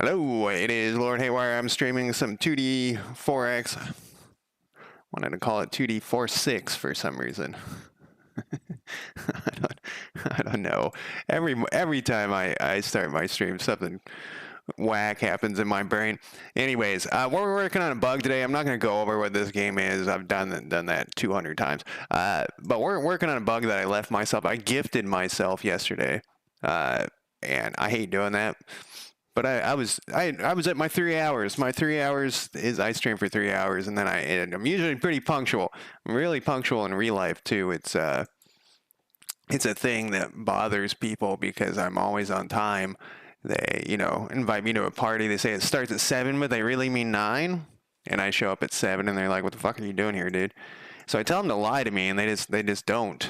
Hello, it is Lord Haywire. I'm streaming some 2D 4X. Wanted to call it 2D 46 for some reason. I don't know. Every time I start my stream, something whack happens in my brain. Anyways, we're working on a bug today. I'm not going to go over what this game is. I've done that 200 times. But we're working on a bug that I left myself. I gifted myself yesterday, and I hate doing that. But I was at my 3 hours. My 3 hours is I stream for 3 hours, and then I'm usually pretty punctual. I'm really punctual in real life too. It's a thing that bothers people because I'm always on time. They invite me to a party. They say it starts at 7, but they really mean 9. And I show up at 7, and they're like, "What the fuck are you doing here, dude?" So I tell them to lie to me, and they just don't.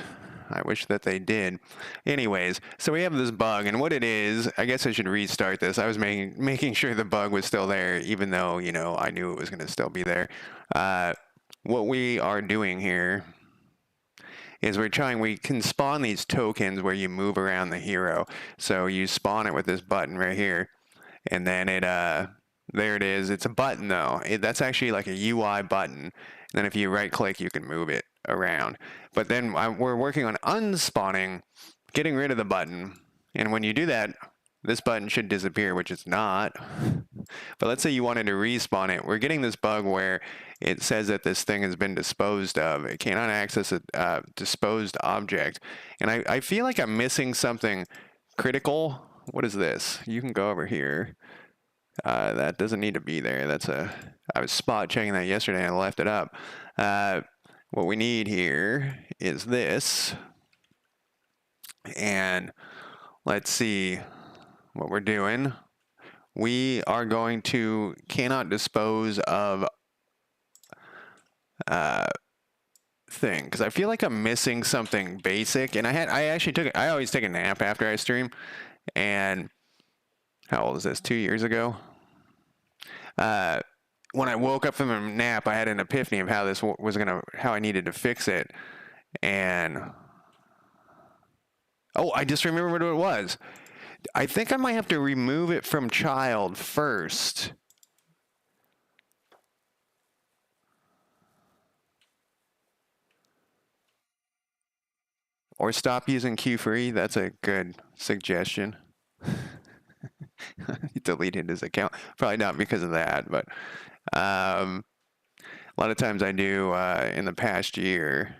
I wish that they did. Anyways, so we have this bug, and what it is, I guess I should restart this. I was making sure the bug was still there, even though, I knew it was going to still be there. What we are doing here is we can spawn these tokens where you move around the hero. So you spawn it with this button right here, and then there it is. It's a button, though. That's actually like a UI button. And then if you right-click, you can move it around. But then we're working on unspawning, getting rid of the button. And when you do that, this button should disappear, which it's not. But let's say you wanted to respawn it. We're getting this bug where it says that this thing has been disposed of. It cannot access a disposed object. And I feel like I'm missing something critical. What is this? You can go over here. That doesn't need to be there. I was spot checking that yesterday and I left it up. What we need here is this. And let's see what we're doing. We are going to cannot dispose of thing, because I feel like I'm missing something basic. And I always take a nap after I stream. And how old is this? 2 years ago? When I woke up from a nap, I had an epiphany of how this was how I needed to fix it. And I just remembered what it was. I think I might have to remove it from child first. Or stop using Q-Free. That's a good suggestion. He deleted his account. Probably not because of that, but a lot of times I do in the past year,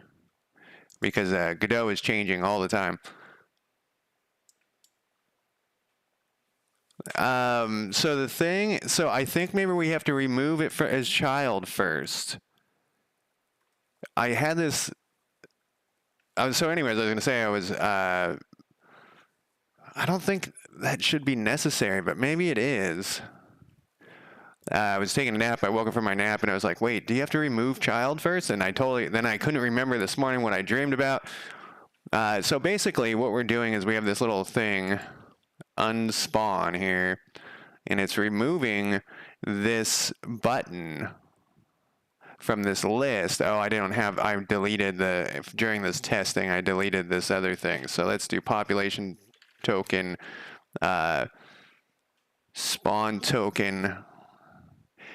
because Godot is changing all the time. So I think maybe we have to remove it as child first. I had this. So anyways, I was going to say I don't think that should be necessary, but maybe it is. I was taking a nap. I woke up from my nap and I was like, wait, do you have to remove child first? And then I couldn't remember this morning what I dreamed about. So basically what we're doing is we have this little thing, unspawn here, and it's removing this button from this list. I deleted during this testing, I deleted this other thing. So let's do population token, spawn token.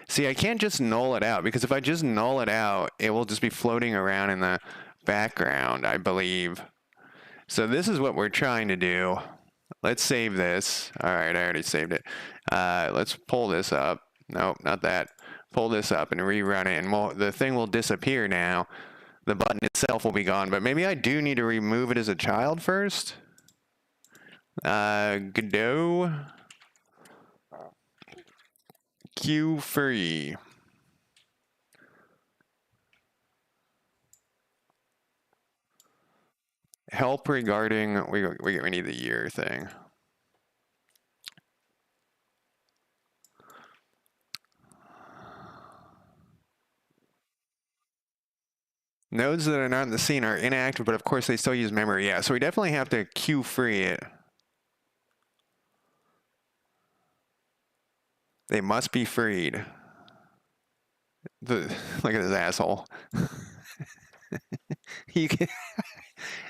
See, I can't just null it out, because if I just null it out, it will just be floating around in the background, I believe. So this is what we're trying to do. Let's save this. All right, I already saved it. Let's pull this up. Nope, not that. Pull this up and rerun it, and the thing will disappear now. The button itself will be gone, but maybe I do need to remove it as a child first. Godot Q-Free. Help regarding, we need the year thing. Nodes that are not in the scene are inactive, but of course they still use memory. Yeah, so we definitely have to Q-Free it. They must be freed. Look at this asshole.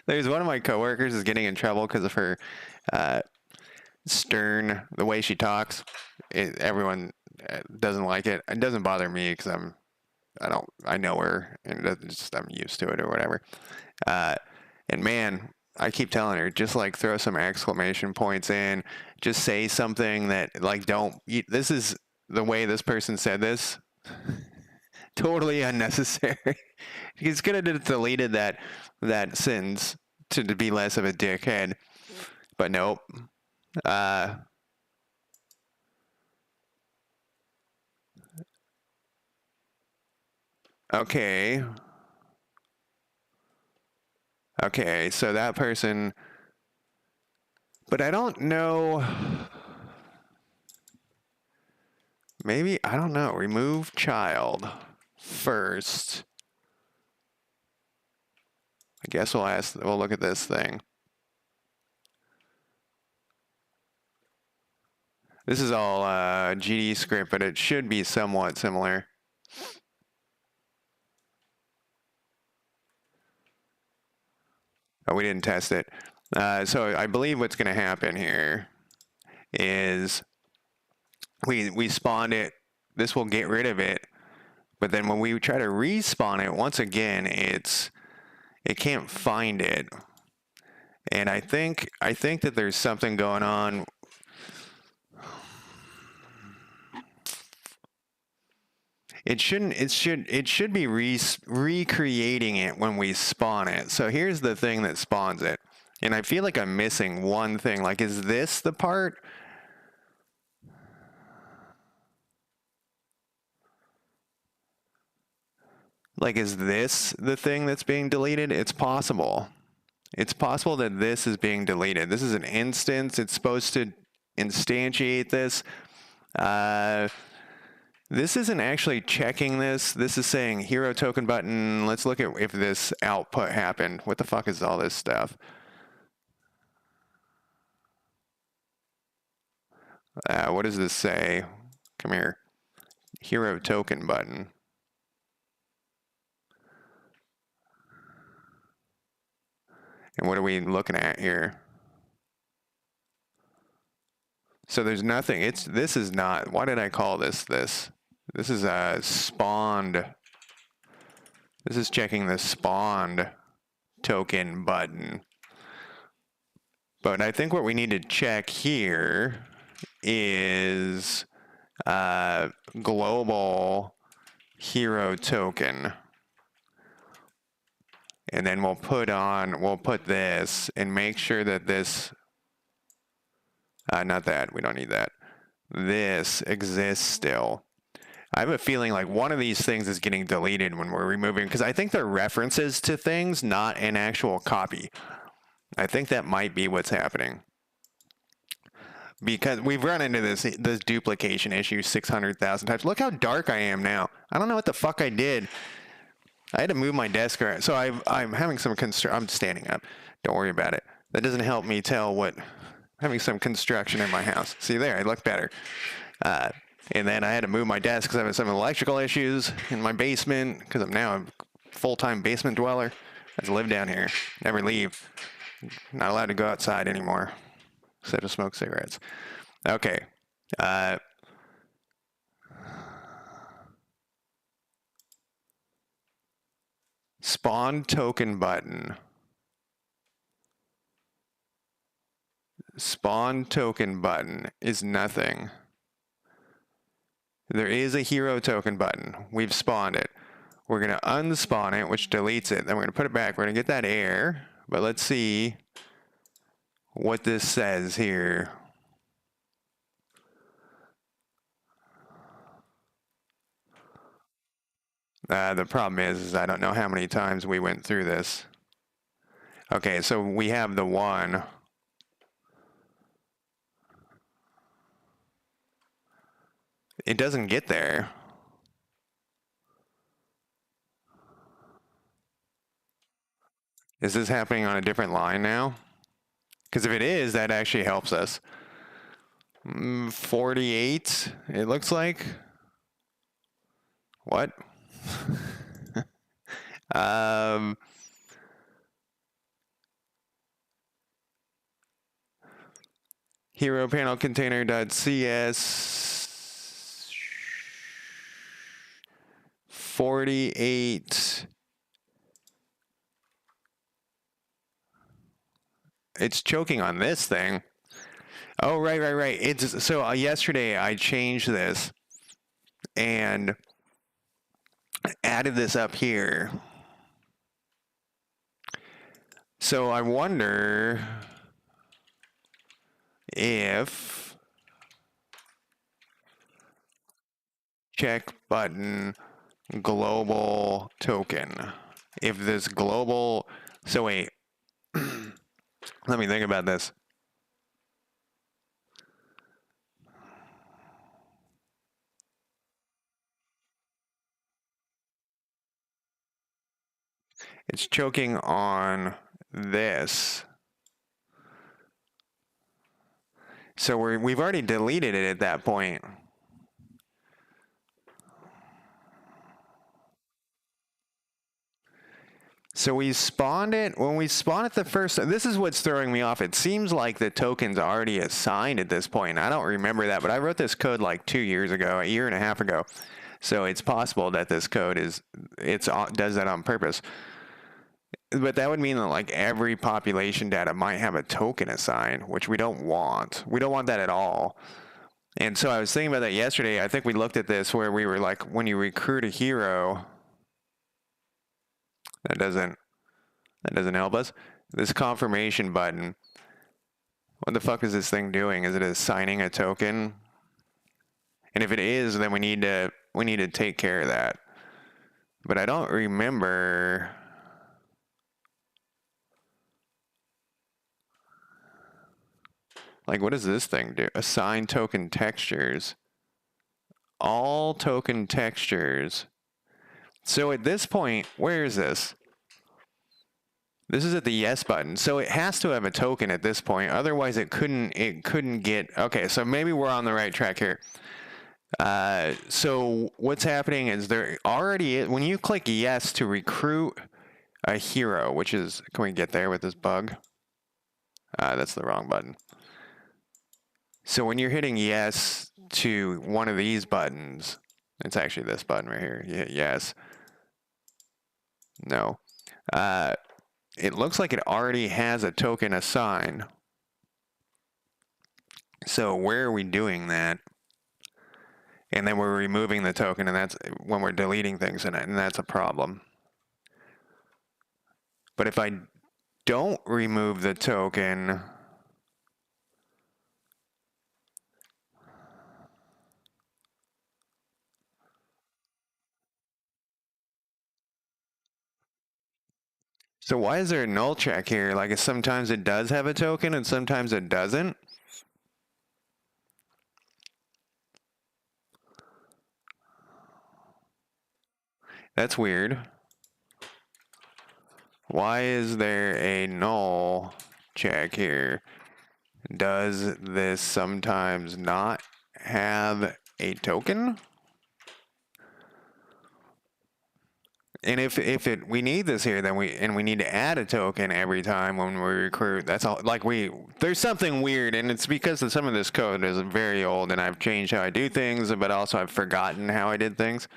There's one of my coworkers is getting in trouble because of her stern, the way she talks. Everyone doesn't like it. It doesn't bother me because I know her, and I'm used to it or whatever. And man, I keep telling her, just like throw some exclamation points in, just say something that like this is the way this person said this. Totally unnecessary. He's gonna have deleted that sentence to be less of a dickhead, but nope. Okay. Okay, so that person, but I don't know. Maybe, I don't know. Remove child first. I guess we'll look at this thing. This is all GD script, but it should be somewhat similar. Oh, we didn't test it. So I believe what's going to happen here is we spawned it. This will get rid of it. But then when we try to respawn it, once again, it can't find it. And I think that there's something going on. It should be recreating it when we spawn it. So here's the thing that spawns it. And I feel like I'm missing one thing. Like, is this the part? Like, is this the thing that's being deleted? It's possible. It's possible that this is being deleted. This is an instance. It's supposed to instantiate this. This isn't actually checking this. This is saying hero token button. Let's look at if this output happened. What the fuck is all this stuff? What does this say? Come here. Hero token button. And what are we looking at here? So there's nothing. This is not. Why did I call this this? This is a spawned. This is checking the spawned token button. But I think what we need to check here is global hero token. And then we'll put this and make sure that this, not that, we don't need that. This exists still. I have a feeling like one of these things is getting deleted when we're removing, because I think they're references to things, not an actual copy. I think that might be what's happening. Because we've run into this duplication issue 600,000 times. Look how dark I am now. I don't know what the fuck I did. I had to move my desk around. So I'm having some I'm standing up. Don't worry about it. That doesn't help me tell what... having some construction in my house. See there, I look better. And then I had to move my desk because I have some electrical issues in my basement because I'm now a full-time basement dweller. I just live down here, never leave. Not allowed to go outside anymore, except to smoke cigarettes. Okay. Spawn token button. Spawn token button is nothing. There is a hero token button. We've spawned it. We're going to unspawn it, which deletes it. Then we're going to put it back. We're going to get that error. But let's see what this says here. The problem is I don't know how many times we went through this. Okay, so we have the one. It doesn't get there. Is this happening on a different line now? Because if it is, that actually helps us. 48, it looks like. What? Hero panel container.cs 48. It's choking on this thing. Oh, right. It's so yesterday I changed this and added this up here. So I wonder if check button global token. If this global, so wait, let me think about this. It's choking on this. So we've already deleted it at that point. So we spawned it, when we spawn it the first, this is what's throwing me off. It seems like the token's already assigned at this point. I don't remember that, but I wrote this code like 2 years ago, a year and a half ago. So it's possible that this code does that on purpose. But that would mean that like every population data might have a token assigned, which we don't want. We don't want that at all. And so I was thinking about that yesterday. I think we looked at this where we were like, when you recruit a hero, that doesn't help us. This confirmation button. What the fuck is this thing doing? Is it assigning a token? And if it is, then we need to take care of that. But I don't remember. Like, what does this thing do? Assign token textures. All token textures. So at this point, where is this? This is at the yes button. So it has to have a token at this point. Otherwise it couldn't get, okay, so maybe we're on the right track here. So what's happening is there already is, when you click yes to recruit a hero, which is, can we get there with this bug? That's the wrong button. So when you're hitting yes to one of these buttons, it's actually this button right here. You hit yes. No. It looks like it already has a token assigned. So where are we doing that? And then we're removing the token, and that's when we're deleting things in it, and that's a problem. But if I don't remove the token, so why is there a null check here? Like sometimes it does have a token and sometimes it doesn't. That's weird. Why is there a null check here? Does this sometimes not have a token? And if we need this here, then we need to add a token every time when we recruit. That's all. Like there's something weird, and it's because some of this code is very old, and I've changed how I do things, but also I've forgotten how I did things.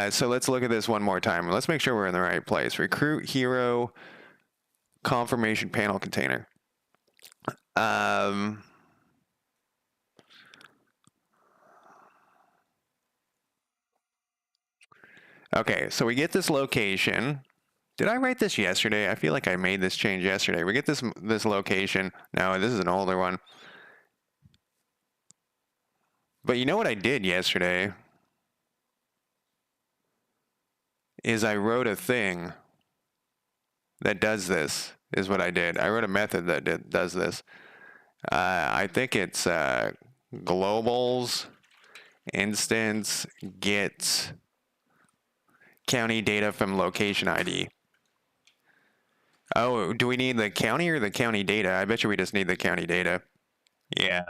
So let's look at this one more time. Let's make sure we're in the right place. Recruit hero confirmation panel container. Okay, so we get this location. Did I write this yesterday? I feel like I made this change yesterday. We get this location. No, this is an older one. But you know what I did yesterday? Is I wrote a thing that does this, is what I did. I wrote a method that does this. I think it's globals instance gets county data from location ID. Oh, do we need the county or the county data? I bet you we just need the county data. Yeah.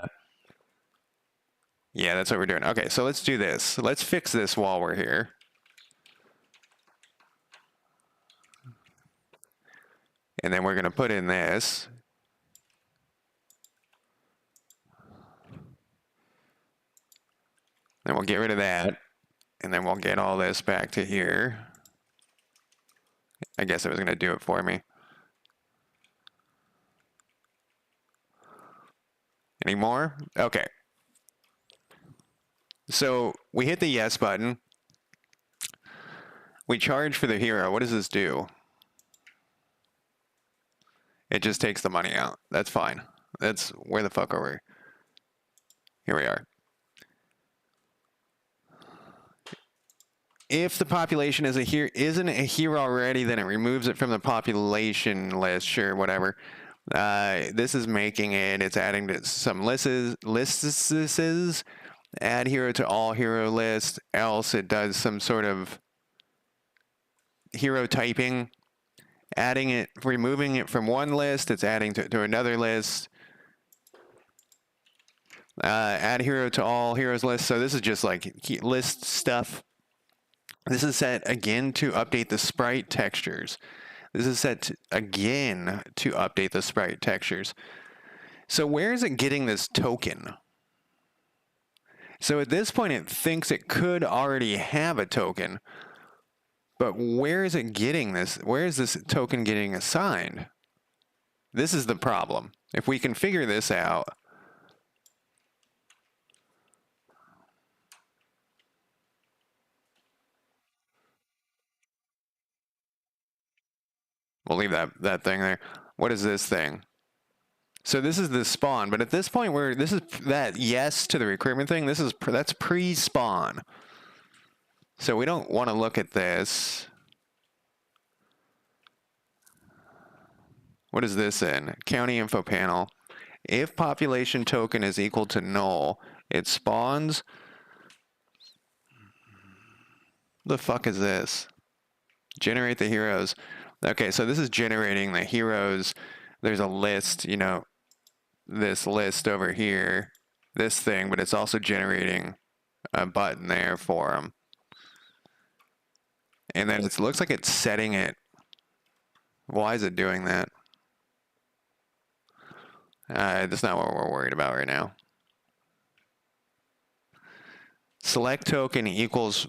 Yeah, that's what we're doing. Okay, so let's do this. Let's fix this while we're here. And then we're going to put in this. Then we'll get rid of that. And then we'll get all this back to here. I guess it was going to do it for me. Any more? Okay. So we hit the yes button. We charge for the hero. What does this do? It just takes the money out. That's fine. That's where the fuck are we? Here we are. If the population isn't a hero already, then it removes it from the population list. Sure, whatever. This is making it. It's adding to some lists. Add hero to all hero list. Else it does some sort of hero typing. Adding it, removing it from one list. It's adding to another list. Add hero to all heroes list. So this is just like list stuff. This is set again to update the sprite textures. This is set again to update the sprite textures. So where is it getting this token? So at this point, it thinks it could already have a token. But where is it getting this? Where is this token getting assigned? This is the problem. If we can figure this out, we'll leave that thing there. What is this thing? So this is the spawn, but at this point where this is that yes to the recruitment thing, that's pre-spawn. So we don't want to look at this. What is this in? County info panel. If population token is equal to null, it spawns. The fuck is this? Generate the heroes. Okay, so this is generating the heroes. There's a list, you know, this list over here, this thing, but it's also generating a button there for them. And then it looks like it's setting it. Why is it doing that? That's not what we're worried about right now. Select token equals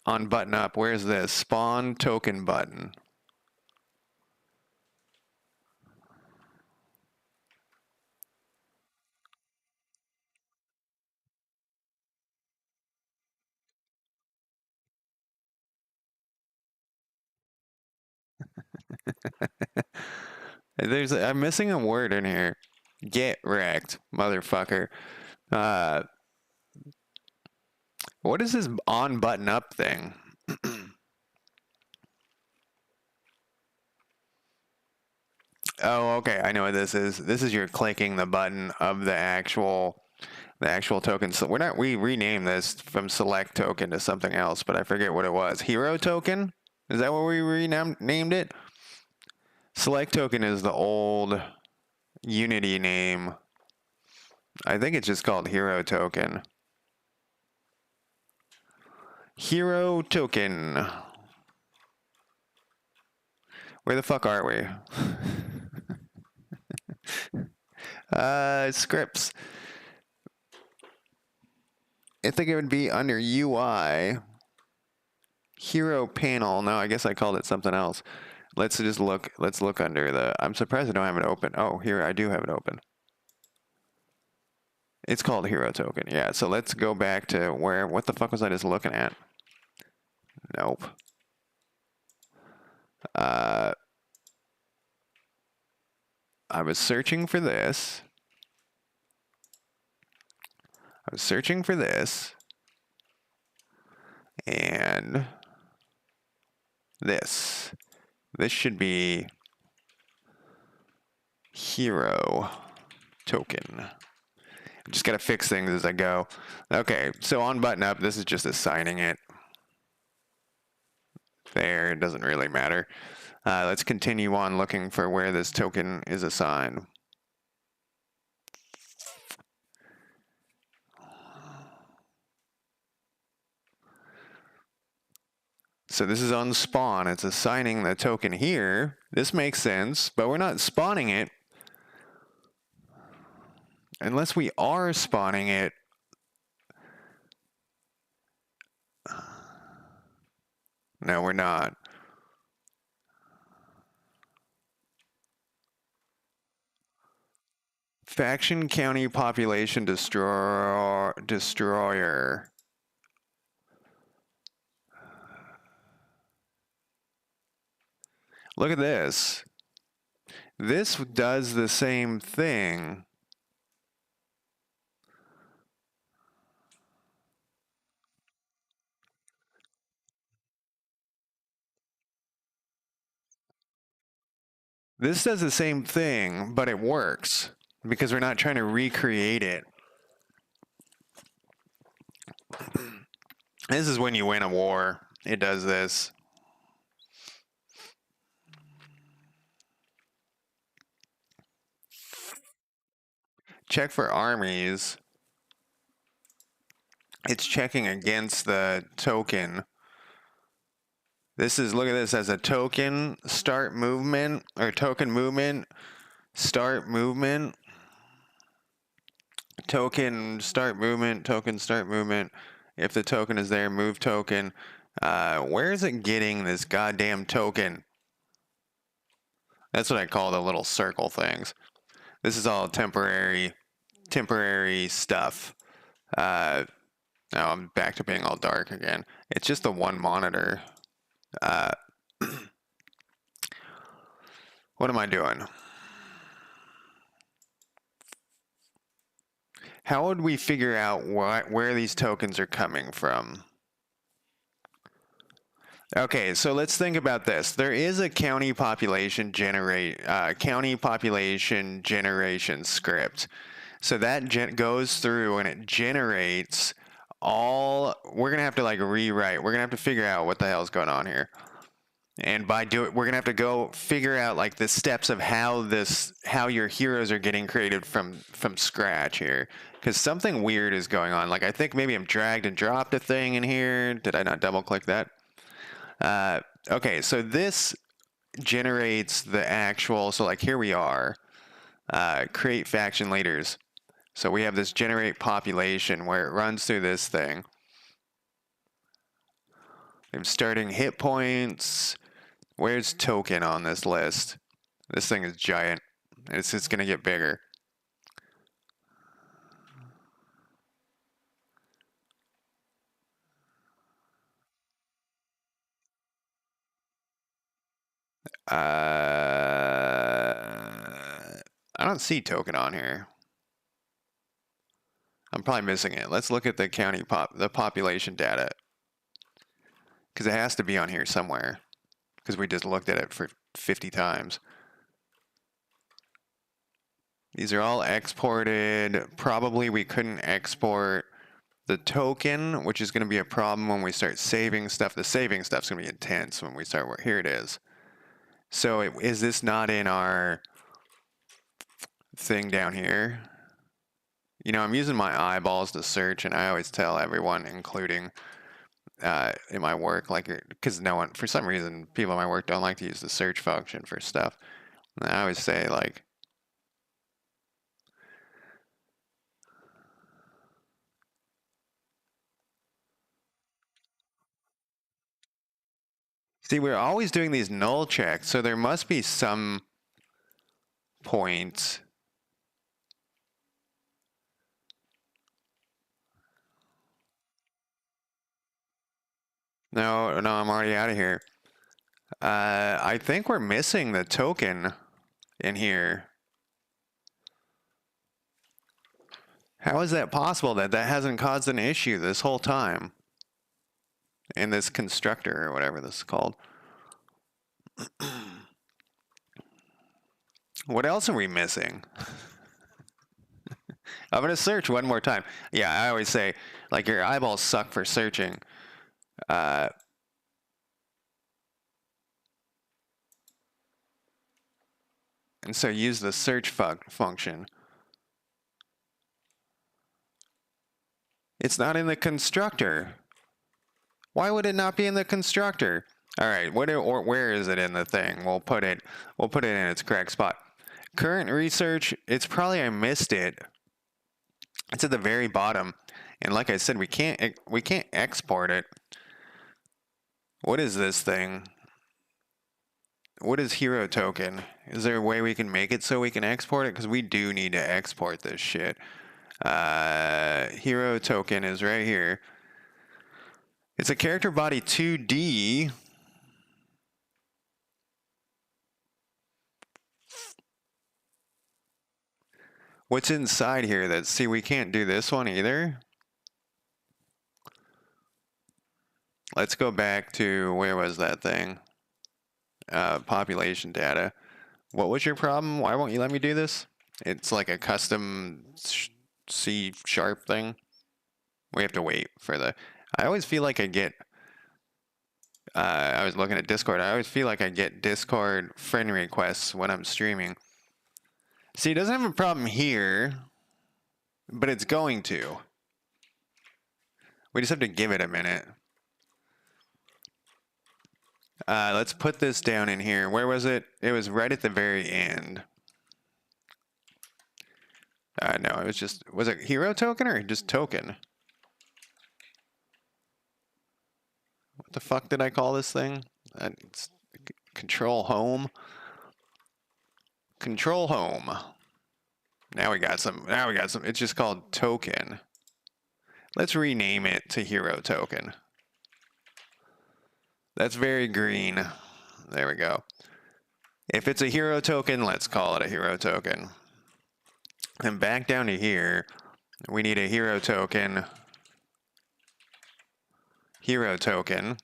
on button up. Where's this? Spawn token button. I'm missing a word in here. Get wrecked, motherfucker. What is this on button up thing? Oh, okay. I know what this is. This is you're clicking the button of the actual token. So we renamed this from select token to something else, but I forget what it was. Hero token? Is that what we renamed it? Select token is the old Unity name. I think it's just called hero token. Hero token. Where the fuck are we? Scripts. I think it would be under UI. Hero panel. No, I guess I called it something else. Let's look under the. I'm surprised I don't have it open. Oh, here I do have it open. It's called hero token. Yeah, so let's go back to what the fuck was I just looking at? Nope. I was searching for this. And this. This should be hero token. Just gotta fix things as I go. Okay, so on button up, this is just assigning it. There, it doesn't really matter. Let's continue on looking for where this token is assigned. So this is on spawn. It's assigning the token here. This makes sense, but we're not spawning it. Unless we are spawning it. No, we're not. Faction county population destroyer. Look at this. This does the same thing. This does the same thing, but it works because we're not trying to recreate it. This is when you win a war. It does this. Check for armies. It's checking against the token. This is, look at this as a token, start movement, or token movement, start movement, token, start movement, token, start movement. If the token is there, move token. Where is it getting this goddamn token? That's what I call the little circle things. This is all temporary stuff. Now I'm back to being all dark again. It's just the one monitor. What am I doing? How would we figure out where these tokens are coming from? Okay, so let's think about this. There is a county population generation script. So that goes through and it generates all. We're gonna have to like rewrite. We're gonna have to figure out what the hell's going on here. And by we're gonna have to go figure out like the steps of how your heroes are getting created from scratch here, because something weird is going on. Like I think maybe I'm dragged and dropped a thing in here. Did I not double click that? Okay, so this generates the actual. So like here we are, create faction leaders. So we have this generate population where it runs through this thing. I'm starting hit points. Where's token on this list? This thing is giant. It's just going to get bigger. I don't see token on here. I'm probably missing it. Let's look at the county the population data. Because it has to be on here somewhere. Because we just looked at it for 50 times. These are all exported. Probably we couldn't export the token, which is going to be a problem when we start saving stuff. The saving stuff's going to be intense when we start. Here it is. So is this not in our thing down here? You know, I'm using my eyeballs to search, and I always tell everyone, including in my work, like, because no one, for some reason, people in my work don't like to use the search function for stuff. And I always say, like, see, we're always doing these null checks, so there must be some point. No, I'm already out of here. I think we're missing the token in here. How is that possible that hasn't caused an issue this whole time? In this constructor or whatever this is called. What else are we missing? I'm going to search one more time. Yeah, I always say, like, your eyeballs suck for searching. And so use the search function. It's not in the constructor. Why would it not be in the constructor? All right, where is it in the thing? We'll put it in its correct spot. Current research, it's probably I missed it. It's at the very bottom. And like I said, we can't export it. What is this thing? What is hero token? Is there a way we can make it so we can export it? Because we do need to export this shit. Hero token is right here. It's a character body 2D. What's inside here? See, we can't do this one either. Let's go back to, where was that thing? Population data. What was your problem? Why won't you let me do this? It's like a custom C# thing. We have to wait for the... I always feel like I get... I was looking at Discord. I always feel like I get Discord friend requests when I'm streaming. See, it doesn't have a problem here, but it's going to. We just have to give it a minute. Let's put this down in here. Where was it? It was right at the very end. No, it was just... Was it hero token or just token? What the fuck did I call this thing? It's control home. Control home. Now we got some. It's just called token. Let's rename it to hero token. That's very green. There we go. If it's a hero token, let's call it a hero token. And back down to here, we need a hero token. Hero token.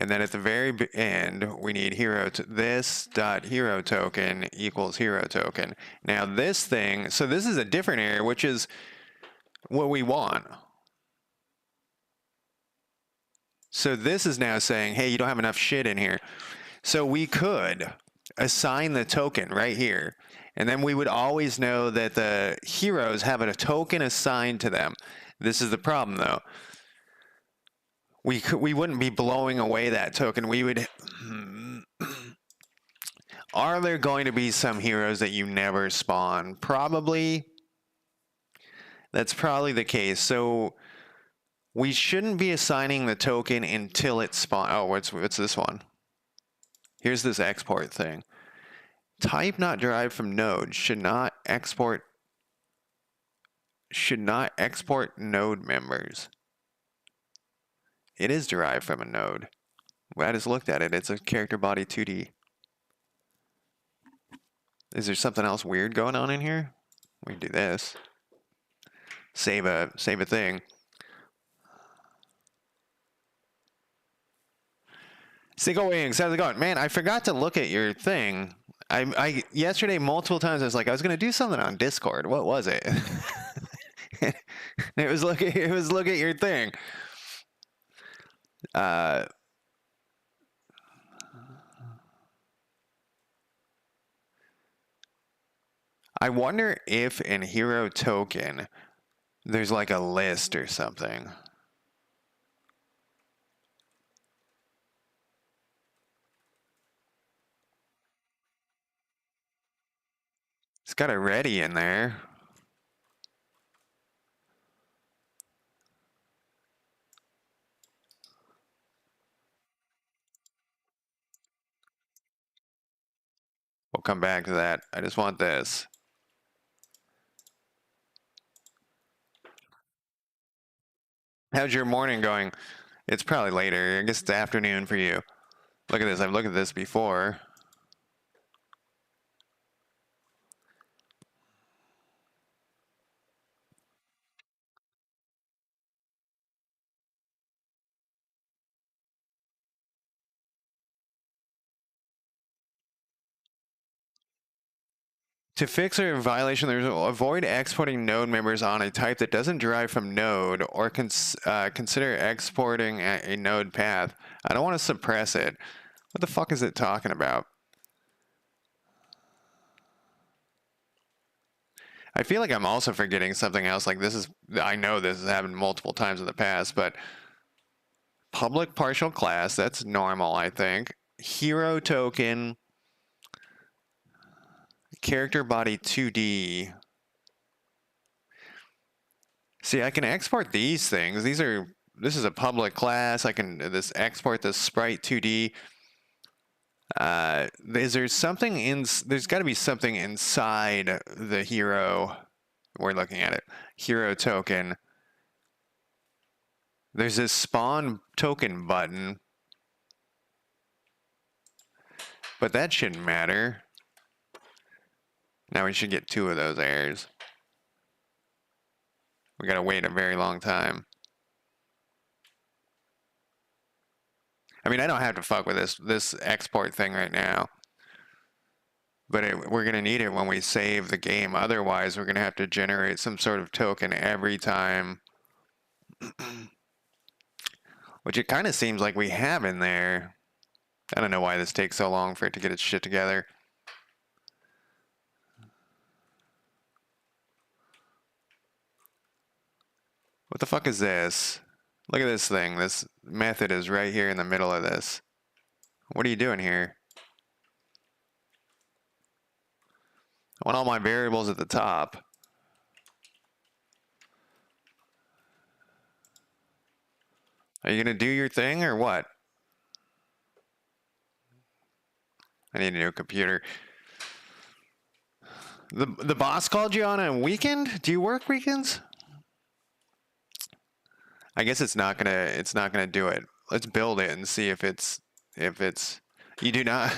And then at the very end, we need this dot hero token equals hero token. Now this thing, so this is a different error, which is what we want. So this is now saying, hey, you don't have enough shit in here. So we could assign the token right here. And then we would always know that the heroes have a token assigned to them. This is the problem though. We wouldn't be blowing away that token. We would... Are there going to be some heroes that you never spawn? Probably. That's probably the case. So we shouldn't be assigning the token until it spawns. Oh, what's this one? Here's this export thing. Type not derived from node. Should not export node members. It is derived from a node. Well, I just looked at it. It's a character body 2D. Is there something else weird going on in here? We can do this. Save a thing. Single Wings, how's it going? Man, I forgot to look at your thing. I yesterday multiple times I was like, I was gonna do something on Discord. What was it? It was look at your thing. I wonder if in hero token there's like a list or something. It's got a ready in there. We'll come back to that. I just want this. How's your morning going? It's probably later. I guess it's afternoon for you. Look at this. I've looked at this before. To fix a violation, there's avoid exporting node members on a type that doesn't derive from node or consider exporting a node path. I don't want to suppress it. What the fuck is it talking about? I feel like I'm also forgetting something else. Like this is, I know this has happened multiple times in the past, but Public partial class, that's normal, I think. Hero token, character body 2D. See, I can export these things. This is a public class. I can export this sprite 2D. Is there something there's got to be something inside the hero. We're looking at it. Hero token. There's this spawn token button, but that shouldn't matter. Now we should get 2 of those errors. We gotta wait a very long time. I mean, I don't have to fuck with this export thing right now, but we're gonna need it when we save the game. Otherwise, we're gonna have to generate some sort of token every time, which it kind of seems like we have in there. I don't know why this takes so long for it to get its shit together. What the fuck is this? Look at this thing. This method is right here in the middle of this. What are you doing here? I want all my variables at the top. Are you gonna do your thing or what? I need a new computer. The boss called you on a weekend? Do you work weekends? I guess it's not gonna do it. Let's build it and see if it's you do not.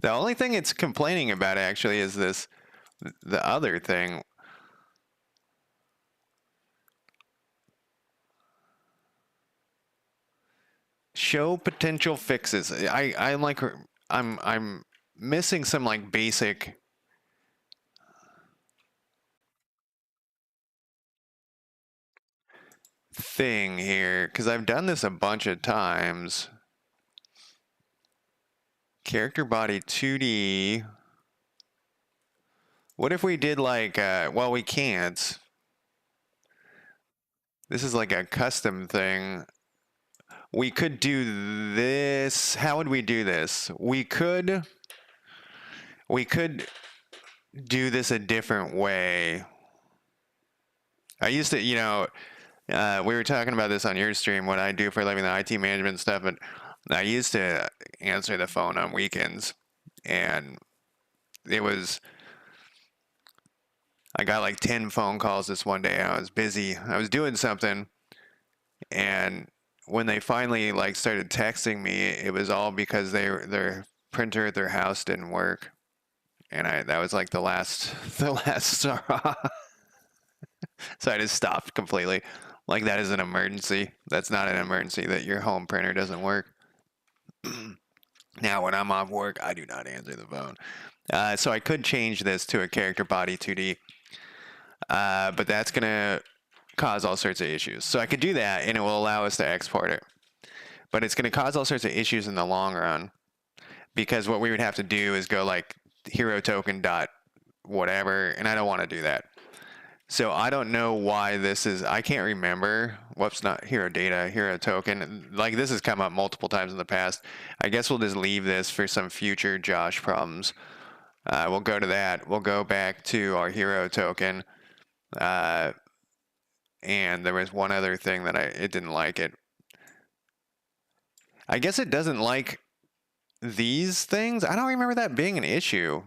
The only thing it's complaining about actually is the other thing. Show potential fixes. I'm missing some like basic thing here because I've done this a bunch of times. Character body 2D. What if we did like well, we can't. This is like a custom thing. We could do this. How would we do this? We could do this a different way. I used to, we were talking about this on your stream, what I do for a living, the IT management stuff, and I used to answer the phone on weekends, and I got like 10 phone calls this one day. I was busy. I was doing something, and when they finally like started texting me, it was all because their printer at their house didn't work, and that was like the last straw. So I just stopped completely. Like that is an emergency. That's not an emergency that your home printer doesn't work. Now when I'm off work, I do not answer the phone. So I could change this to a character body 2D, but that's gonna cause all sorts of issues. So I could do that, and it will allow us to export it. But it's gonna cause all sorts of issues in the long run, because what we would have to do is go like hero token dot whatever, and I don't want to do that. So I don't know why this is. I can't remember. Whoops, not hero data, hero token. Like this has come up multiple times in the past. I guess we'll just leave this for some future Josh problems. We'll go to that. We'll go back to our hero token. And there was one other thing that it didn't like it. I guess it doesn't like these things. I don't remember that being an issue.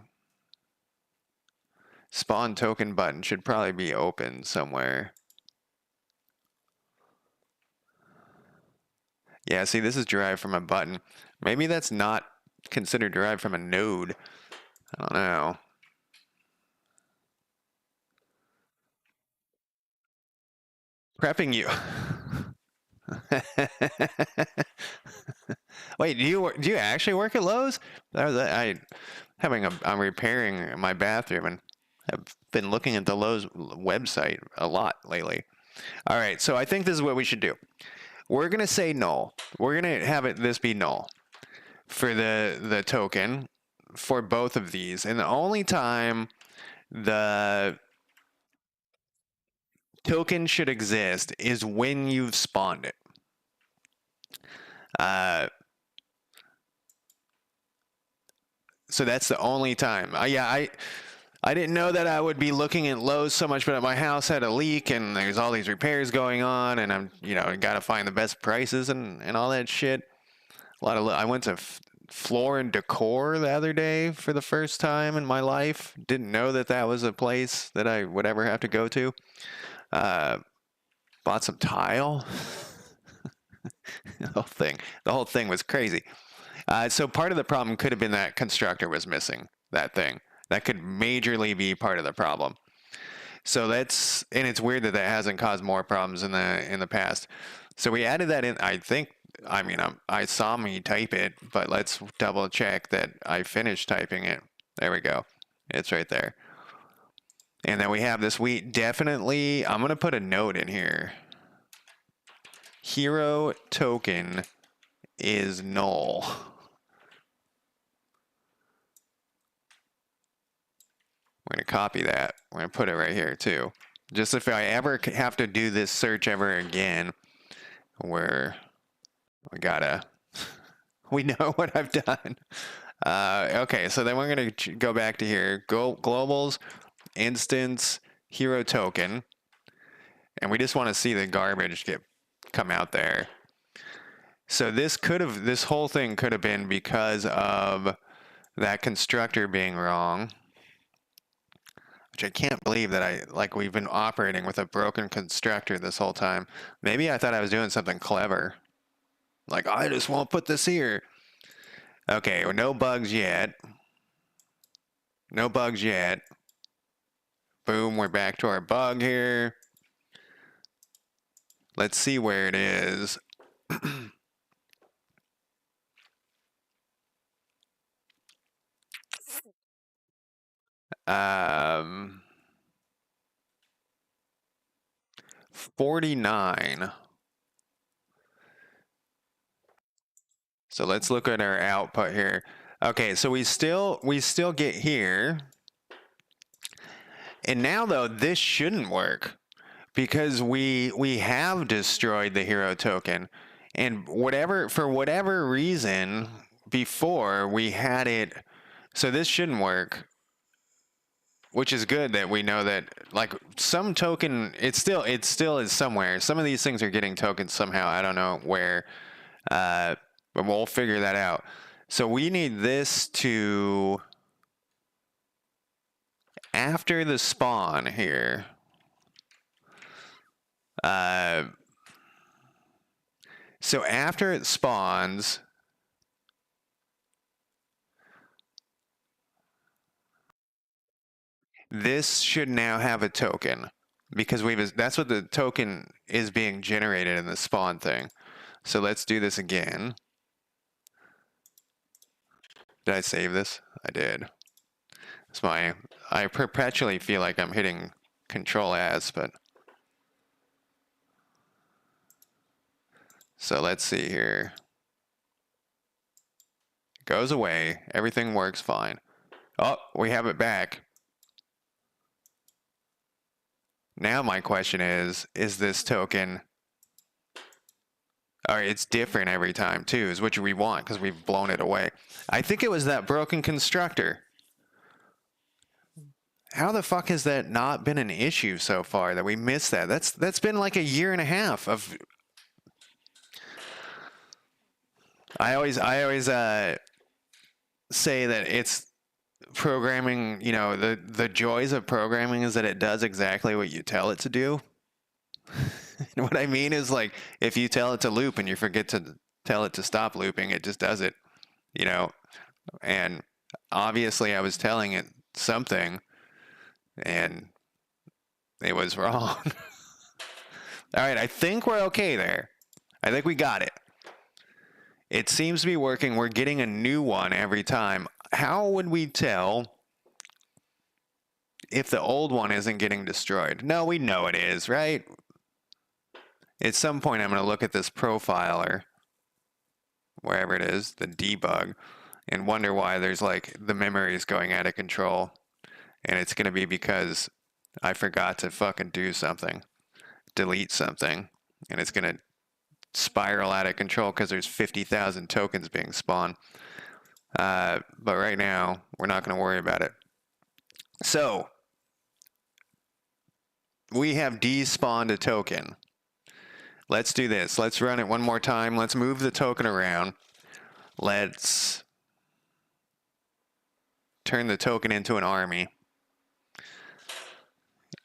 Spawn token button should probably be open somewhere. Yeah, see, this is derived from a button. Maybe that's not considered derived from a node. I don't know. Prepping you. Wait, do you actually work at Lowe's? I'm repairing my bathroom and I've been looking at the Lowe's website a lot lately. All right, so I think this is what we should do. We're gonna say null. We're gonna have this be null for the token for both of these, and the only time the token should exist is when you've spawned it. So that's the only time. I didn't know that I would be looking at Lowe's so much, but my house had a leak and there's all these repairs going on, and I'm, got to find the best prices and all that shit. I went to Floor and Decor the other day for the first time in my life. Didn't know that that was a place that I would ever have to go to. Bought some tile. The whole thing was crazy. So part of the problem could have been that constructor was missing that thing. That could majorly be part of the problem. So and it's weird that hasn't caused more problems in the past. So we added that in. I saw me type it, but let's double check that I finished typing it. There we go. It's right there. And then we have this definitely, I'm going to put a note in here. Hero token is null. We're going to copy that. We're going to put it right here too. Just if I ever have to do this search ever again, where we know what I've done. Okay, so then we're going to go back to here. Globals, instance, hero token. And we just want to see the garbage come out there. So this whole thing could have been because of that constructor being wrong. Which I can't believe that we've been operating with a broken constructor this whole time. Maybe I thought I was doing something clever. Like, I just won't put this here. Okay, well, no bugs yet. No bugs yet. Boom, we're back to our bug here. Let's see where it is. 49. So let's look at our output here. Okay, so we still get here. And now though, this shouldn't work because we have destroyed the hero token. And for whatever reason before we had it, so this shouldn't work. Which is good that we know that, some token, it still is somewhere. Some of these things are getting tokens somehow. I don't know where, but we'll figure that out. So we need this to, after the spawn here, so after it spawns, this should now have a token because that's what the token is being generated in the spawn thing. So let's do this again. Did I save this? I did. I perpetually feel like I'm hitting Control S, but. So let's see here. It goes away. Everything works fine. Oh, we have it back. Now my question is this token, all right, it's different every time too, is what we want because we've blown it away. I think it was that broken constructor. How the fuck has that not been an issue so far that we missed that? That's been like a year and a half of. I always say that it's programming, the joys of programming is that it does exactly what you tell it to do. And what I mean is, if you tell it to loop and you forget to tell it to stop looping, it just does it, and obviously I was telling it something and it was wrong. All right, I think we're okay there. I think we got it. It seems to be working. We're getting a new one every time. How would we tell if the old one isn't getting destroyed? No, we know it is, right? At some point, I'm going to look at this profiler, wherever it is, the debug, and wonder why there's the memory is going out of control. And it's going to be because I forgot to fucking do something. delete something, and it's going to spiral out of control because there's 50,000 tokens being spawned. But right now, we're not going to worry about it. So, we have despawned a token. Let's do this. Let's run it one more time. Let's move the token around. Let's turn the token into an army.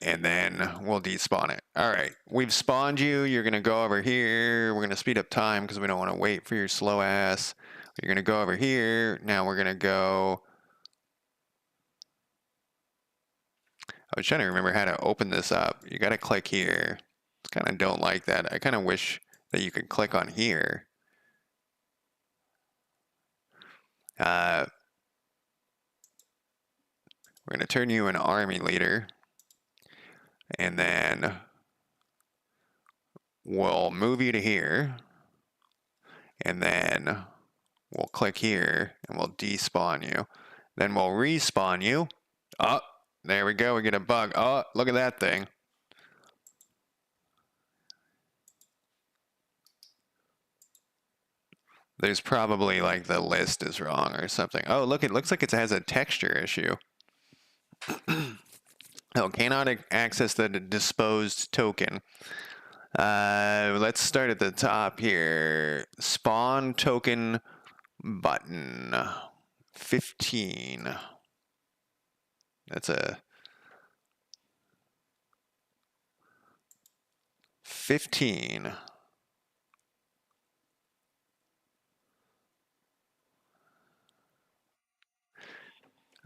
And then we'll despawn it. All right, we've spawned you. You're going to go over here. We're going to speed up time because we don't want to wait for your slow ass. You're going to go over here. Now we're going to go... I was trying to remember how to open this up. You got to click here. I kind of don't like that. I kind of wish that you could click on here. We're going to turn you an army leader. And then we'll move you to here. And then we'll click here and we'll despawn you. Then we'll respawn you. Oh, there we go. We get a bug. Oh, look at that thing. There's probably like the list is wrong or something. Oh, look, it looks like it has a texture issue. Oh, cannot access the disposed token. Let's start at the top here. Spawn token button 15. That's a 15.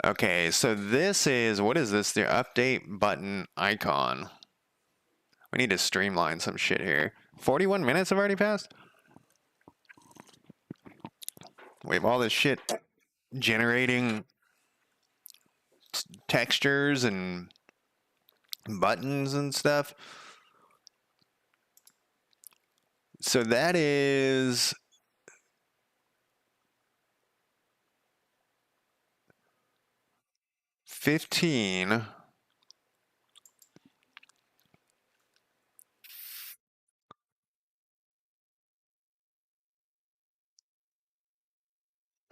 Okay, so this is, what is this? The update button icon. We need to streamline some shit here. 41 minutes have already passed? We have all this shit generating textures and buttons and stuff. So that is... $15.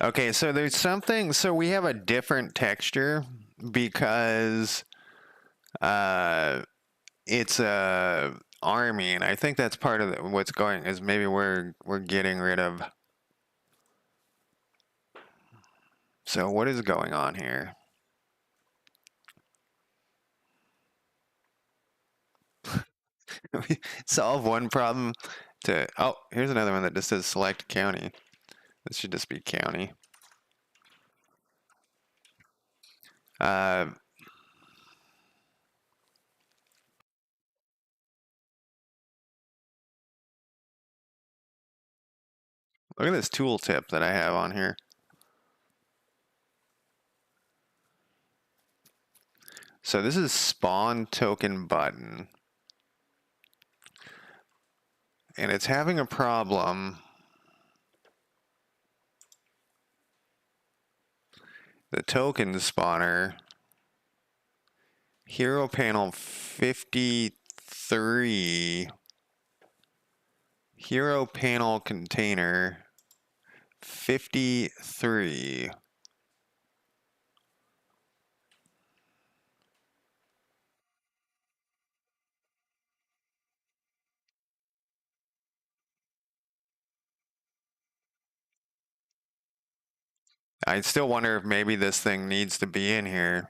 Okay, so there's something, so we have a different texture because it's a army, and I think that's part of what's going is maybe we're getting rid of. So what is going on here? We solve one problem to, oh, here's another one that just says select county. This should just be county. Look at this tooltip that I have on here. So this is spawn token button. And it's having a problem. The token spawner, hero panel 53, hero panel container 53. I still wonder if maybe this thing needs to be in here.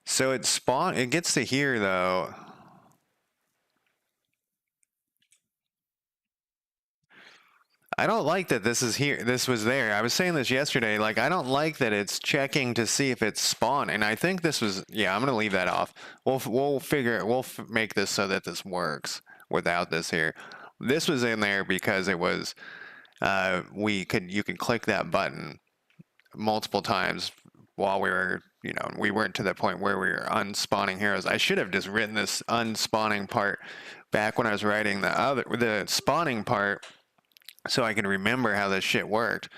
So it gets to here though. I don't like that this is here. This was there. I was saying this yesterday. Like, I don't like that it's checking to see if it's spawned. And I think this was, yeah, I'm going to leave that off. We'll figure it. We'll make this so that this works without this here. This was in there because it was, you could click that button multiple times while we were, we weren't to the point where we were unspawning heroes. I should have just written this unspawning part back when I was writing the spawning part, so I can remember how this shit worked.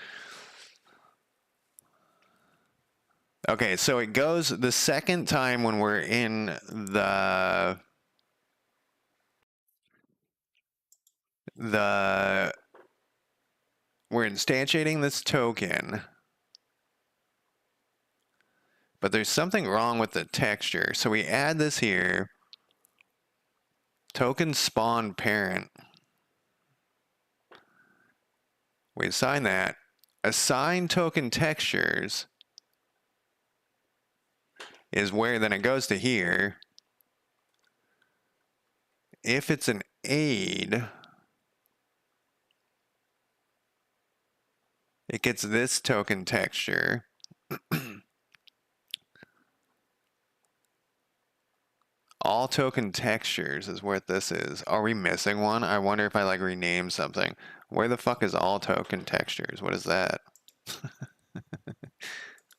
Okay, so it goes the second time when we're in the we're instantiating this token, but there's something wrong with the texture. So we add this here, token spawn parent. We assign that. Assign token textures is where then it goes to here. If it's an aid, it gets this token texture. All token textures is where this is. Are we missing one? I wonder if I like rename something. Where the fuck is all token textures? What is that?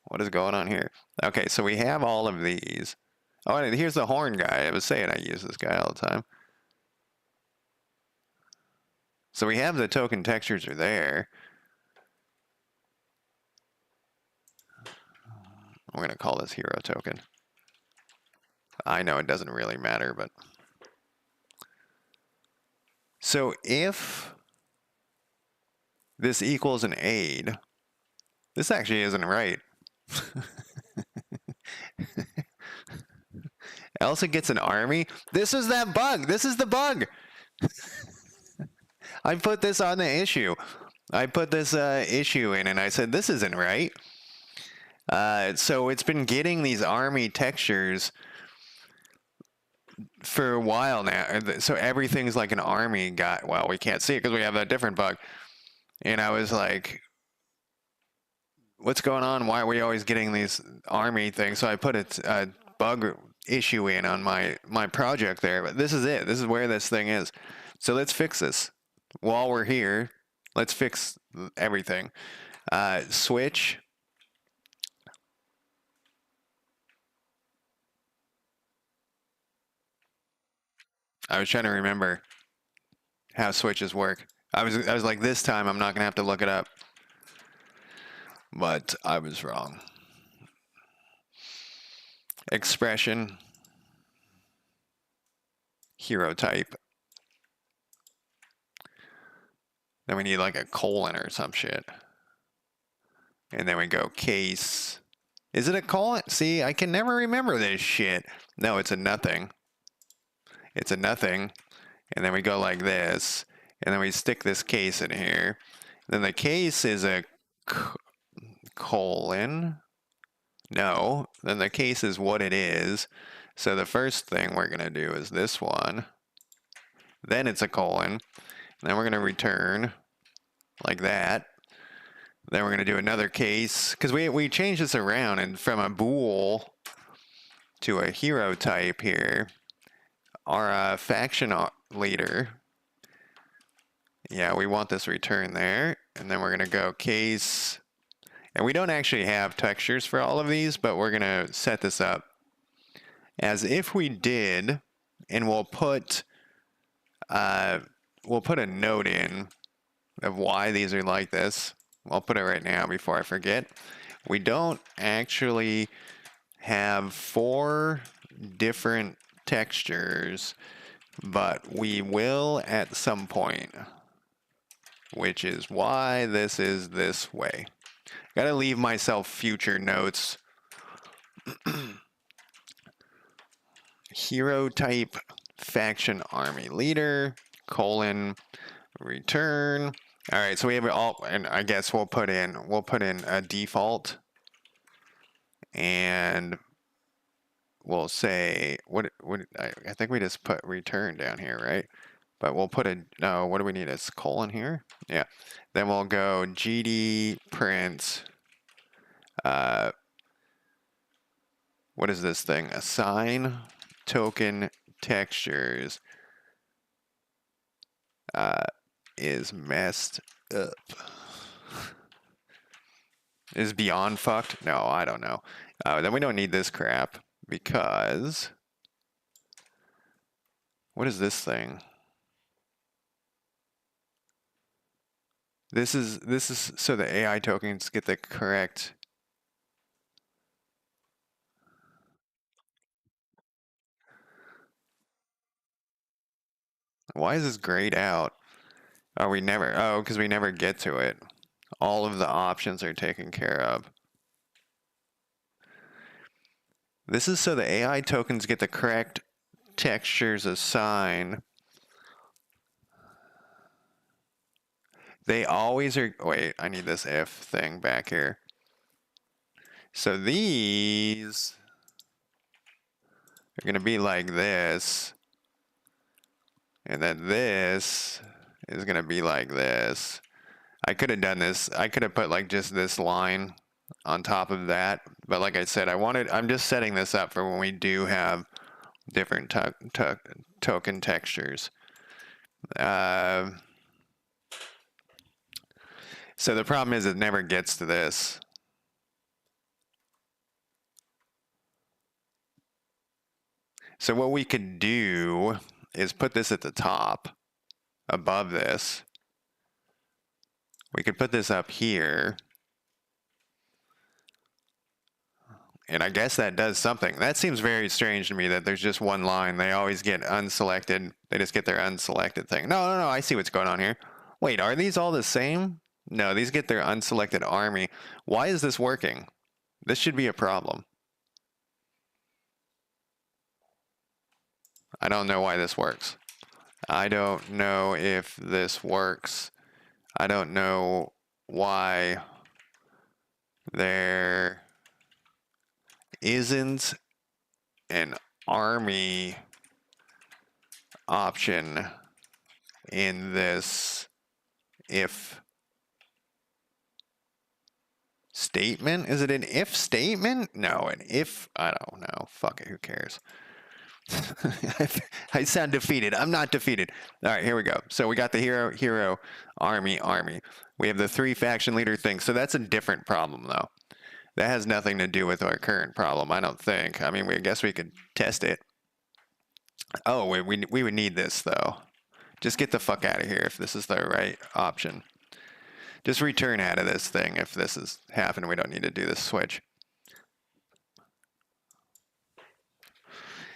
What is going on here? Okay, so we have all of these. Oh, and here's the horn guy. I was saying I use this guy all the time. So we have the token textures are there. We're going to call this hero token. I know it doesn't really matter, but... So if this equals an aid, this actually isn't right. Else it gets an army. This is that bug. This is the bug. I put this on the issue. I put this issue in and I said, this isn't right. So it's been getting these army textures for a while now. So everything's like an army guy. Well, we can't see it because we have that different bug. And I was like, what's going on? Why are we always getting these army things? So I put a bug issue in on my project there. But this is it. This is where this thing is. So let's fix this. While we're here, let's fix everything. Switch. I was trying to remember how switches work. I was like, this time I'm not gonna have to look it up. But I was wrong. Expression. Hero type. Then we need like a colon or some shit. And then we go case. Is it a colon? See, I can never remember this shit. No, it's a nothing. It's a nothing. And then we go like this. And then we stick this case in here. Then the case is a colon. No, then the case is what it is. So the first thing we're going to do is this one. Then it's a colon. Then we're going to return like that. Then we're going to do another case. Because we changed this around and from a bool to a hero type here. Our faction leader. Yeah, we want this return there. And then we're going to go case. And we don't actually have textures for all of these, but we're going to set this up as if we did. And we'll put a note in of why these are like this. I'll put it right now before I forget. We don't actually have 4 different textures, but we will at some point, which is why this is this way. Gotta leave myself future notes. Hero type, faction army leader, colon, return. All right, so we have it all, and I guess we'll put in a default, and we'll say I think we just put return down here, right? But we'll put no. What do we need? A colon here? Yeah. Then we'll go gd print. What is this thing? Assign token textures. Is messed up. Is beyond fucked? No, I don't know. Then we don't need this crap because what is this thing? This is so the AI tokens get the correct Why is this grayed out? Oh, because we never get to it. All of the options are taken care of. This is so the AI tokens get the correct textures assigned. They always are. Wait, I need this if thing back here. So these are going to be like this. And then this is going to be like this. I could have done this. I could have put like just this line on top of that. But like I said, I'm just setting this up for when we do have different token textures. So the problem is it never gets to this. So what we could do is put this at the top above this. We could put this up here. And I guess that does something. That seems very strange to me that there's just one line. They always get unselected. They just get their unselected thing. No, I see what's going on here. Wait, are these all the same? No, these get their unselected army. Why is this working? This should be a problem. I don't know why this works. I don't know if this works. I don't know why there isn't an army option in this if statement. Is it an if statement? No, an if. I don't know. Fuck it. Who cares? I sound defeated. I'm not defeated. All right, here we go. So we got the hero, army. We have the 3 faction leader thing. So that's a different problem, though. That has nothing to do with our current problem, I don't think. I mean, I guess we could test it. Oh, we would need this, though. Just get the fuck out of here if this is the right option. Just return out of this thing if this is happening. We don't need to do this switch.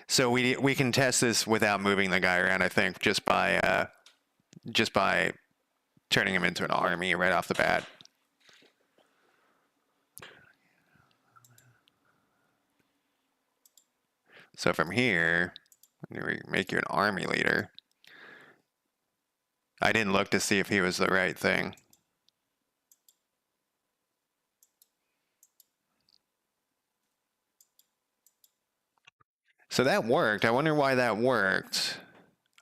So we can test this without moving the guy around, I think, just by turning him into an army right off the bat. So from here, we make you an army leader. I didn't look to see if he was the right thing. So that worked. I wonder why that worked.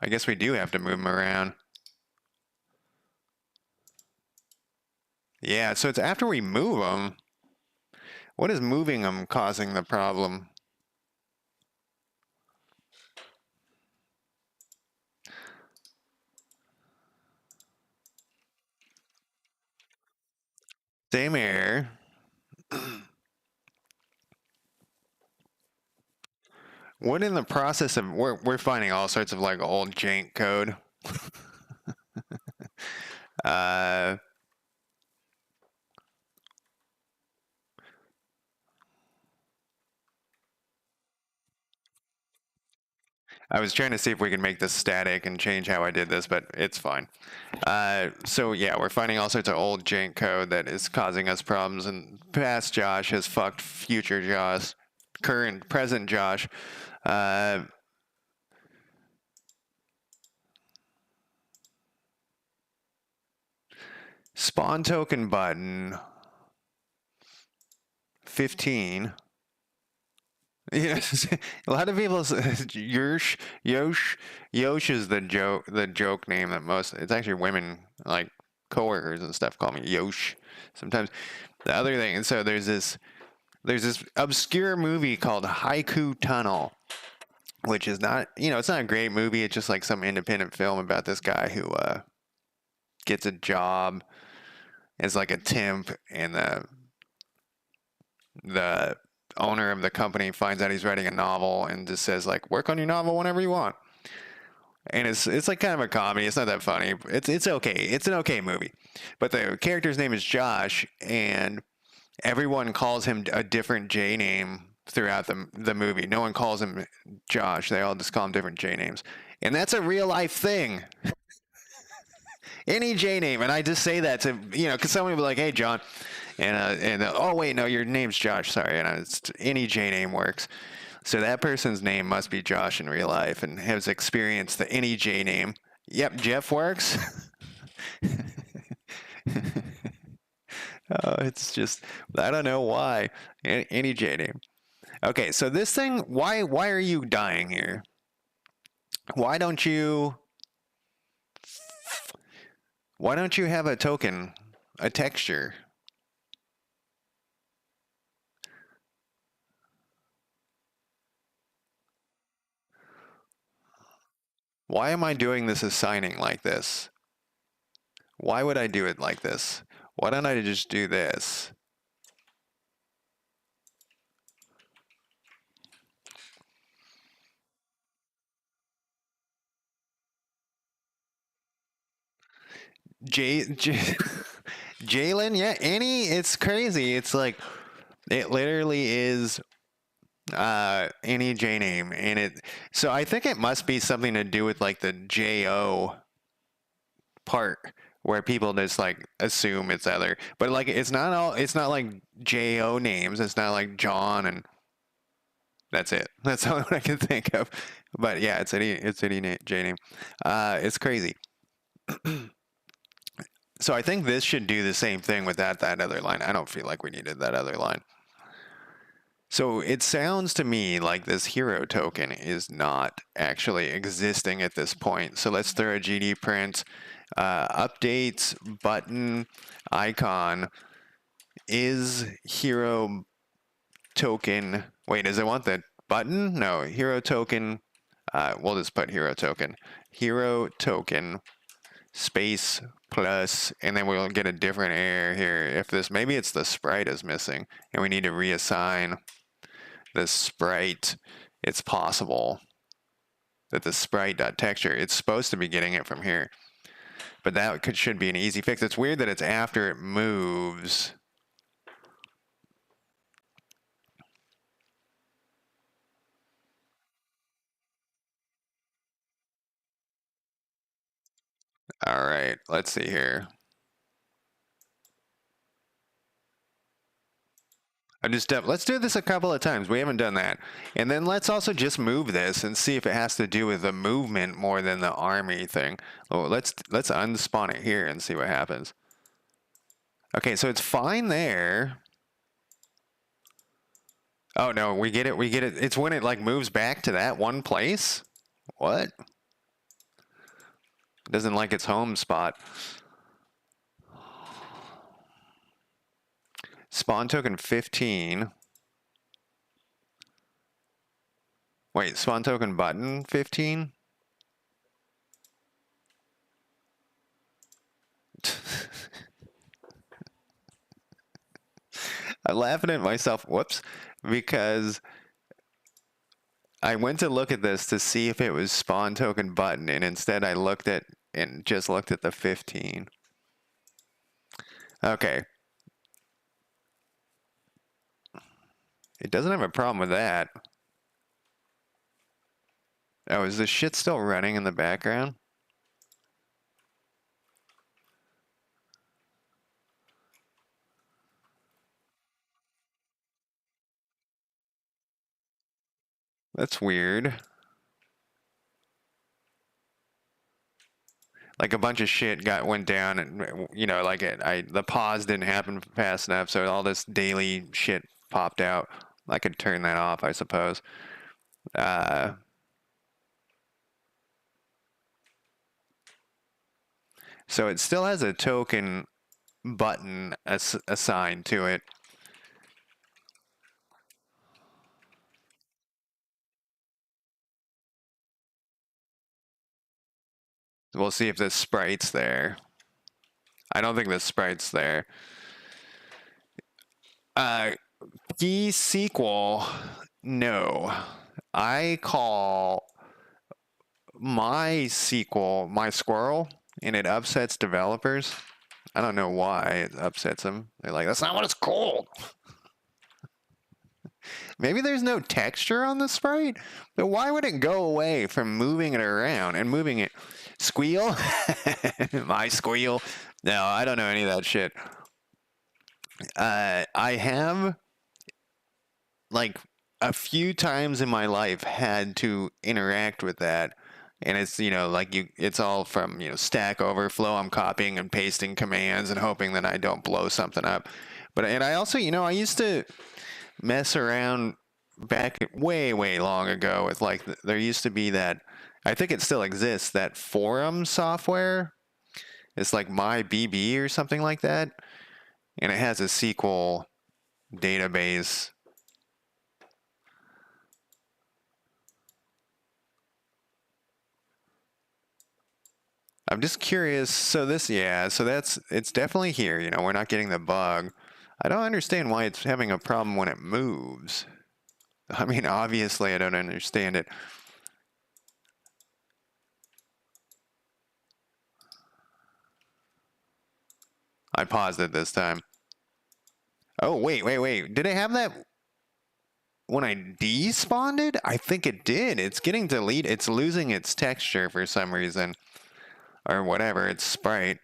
I guess we do have to move him around. Yeah, so it's after we move him. What is moving him causing the problem? Same here. What in the process of we're finding all sorts of like old jank code. I was trying to see if we can make this static and change how I did this, but it's fine. So yeah, we're finding all sorts of old jank code that is causing us problems, and past Josh has fucked future Josh, present Josh. Spawn token button 15. Yes, a lot of people Yosh is the joke name that most, it's actually women like coworkers and stuff call me Yosh sometimes. The other thing, and so there's this obscure movie called Haiku Tunnel, which is not, it's not a great movie. It's just like some independent film about this guy who gets a job as like a temp, and the owner of the company finds out he's writing a novel and just says like, work on your novel whenever you want. And it's like kind of a comedy. It's not that funny. It's okay. It's an okay movie. But the character's name is Josh, and everyone calls him a different J name throughout the movie. No one calls him Josh. They all just call him different J names. And that's a real life thing. Any J name, and I just say that to because someone will be like, "Hey, John," and oh wait, no, your name's Josh. Sorry, and any J name works. So that person's name must be Josh in real life and has experienced the any J name. Yep, Jeff works. Oh, it's just I don't know why any J name. Okay, so this thing, why are you dying here? Why don't you why don't you have a token, a texture? Why am I doing this assigning like this? Why would I do it like this? Why don't I just do this? Jalen, yeah, any, it's crazy. It's like it literally is any J name, and it. So I think it must be something to do with like the JO part where people just like assume it's other, but like it's not all. It's not like JO names. It's not like John and that's it. That's all I can think of. But yeah, it's any J name. It's crazy. So I think this should do the same thing with that other line. I don't feel like we needed that other line. So it sounds to me like this hero token is not actually existing at this point. So let's throw a GD print, updates button icon is hero token. Wait, does it want the button? No, hero token. We'll just put hero token. Hero token space plus, and then we'll get a different error here. If this, maybe it's the sprite is missing and we need to reassign the sprite. It's possible that the sprite.texture, it's supposed to be getting it from here, but that should be an easy fix. It's weird that it's after it moves. All right, let's see here. Let's do this a couple of times. We haven't done that. And then let's also just move this and see if it has to do with the movement more than the army thing. Oh, let's unspawn it here and see what happens. Okay, so it's fine there. Oh no, we get it. It's when it like moves back to that one place. What? It doesn't like its home spot. Spawn token 15. Wait, spawn token button 15? I'm laughing at myself, whoops, because I went to look at this to see if it was spawn token button, and instead I just looked at the 15. Okay. It doesn't have a problem with that. Oh, is this shit still running in the background? That's weird. Like a bunch of shit went down, and like the pause didn't happen fast enough, so all this daily shit popped out. I could turn that off, I suppose. So it still has a token button assigned to it. We'll see if the sprite's there. I don't think the sprite's there. Key SQL, no. I call my SQL my squirrel, and it upsets developers. I don't know why it upsets them. They're like, that's not what it's called. Maybe there's no texture on the sprite, but why would it go away from moving it around and moving it? Squeal? My squeal? No, I don't know any of that shit. I have, like, a few times in my life had to interact with that. And it's, like it's all from, Stack Overflow. I'm copying and pasting commands and hoping that I don't blow something up. And I also, I used to mess around back way, way long ago with, like, there used to be that, I think it still exists, that forum software. It's like MyBB or something like that. And it has a SQL database. I'm just curious. So it's definitely here. We're not getting the bug. I don't understand why it's having a problem when it moves. I mean, obviously, I don't understand it. I paused it this time. Oh, wait. Did it have that when I despawned it? I think it did. It's getting deleted. It's losing its texture for some reason. Or whatever, its sprite.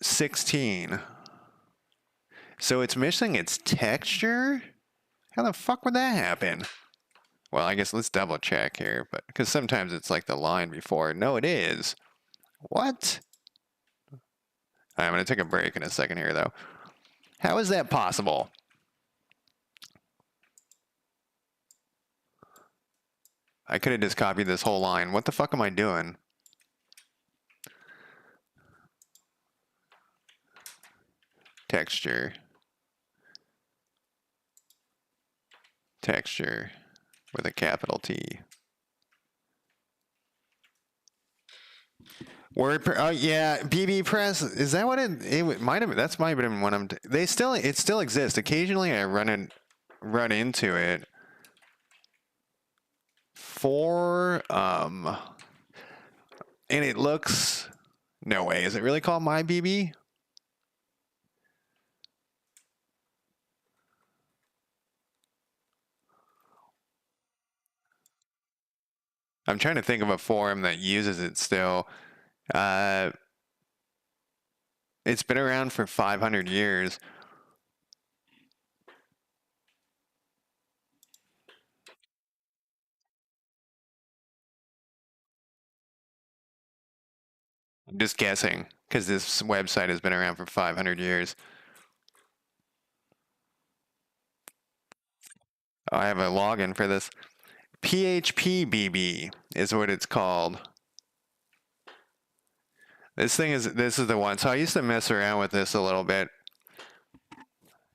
16. So it's missing its texture? How the fuck would that happen? Well, I guess let's double check here, but because sometimes it's like the line before. No, it is. What? I'm going to take a break in a second here, though. How is that possible? I could have just copied this whole line. What the fuck am I doing? Texture. Texture with a capital T. WordPress. Oh yeah, BB Press. Is that what it might have? That's might have been one of them. It still exists. Occasionally, I run into it for and it looks. No way. Is it really called MyBB? I'm trying to think of a forum that uses it still. Uh, it's been around for 500 years. I'm just guessing because this website has been around for 500 years. Oh, I have a login for this. PHPBB is what it's called. This is the one. So I used to mess around with this a little bit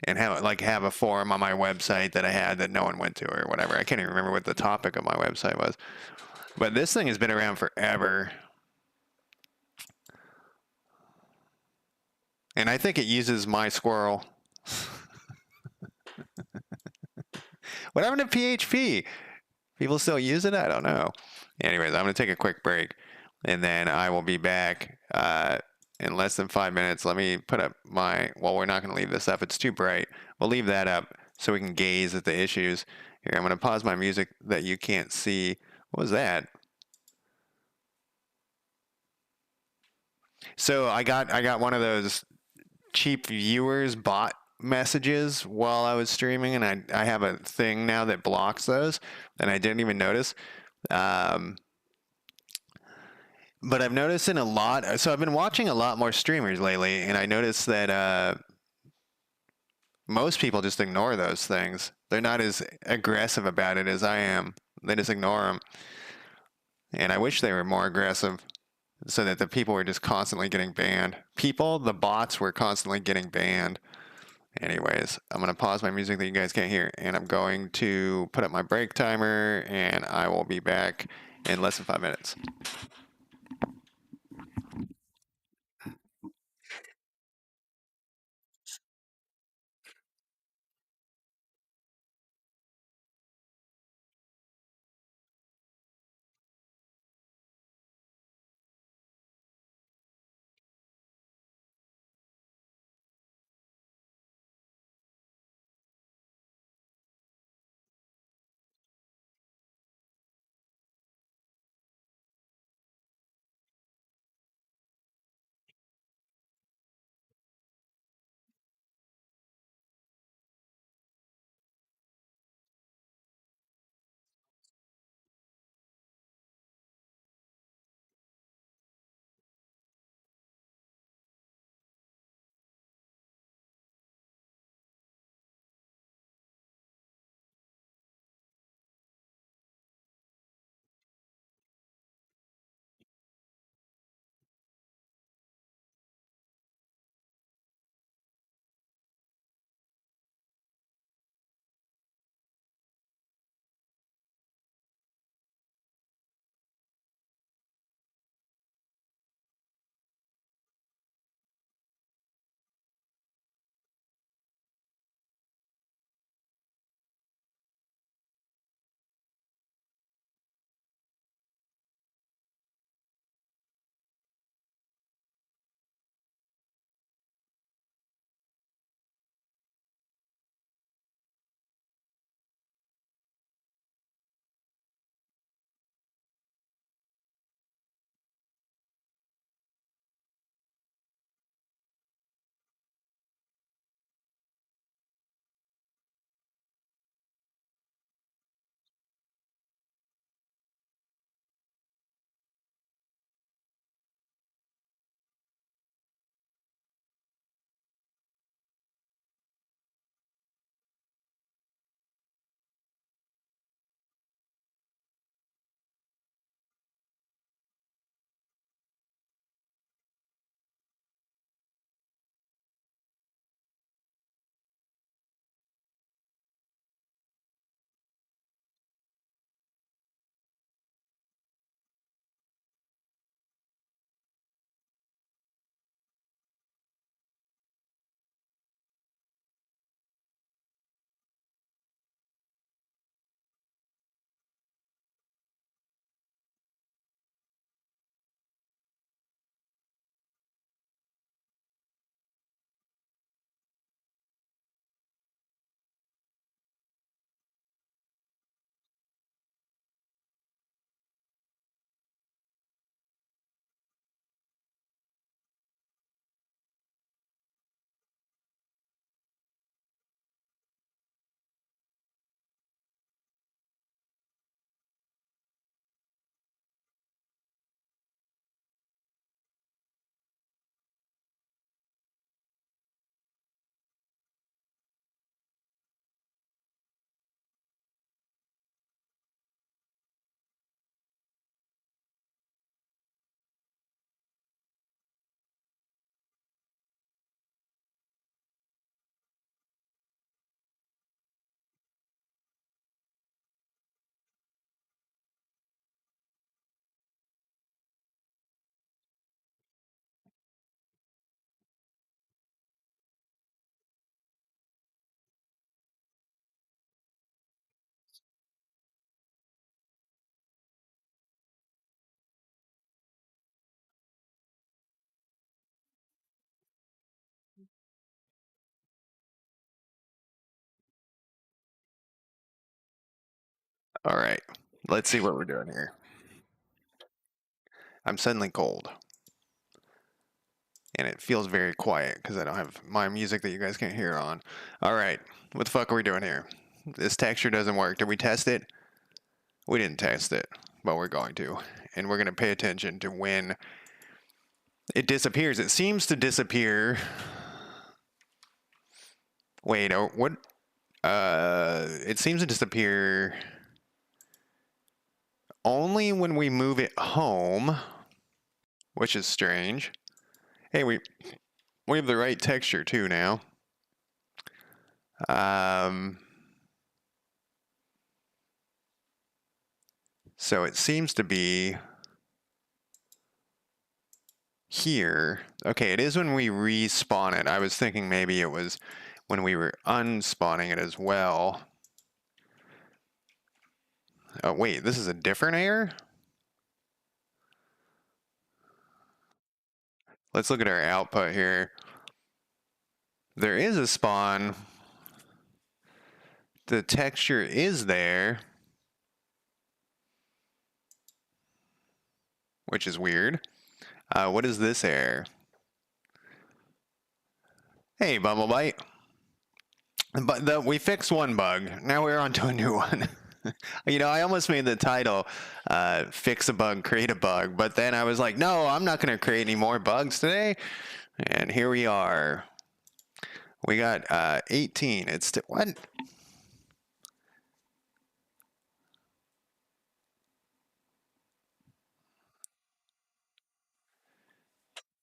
and have a forum on my website that I had that no one went to or whatever. I can't even remember what the topic of my website was. But this thing has been around forever. And I think it uses my squirrel. What happened to PHP? People still use it? I don't know. Anyways, I'm going to take a quick break and then I will be back in less than 5 minutes. Let me put up well, we're not going to leave this up. It's too bright. We'll leave that up so we can gaze at the issues. Here, I'm going to pause my music that you can't see. What was that? So I got one of those cheap viewers bot messages while I was streaming, and I have a thing now that blocks those, and I didn't even notice. Um, but I've noticed in a lot. So I've been watching a lot more streamers lately, and I noticed that most people just ignore those things. They're not as aggressive about it as I am. They just ignore them, and I wish they were more aggressive, so that the people were just constantly getting banned. The bots were constantly getting banned. Anyways, I'm going to pause my music that you guys can't hear, and I'm going to put up my break timer, and I will be back in less than 5 minutes. All right. Let's see what we're doing here. I'm suddenly cold. And it feels very quiet because I don't have my music that you guys can't hear on. All right. What the fuck are we doing here? This texture doesn't work. Did we test it? We didn't test it, but we're going to. And we're going to pay attention to when it disappears. It seems to disappear. Wait, what? It seems to disappear only when we move it home, which is strange. Hey, we have the right texture too now. So it seems to be here. Okay, it is when we respawn it. I was thinking maybe it was when we were unspawning it as well. Oh, wait, this is a different error? Let's look at our output here. There is a spawn. The texture is there, which is weird. What is this error? Hey, Bumblebite. But we fixed one bug. Now we're on to a new one. You know, I almost made the title Fix a Bug, Create a Bug. But then I was like, no, I'm not going to create any more bugs today. And here we are. We got 18. It's what?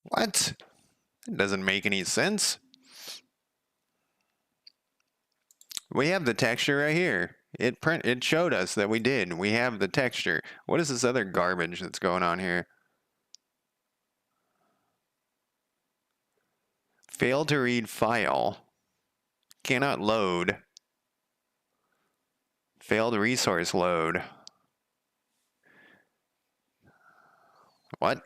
What? It doesn't make any sense. We have the texture right here. It showed us that we did. We have the texture. What is this other garbage that's going on here? Failed to read file. Cannot load. Failed resource load. What?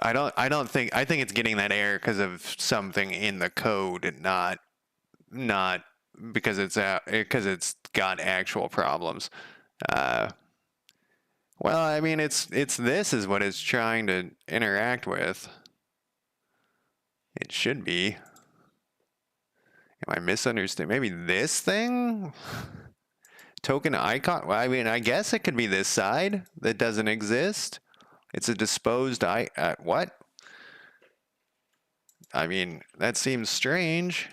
I don't think I think it's getting that error because of something in the code and not because it's got actual problems. Well, I mean it's this is what it's trying to interact with. It should be. Am I misunderstanding? Maybe this thing? Token icon? Well, I mean, I guess it could be this side that doesn't exist. It's a disposed what? I mean, that seems strange.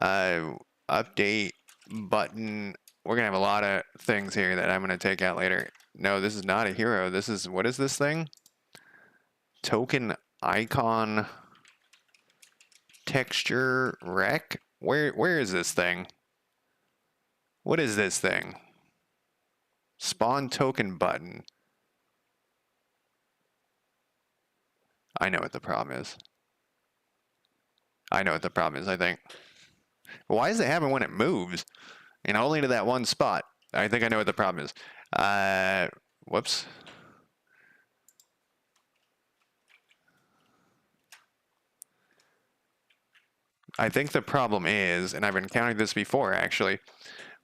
Update button. We're gonna have a lot of things here that I'm gonna take out later. No, this is not a hero. This is, what is this thing? Token icon texture rec? Where is this thing? What is this thing? Spawn token button. I know what the problem is. I know what the problem is, I think. Why does it happen when it moves? And only to that one spot. I think I know what the problem is. Whoops. I think the problem is, and I've encountered this before actually,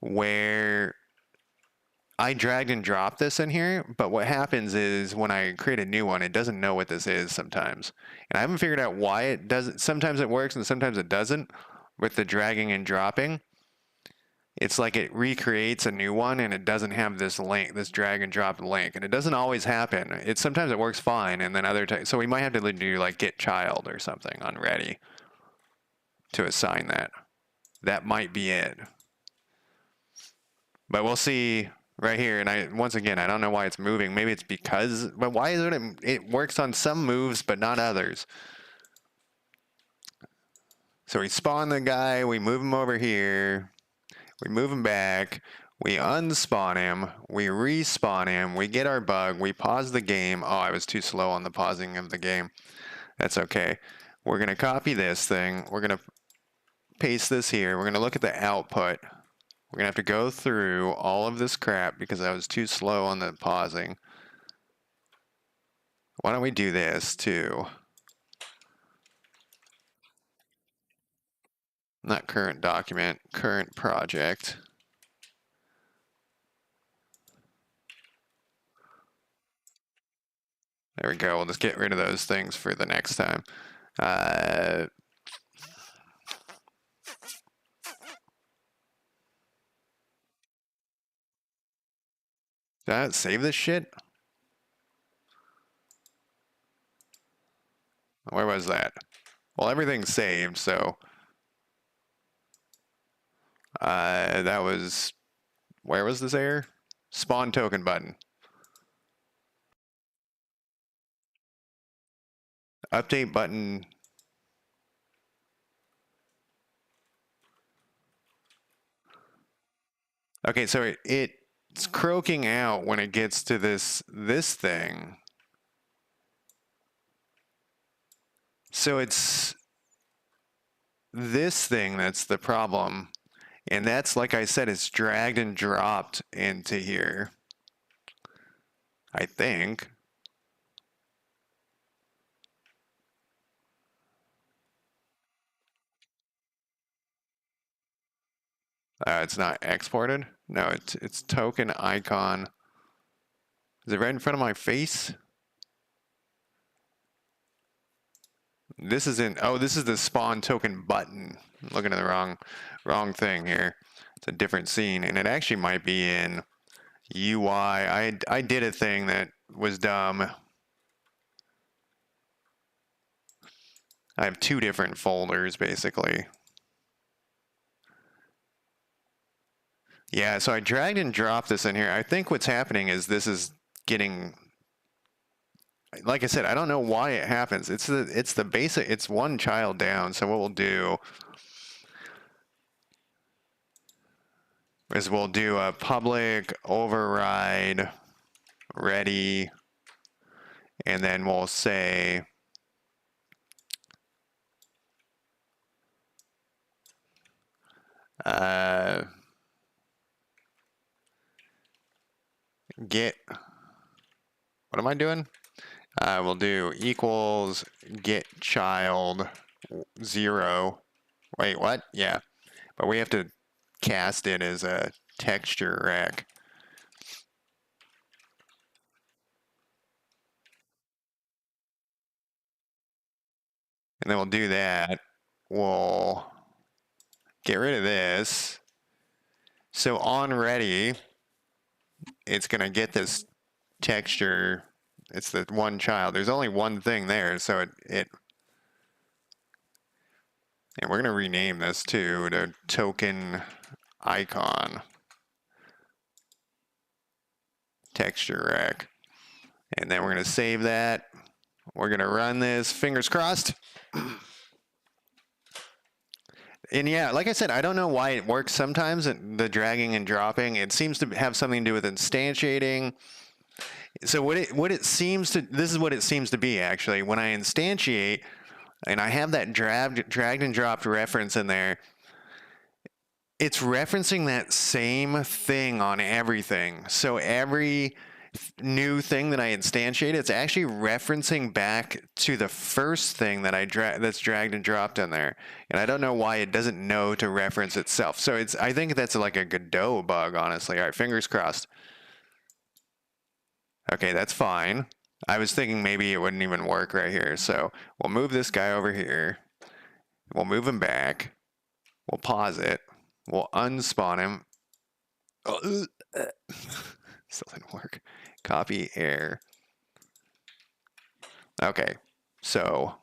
where I dragged and dropped this in here, but what happens is when I create a new one, it doesn't know what this is sometimes. And I haven't figured out why it doesn't. Sometimes it works and sometimes it doesn't with the dragging and dropping. It's like it recreates a new one and it doesn't have this link, this drag and drop link. And it doesn't always happen. Sometimes it works fine and then other times. So we might have to do like get child or something on ready to assign that. That might be it. But we'll see right here. And once again, I don't know why it's moving. Maybe it's because, but why is it works on some moves but not others? So we spawn the guy, we move him over here, we move him back, we unspawn him, we respawn him, we get our bug, we pause the game. Oh, I was too slow on the pausing of the game. That's okay. We're going to copy this thing. We're going to paste this here. We're going to look at the output. We're going to have to go through all of this crap because I was too slow on the pausing. Why don't we do this too? Not current document, current project. There we go. We'll just get rid of those things for the next time. Did I save this shit? Where was that? Well, everything's saved, so that was, where was this error? Spawn token button. Update button. Okay, so it's croaking out when it gets to this thing. So it's this thing that's the problem. And that's, like I said, it's dragged and dropped into here. I think. It's not exported. No, it's token icon. Is it right in front of my face? This is in, oh, this is the spawn token button. I'm looking at the wrong thing here. It's a different scene, and it actually might be in UI. I did a thing that was dumb. I have two different folders, basically. Yeah, so I dragged and dropped this in here. I think what's happening is this is getting, like I said, I don't know why it happens. It's the basic, it's one child down. So what we'll do is we'll do a public override ready, and then we'll say get, what am I doing? We'll do equals get child 0. Wait, what? Yeah, but we have to cast it as a texture rec. And then we'll do that. We'll get rid of this. So on ready, it's going to get this texture. It's the one child. There's only one thing there, so and we're going to rename this too to token icon texture rec. And then we're going to save that. We're going to run this, fingers crossed. And yeah, like I said, I don't know why it works sometimes, the dragging and dropping. It seems to have something to do with instantiating. So what it seems to, this is what it seems to be actually. When I instantiate, and I have that dragged and dropped reference in there, it's referencing that same thing on everything. So every new thing that I instantiate, it's actually referencing back to the first thing that that's dragged and dropped in there. And I don't know why it doesn't know to reference itself. So I think that's like a Godot bug, honestly. All right, fingers crossed. Okay, that's fine. I was thinking maybe it wouldn't even work right here. So we'll move this guy over here. We'll move him back. We'll pause it. We'll unspawn him. Oh, still didn't work. Copy error. Okay, so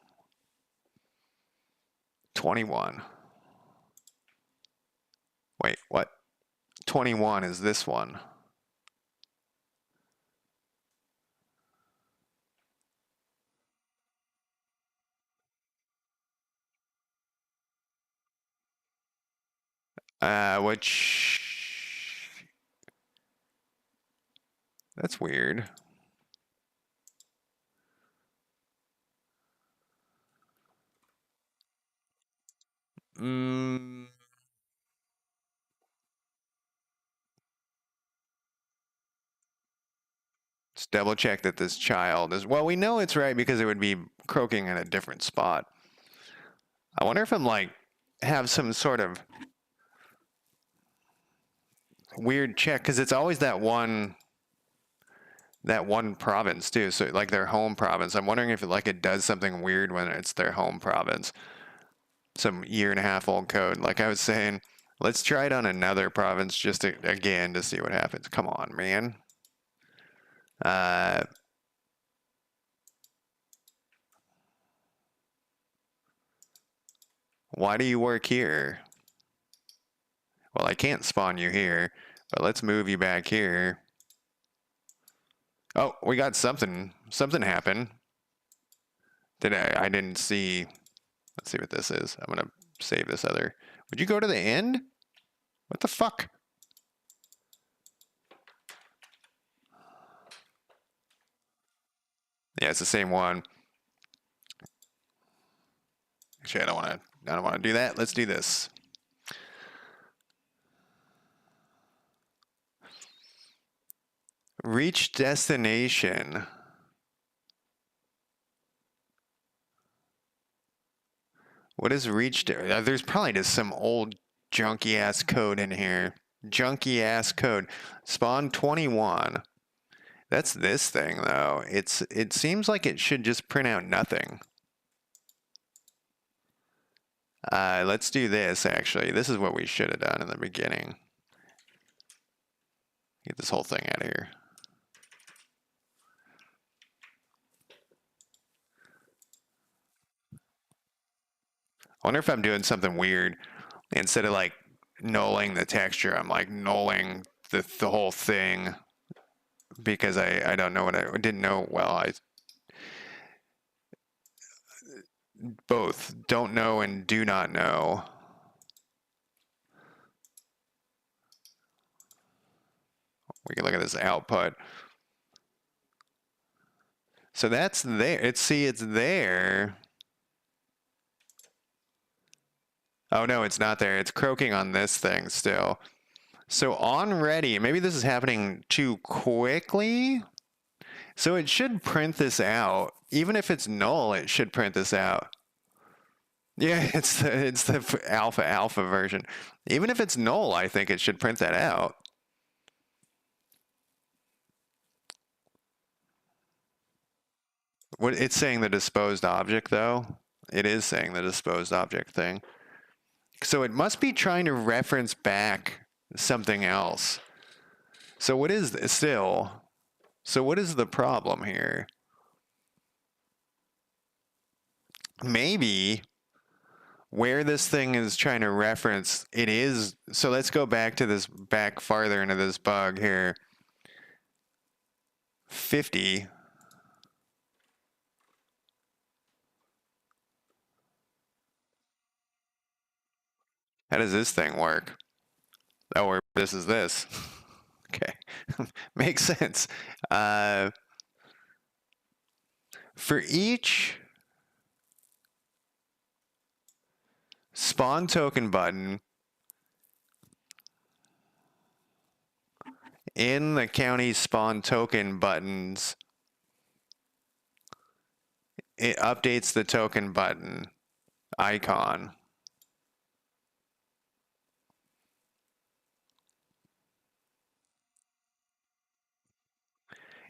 21. Wait, what? 21 is this one. Which, that's weird. Let's double check that this child is, well, we know it's right because it would be croaking in a different spot. I wonder if I'm like have some sort of weird check because it's always that one province too. So like their home province. I'm wondering if it does something weird when it's their home province. Some year and a half old code. Like I was saying, let's try it on another province just again to see what happens. Come on, man. Uh, why do you work here? Well, I can't spawn you here, but let's move you back here. Oh, we got something. Something happened. I didn't see. Let's see what this is. I'm gonna save this other. Would you go to the end? What the fuck? Yeah, it's the same one. Actually, I don't want to. I don't want to do that. Let's do this. Reach destination. What is reach? There's probably just some old junky ass code in here. Junky ass code. Spawn 21. That's this thing though. It seems like it should just print out nothing. Let's do this actually. This is what we should have done in the beginning. Get this whole thing out of here. I wonder if I'm doing something weird. Instead of like nulling the texture, I'm like nulling the whole thing because I don't know what I didn't know. Well, I both don't know and do not know. We can look at this output. So that's there. It's there. Oh no, it's not there. It's croaking on this thing still. So on ready, maybe this is happening too quickly. So it should print this out. Even if it's null, it should print this out. Yeah, it's the alpha version. Even if it's null, I think it should print that out. What it's saying the disposed object though. It is saying the disposed object thing. So it must be trying to reference back something else. So what is this still? So what is the problem here? Maybe where this thing is trying to reference, it is. So let's go back to this, back farther into this bug here. 50. How does this thing work? Oh, this is this. Okay, makes sense. For each spawn token button in the county spawn token buttons, it updates the token button icon.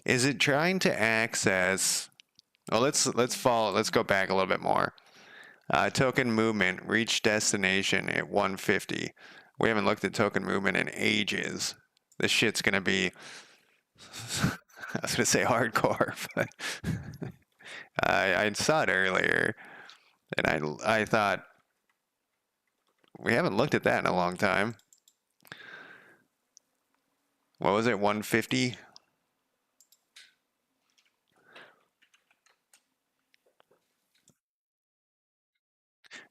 Is it trying to access? Oh, let's follow. Let's go back a little bit more. Token movement reach destination at 150. We haven't looked at token movement in ages. This shit's gonna be. I was gonna say hardcore, but I saw it earlier, and I thought we haven't looked at that in a long time. What was it? 150.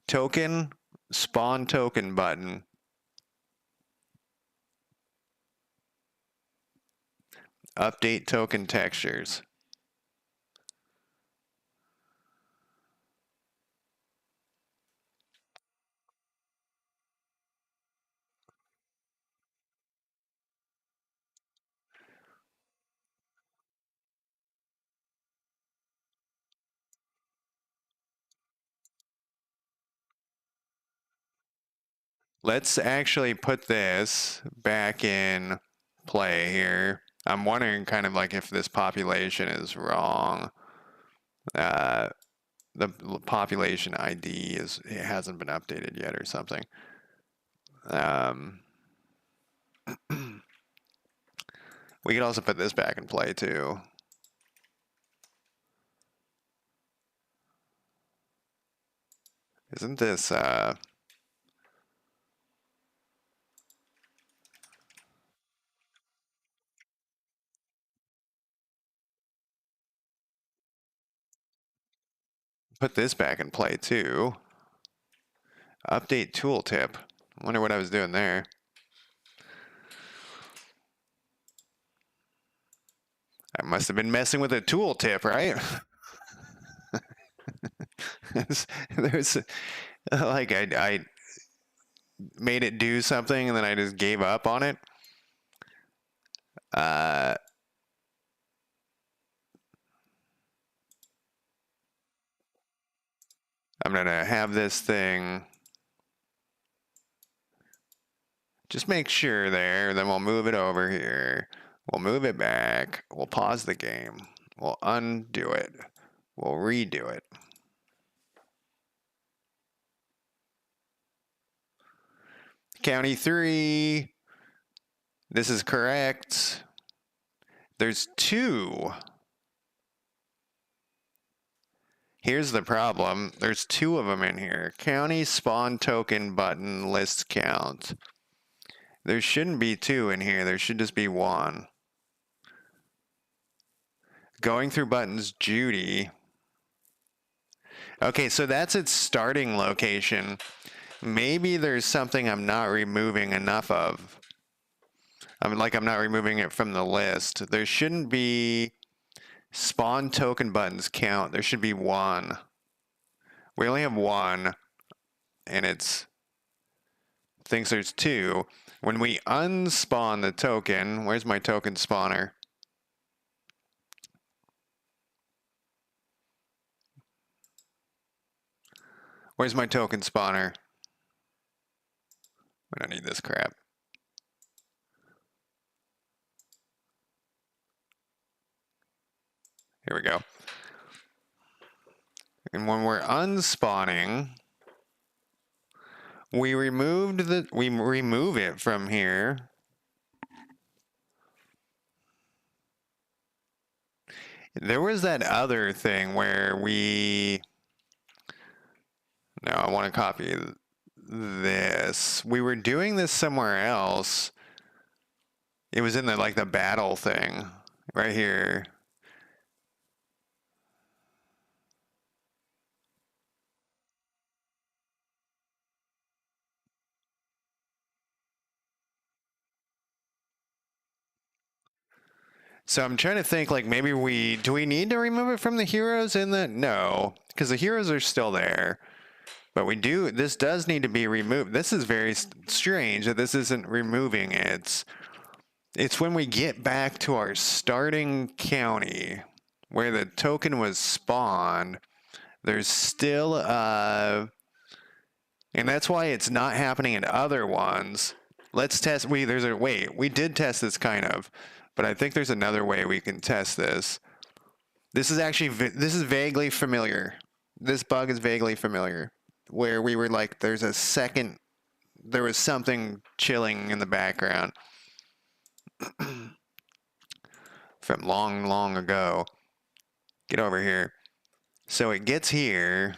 Token spawn token button. Update token textures. let's actually put this back in play here. I'm wondering kind of like if this population is wrong. The population ID it hasn't been updated yet or something. We could also put this back in play too. Isn't this put this back in play too. Update tooltip. I wonder what I was doing there. I must have been messing with a tooltip, right? There's like I made it do something and then I just gave up on it. I'm gonna have this thing just make sure there, then we'll move it over here. We'll move it back. We'll pause the game. We'll undo it. We'll redo it. County 3. This is correct. There's 2. Here's the problem. There's 2 of them in here. County spawn token button list count. There shouldn't be 2 in here. There should just be 1. Going through buttons, Judy. Okay, so that's its starting location. Maybe there's something I'm not removing enough of. I'm not removing it from the list. There shouldn't be spawn token buttons count. There should be 1. We only have 1, and it thinks there's 2. When we unspawn the token, where's my token spawner? Where's my token spawner? We don't need this crap. Here we go. And when we're unspawning, we remove it from here. There was that other thing where no, I want to copy this. We were doing this somewhere else. It was in the battle thing right here. So I'm trying to think, maybe do we need to remove it from the heroes in the, no, because the heroes are still there. But this does need to be removed. This is very strange that this isn't removing it. It's when we get back to our starting county where the token was spawned, there's still, and that's why it's not happening in other ones. Let's test, we did test this kind of, but I think there's another way we can test this. This is vaguely familiar. This bug is vaguely familiar, where we were like, there was something chilling in the background from long, long ago. Get over here. So it gets here.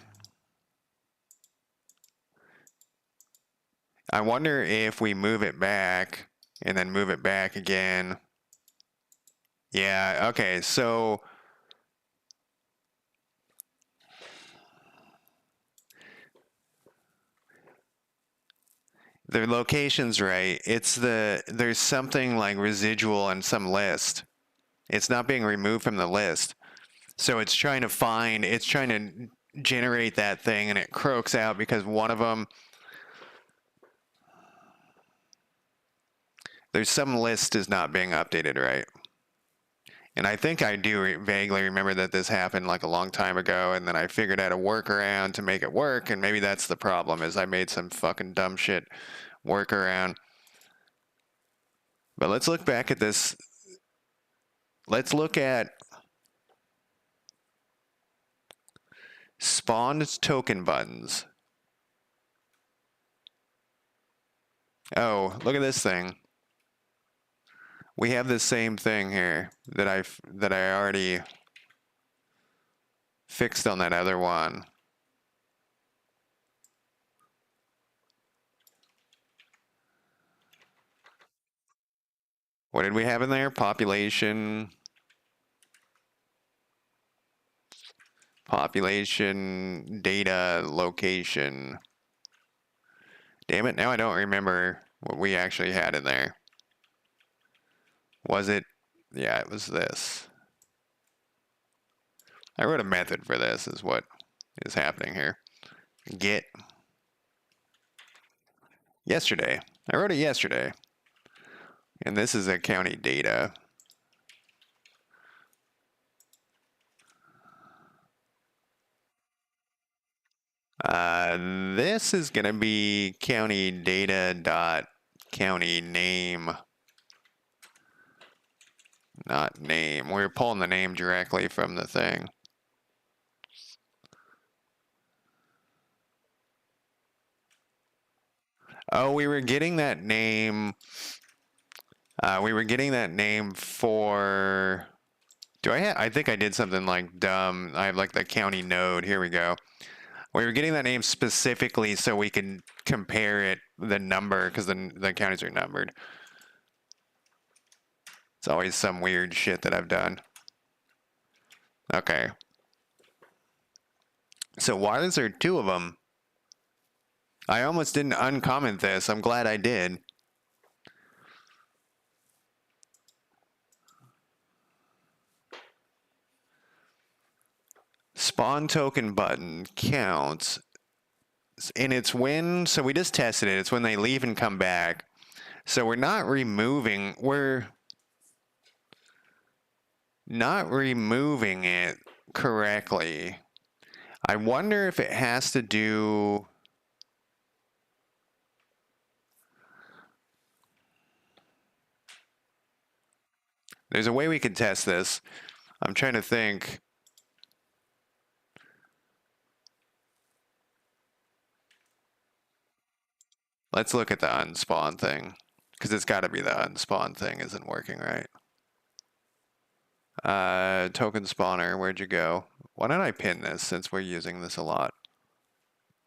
I wonder if we move it back and then move it back again. Yeah, okay, so the location's right. There's something like residual in some list. It's not being removed from the list. So it's trying to generate that thing, and it croaks out because one of them, there's some list is not being updated right. And I think I do vaguely remember that this happened a long time ago, and then I figured out a workaround to make it work, and maybe that's the problem, is I made some fucking dumb shit workaround. But let's look back at this. Let's look at spawned token buttons. Oh, look at this thing. We have the same thing here that I already fixed on that other one. What did we have in there? Population data location. Damn it, now I don't remember what we actually had in there. Was it? Yeah, it was this. I wrote a method for this, is what is happening here. Get. Yesterday. I wrote it yesterday. And this is a county data. This is going to be county data dot county name. Not name. We're pulling the name directly from the thing. Oh, we were getting that name. We were getting that name for. Do I have? I think I did something like dumb. I have like the county node. Here we go. We were getting that name specifically so we could compare it, the number, because the counties are numbered. It's always some weird shit that I've done. Okay. So why is there two of them? I almost didn't uncomment this. I'm glad I did. Spawn token button counts. And it's when, so we just tested it. It's when they leave and come back. So we're not removing it correctly. I wonder if it has to do. There's a way we could test this. I'm trying to think. Let's look at the unspawn thing, because it's got to be the unspawn thing isn't working right. Token spawner, where'd you go? Why don't I pin this since we're using this a lot?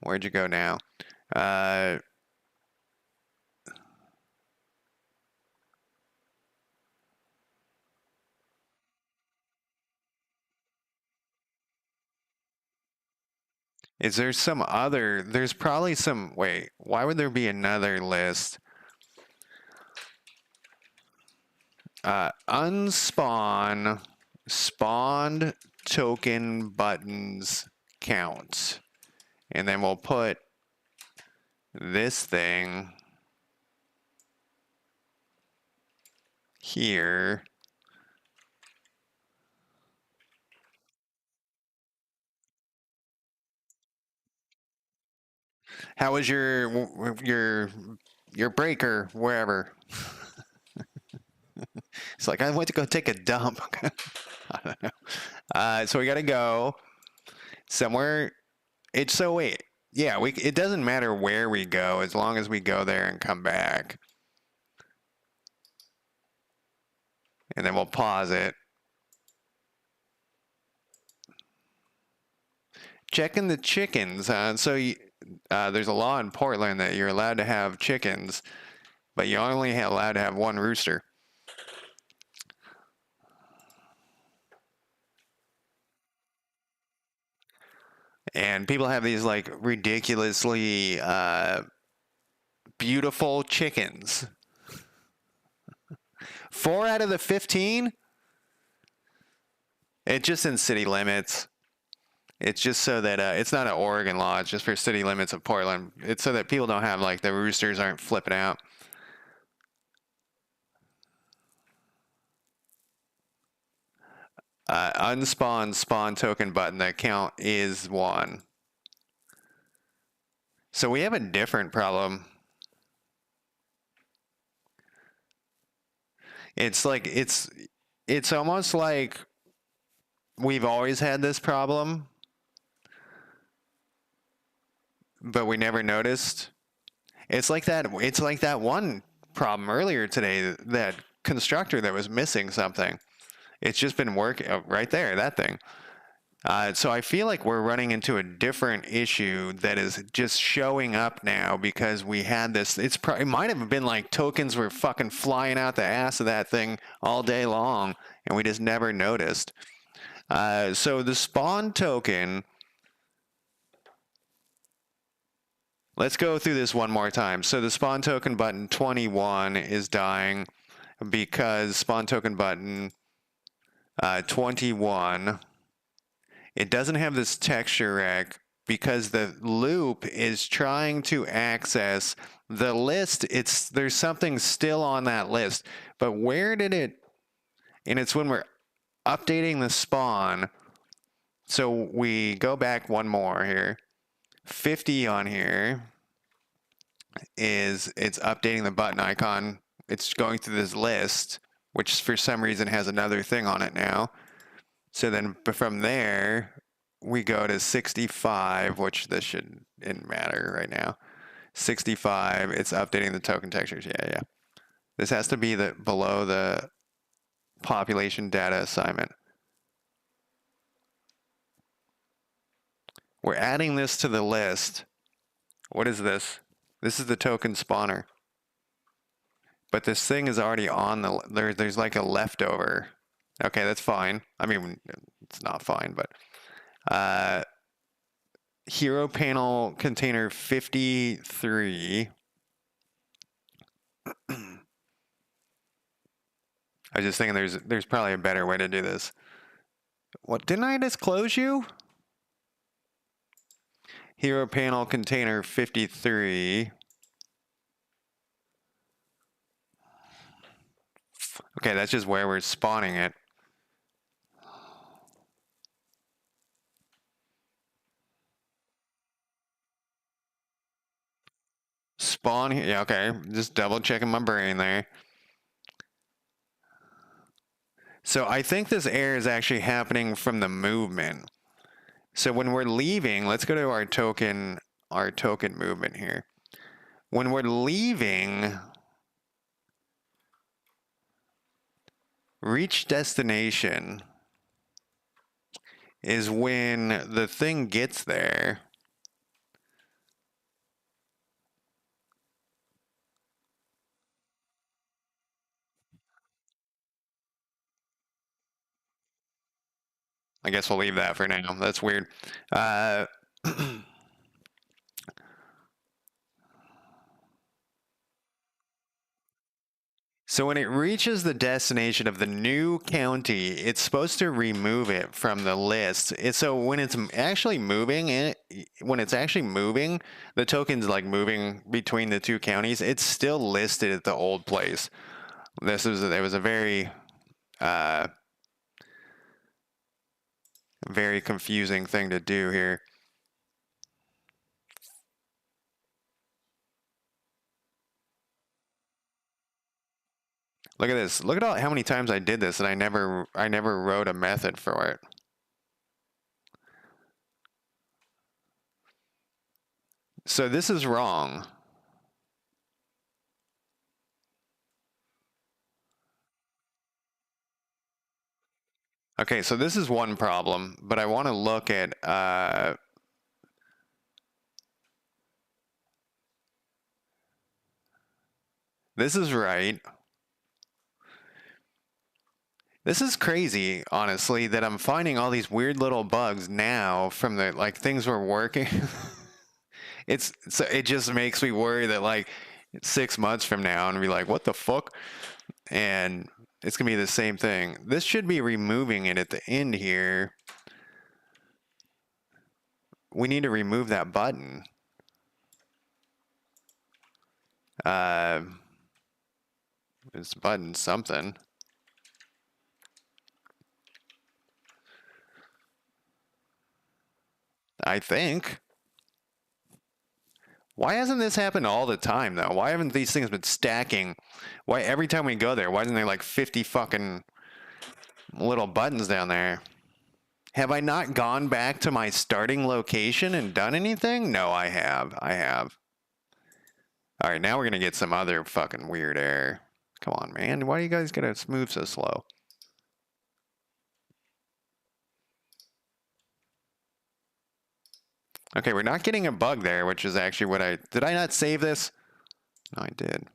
Where'd you go now? Is there some other, there's probably some, wait, why would there be another list? Unspawn, spawned token buttons count. And then we'll put this thing here. How was your breaker wherever? It's like I went to go take a dump. I don't know. So we got to go somewhere. It's so wait. Yeah, it doesn't matter where we go as long as we go there and come back. And then we'll pause it. Checking the chickens. There's a law in Portland that you're allowed to have chickens, but you're only allowed to have one rooster. And people have these like ridiculously beautiful chickens. 4 out of the 15? It's just in city limits. It's just so that it's not an Oregon law. It's just for city limits of Portland. It's so that people don't have like the roosters aren't flipping out. Unspawn spawn token button. The count is 1. So we have a different problem. It's like it's almost like we've always had this problem, but we never noticed. It's like that one problem earlier today, that constructor that was missing something. It's just been working right there, that thing. So I feel like we're running into a different issue that is just showing up now because we had this. It might have been like tokens were fucking flying out the ass of that thing all day long, and we just never noticed. So the spawn token. Let's go through this one more time. So the spawn token button 21 is dying because spawn token button 21, it doesn't have this texture rec because the loop is trying to access the list. There's something still on that list, but where did it? And it's when we're updating the spawn. So we go back one more here. 50 on here is it's updating the button icon. It's going through this list, which for some reason has another thing on it now. So then from there, we go to 65, which this shouldn't matter right now. 65, it's updating the token textures. Yeah. This has to be below the population data assignment. We're adding this to the list. What is this? This is the token spawner. But this thing is already on there's like a leftover. Okay, that's fine. I mean, it's not fine, but hero panel container 53. I was just thinking there's probably a better way to do this. What, didn't I disclose you? Hero panel container 53. Okay, that's just where we're spawning it. Spawn here. Yeah, okay. Just double checking my brain there. So I think this error is actually happening from the movement. So when we're leaving, let's go to our token movement here. When we're leaving, reach destination is when the thing gets there. I guess we'll leave that for now. That's weird. So when it reaches the destination of the new county, it's supposed to remove it from the list. So when it's actually moving, the token's like moving between the two counties. It's still listed at the old place. It was a very, very confusing thing to do here. Look at this. Look at how many times I did this, and I never wrote a method for it. So this is wrong. Okay, so this is one problem, but I want to look at this is right. This is crazy, honestly, that I'm finding all these weird little bugs now from the like things were working. It just makes me worry that like 6 months from now and be like, what the fuck? And it's gonna be the same thing. This should be removing it at the end here. We need to remove that button. This button something. I think. Why hasn't this happened all the time, though? Why haven't these things been stacking? Why every time we go there, why isn't there like 50 fucking little buttons down there? Have I not gone back to my starting location and done anything? No, I have. I have. All right, now we're going to get some other fucking weird error. Come on, man. Why are you guys going to move so slow? Okay, we're not getting a bug there, which is actually what I... Did I not save this? No, I did.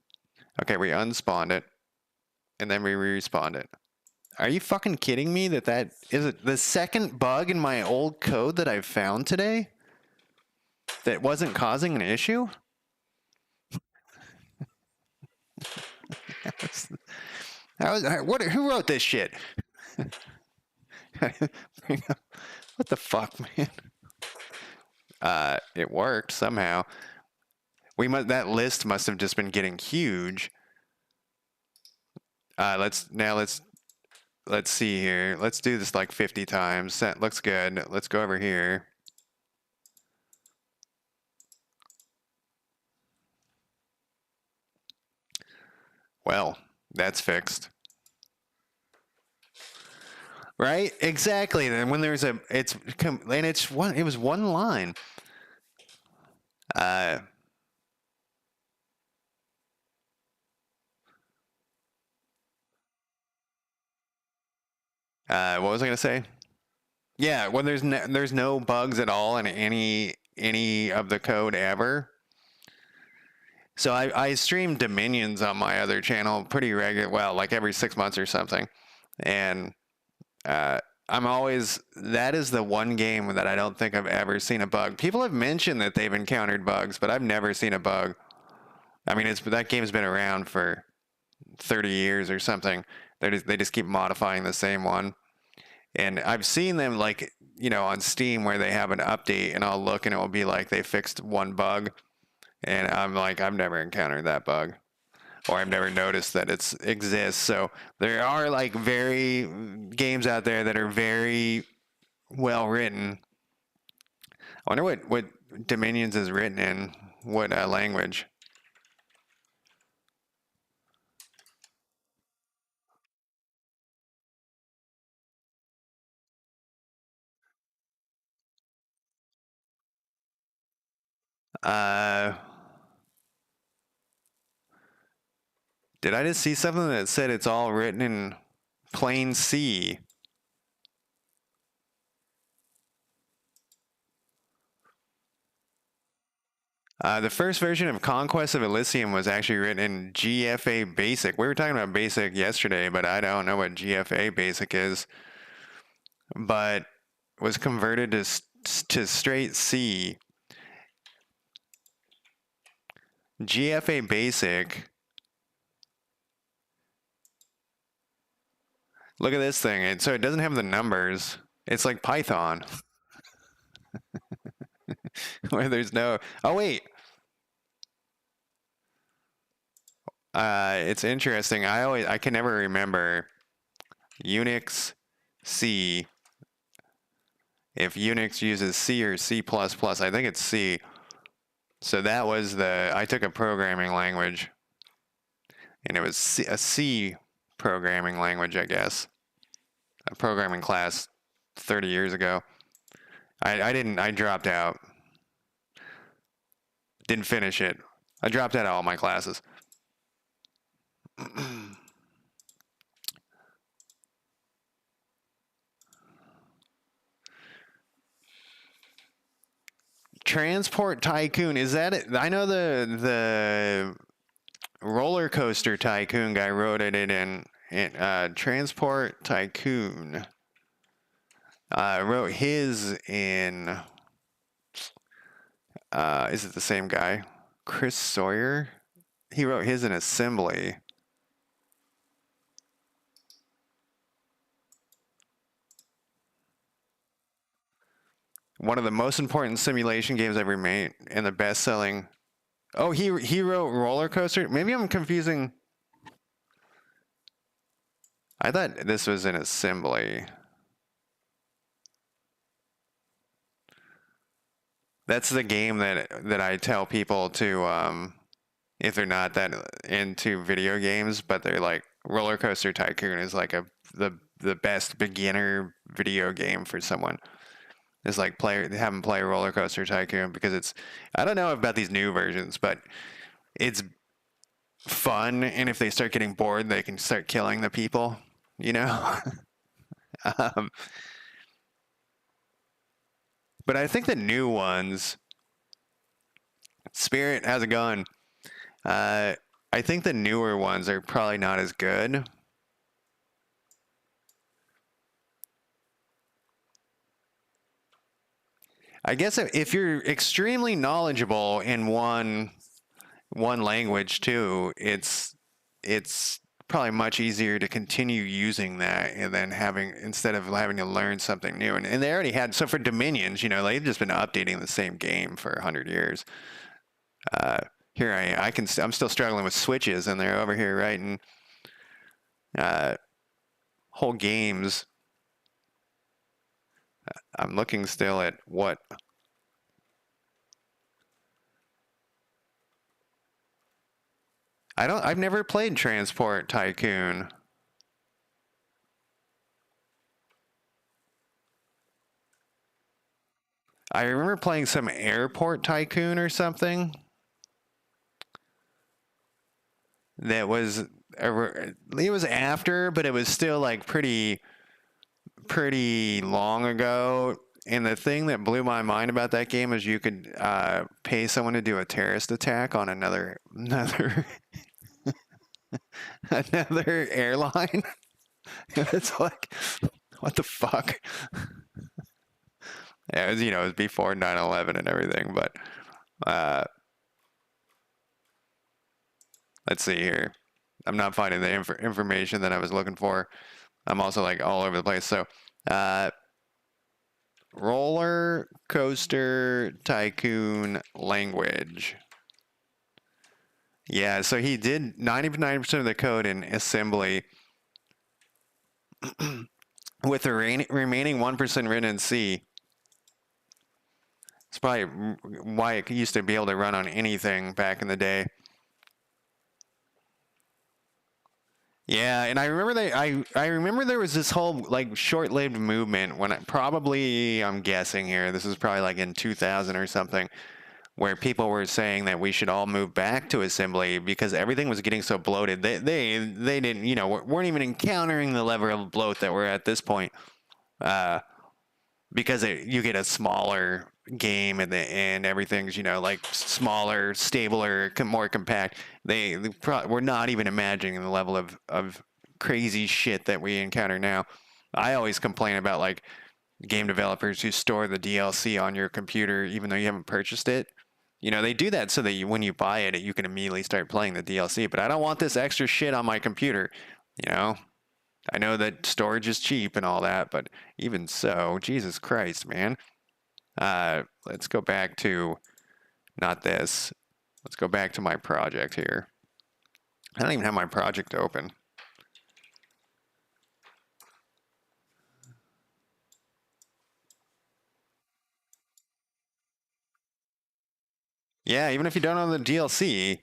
Okay, we unspawned it. And then we respawned it. Are you fucking kidding me that is it the second bug in my old code that I found today that wasn't causing an issue? Who wrote this shit? What the fuck, man? It worked somehow. That list must have just been getting huge. Let's see here. Let's do this like 50 times. That looks good. Let's go over here. Well, that's fixed. Right? Exactly. Then when there's it was one line. What was I gonna say? Yeah, when there's no bugs at all in any of the code ever. So I stream Dominions on my other channel pretty regular, well, like every 6 months or something, and that is the one game that I don't think I've ever seen a bug. People have mentioned that they've encountered bugs, but I've never seen a bug. I mean, that game's been around for 30 years or something. They just keep modifying the same one. And I've seen them like, on Steam where they have an update and I'll look and it will be like they fixed one bug. And I'm like, I've never encountered that bug. Or I've never noticed that it exists. So there are like games out there that are very well written. I wonder what Dominions is written in, what language. Did I just see something that said it's all written in plain C? The first version of Conquest of Elysium was actually written in GFA Basic. We were talking about Basic yesterday, but I don't know what GFA Basic is. But was converted to straight C. GFA Basic. Look at this thing. So it doesn't have the numbers. It's like Python. Where there's no... Oh, wait. It's interesting. I can never remember Unix C. If Unix uses C or C++, I think it's C. So that was I took a programming language, and it was a C programming language, I guess. A programming class 30 years ago. I dropped out. Didn't finish it. I dropped out of all my classes. Transport Tycoon, is that it? I know the Roller Coaster Tycoon guy wrote it in Transport Tycoon. Wrote his in, is it the same guy? Chris Sawyer? He wrote his in assembly. One of the most important simulation games ever made, and the best-selling. Oh, he wrote Roller Coaster? Maybe I'm confusing. I thought this was in assembly. That's the game that I tell people to if they're not that into video games, but they're like Roller Coaster Tycoon is like the best beginner video game for someone. Is like have them play Roller Coaster Tycoon because it's I don't know about these new versions, but it's fun, and if they start getting bored, they can start killing the people. You know. um, but I think the new ones, Spirit, how's it going? Uh, I think the newer ones are probably not as good. I guess if you're extremely knowledgeable in one language too, it's probably much easier to continue using that and then having instead of having to learn something new. And they already had so for Dominions, you know, they've just been updating the same game for 100 years. Uh, here I'm still struggling with switches, and they're over here writing uh, whole games. I'm looking still at what I've never played Transport Tycoon. I remember playing some Airport Tycoon or something that was it was after, but it was still like pretty long ago. And the thing that blew my mind about that game is you could pay someone to do a terrorist attack on another another airline. It's like, what the fuck? Yeah, it was, it was before 9/11 and everything, but uh, let's see here. I'm not finding the information that I was looking for. I'm also like all over the place. So, uh, Roller Coaster Tycoon language. Yeah, so he did 99% of the code in assembly with the remaining 1% written in C. It's probably why it used to be able to run on anything back in the day. Yeah, and I remember I remember there was this whole like short-lived movement when I'm guessing here, this is probably like in 2000 or something, where people were saying that we should all move back to assembly because everything was getting so bloated. They didn't, weren't even encountering the level of bloat that we're at this point. Because you get a smaller game and everything's like smaller, stabler, more compact. We're not even imagining the level of crazy shit that we encounter now. I always complain about like game developers who store the DLC on your computer even though you haven't purchased it. They do that so that when you buy it, you can immediately start playing the DLC. But I don't want this extra shit on my computer. I know that storage is cheap and all that, but even so, Jesus Christ, man. Let's go back to not this. Let's go back to my project here. I don't even have my project open. Yeah, even if you don't own the DLC,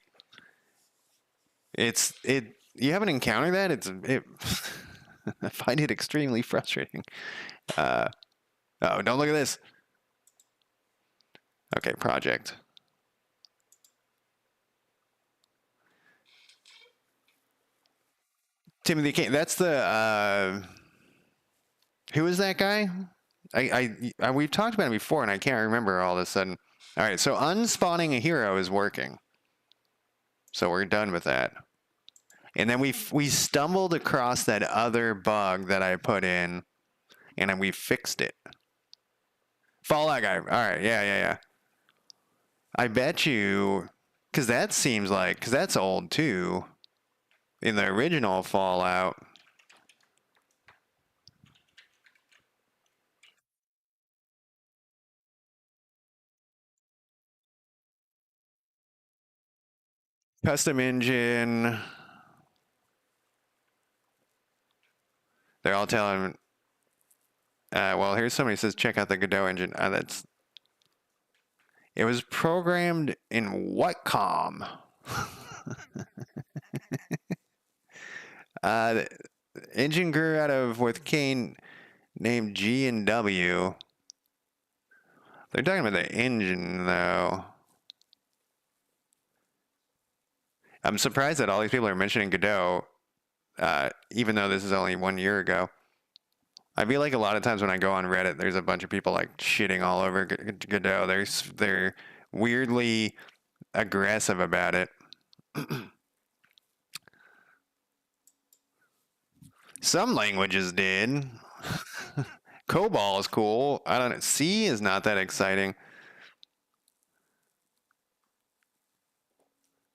you haven't encountered that. I find it extremely frustrating. Oh, don't look at this. Okay, project. Timothy Kane. That's the who is that guy? We've talked about it before, and I can't remember all of a sudden. All right, so unspawning a hero is working, so we're done with that. And then we stumbled across that other bug that I put in, and then we fixed it. Fallout guy. All right, yeah. I bet you, because that's old too. In the original Fallout. Custom engine. They're all telling. Well, here's somebody who says check out the Godot engine. It was programmed in Whatcom. The engine grew out of with Kane named G and W. They're talking about the engine, though. I'm surprised that all these people are mentioning Godot, even though this is only 1 year ago. I feel like a lot of times when I go on Reddit, there's a bunch of people like shitting all over Godot. They're weirdly aggressive about it. Some languages did. COBOL is cool. I don't know. C is not that exciting.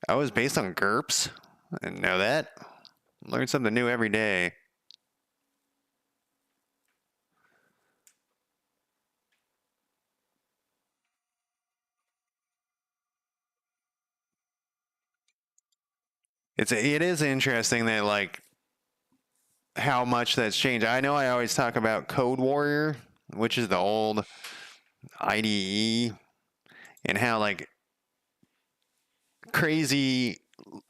Oh, it's based on GURPS? I didn't know that. Learn something new every day. It is interesting that like how much that's changed. I know I always talk about Code Warrior, which is the old IDE, and how like crazy.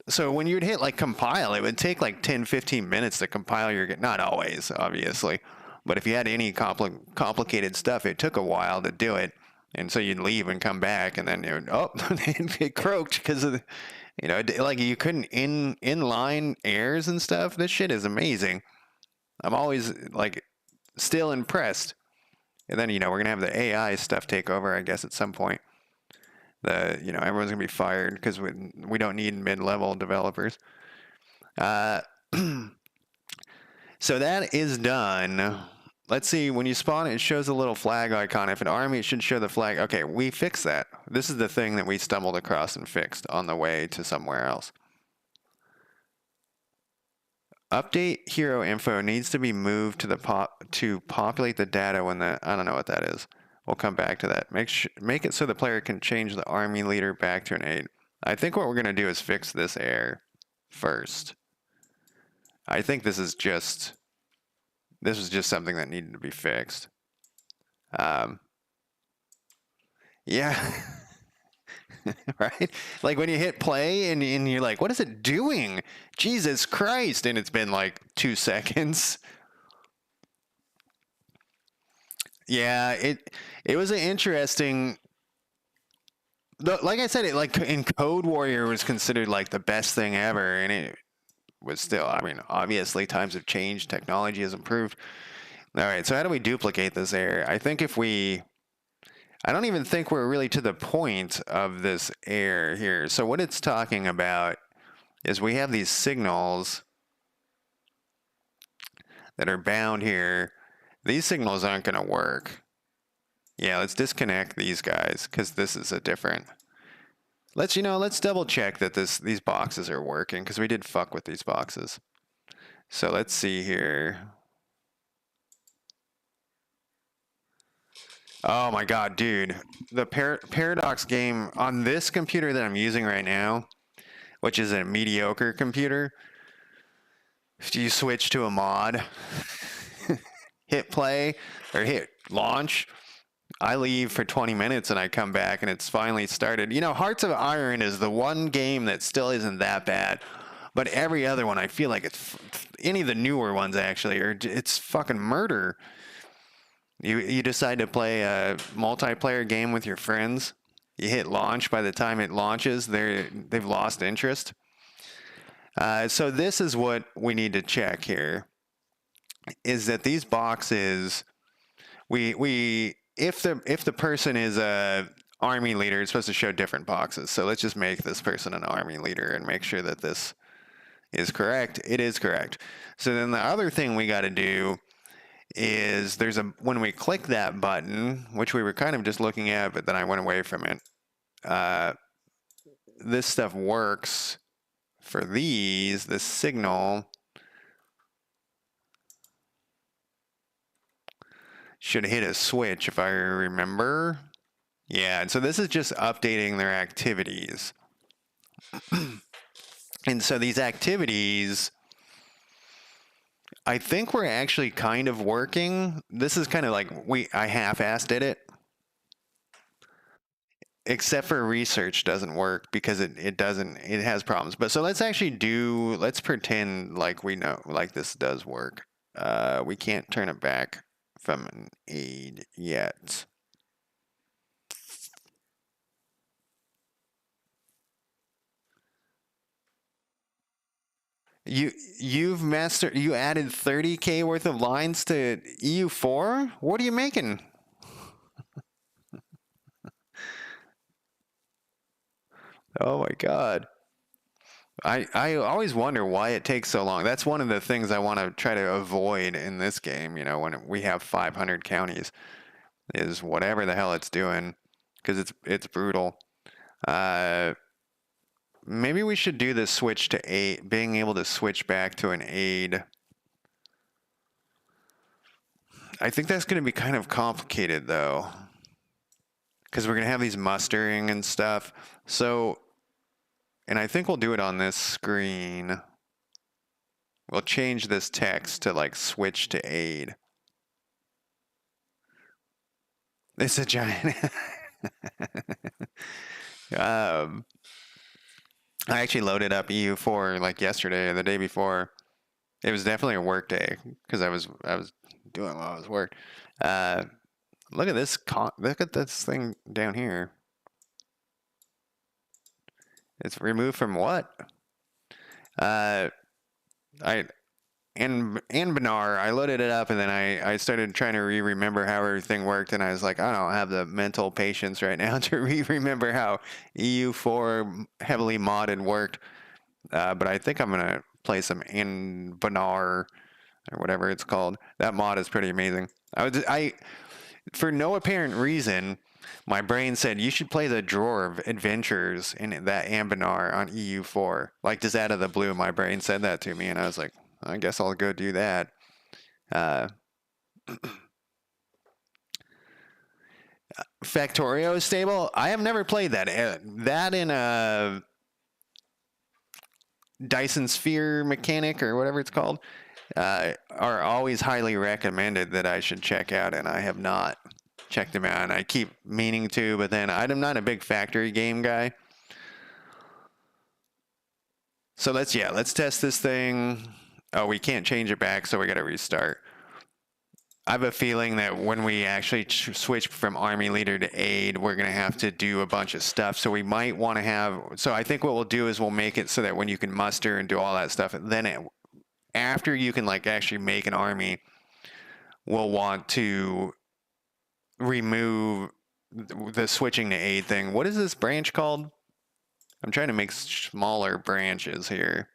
So when you'd hit like compile, it would take like 10, 15 minutes to compile your, not always, obviously, but if you had any complicated stuff, it took a while to do it. And so you'd leave and come back, and then it croaked because of like you couldn't inline errors and stuff. This shit is amazing. I'm always like still impressed. And then we're gonna have the AI stuff take over, I guess, at some point. Everyone's gonna be fired because we don't need mid-level developers. So that is done. Let's see, when you spawn, it shows a little flag icon. If an army, it should show the flag. Okay, we fixed that. This is the thing that we stumbled across and fixed on the way to somewhere else. Update hero info needs to be moved to populate the data when I don't know what that is. We'll come back to that. Make it so the player can change the army leader back to an aide. I think what we're going to do is fix this error first. I think this was just something that needed to be fixed. Yeah. Right? Like when you hit play and you're like, what is it doing? Jesus Christ. And it's been like 2 seconds. Yeah, it was an interesting. Like I said, it like in Code Warrior was considered like the best thing ever, and it was still. I mean, obviously times have changed, technology has improved. All right, so how do we duplicate this error? I think I don't even think we're really to the point of this error here. So what it's talking about is we have these signals that are bound here. These signals aren't going to work. Yeah, let's disconnect these guys because this is a different. Let's double check that these boxes are working because we did fuck with these boxes. So let's see here. Oh my god, dude. The Paradox game on this computer that I'm using right now, which is a mediocre computer, if you switch to a mod, hit play or hit launch, I leave for 20 minutes and I come back and it's finally started. Hearts of Iron is the one game that still isn't that bad. But every other one, I feel like it's any of the newer ones actually, it's fucking murder. You decide to play a multiplayer game with your friends. You hit launch. By the time it launches, they've lost interest. So this is what we need to check here: is that these boxes, if the person is a army leader, it's supposed to show different boxes. So let's just make this person an army leader and make sure that this is correct. It is correct. So then the other thing we got to do is when we click that button, which we were kind of just looking at, but then I went away from it. This stuff works for this signal should hit a switch if I remember. Yeah, and so this is just updating their activities. And so these activities, I think we're actually kind of working. This is kind of like I half-assed it. except for research doesn't work because it doesn't, it has problems. But so let's pretend like we know, like this does work. We can't turn it back from an aid yet. You added 30K worth of lines to EU4? What are you making? Oh my god. I always wonder why it takes so long. That's one of the things I want to try to avoid in this game, you know, when we have 500 counties, is whatever the hell it's doing, because it's brutal. Uh, Maybe we should do the switch to aid, being able to switch back to an aid. I think that's going to be kind of complicated though, because we're going to have these mustering and stuff. So, and I think we'll do it on this screen. We'll change this text to like switch to aid. It's a giant. um, I actually loaded up EU4 like yesterday or the day before. It was definitely a work day because I was doing while I was work. Uh, look at this look at this thing down here. It's removed from what? Uh, I and Benar, I loaded it up and then I started trying to remember how everything worked, and I was like, I don't have the mental patience right now to remember how EU4 heavily modded worked. But I think I'm gonna play some in Benar or whatever it's called. That mod is pretty amazing. I for no apparent reason, my brain said you should play the Drawer of Adventures in that Ambinar on EU4. Like just out of the blue, my brain said that to me, and I was like, I guess I'll go do that. Uh, Factorio is stable. I have never played that. That in a Dyson Sphere mechanic or whatever it's called are always highly recommended that I should check out, and I have not checked them out. And I keep meaning to, but then I'm not a big factory game guy. So let's test this thing. Oh, we can't change it back, so we got to restart. I have a feeling that when we actually switch from army leader to aide, we're going to have to do a bunch of stuff. So we might want to have, so I think what we'll do is we'll make it so that when you can muster and do all that stuff, then after you can like actually make an army, we'll want to remove the switching to aid thing. What is this branch called? I'm trying to make smaller branches here.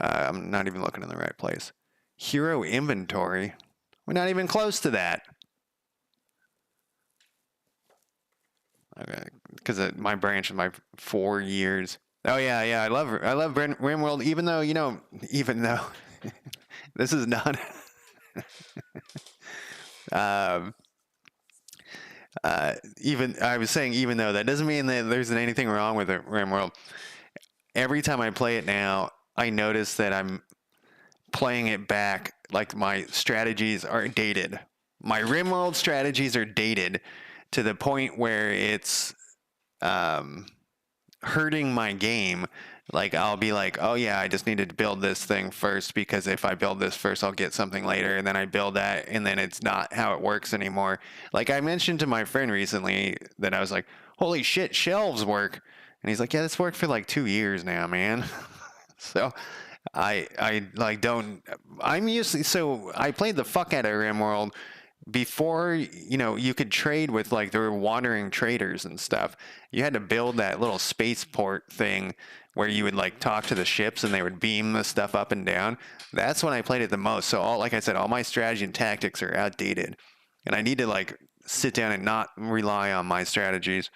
I'm not even looking in the right place. Hero inventory. We're not even close to that. Okay, because my branch is my 4 years. Oh yeah. I love RimWorld. Even though this is not. Even I was saying, even though that doesn't mean that there's anything wrong with RimWorld. Every time I play it now, I notice that I'm playing it back like my strategies are dated. My RimWorld strategies are dated to the point where it's hurting my game. Like I'll be like, oh yeah, I just needed to build this thing first because if I build this first, I'll get something later, and then I build that, and then it's not how it works anymore. Like I mentioned to my friend recently that I was like, holy shit, shelves work, and he's like, yeah, this worked for like 2 years now, man. So I like don't I'm usually so I played the fuck out of RimWorld before you could trade with like there were wandering traders and stuff. You had to build that little spaceport thing where you would like talk to the ships and they would beam the stuff up and down. That's when I played it the most. So like I said, all my strategy and tactics are outdated, and I need to like sit down and not rely on my strategies.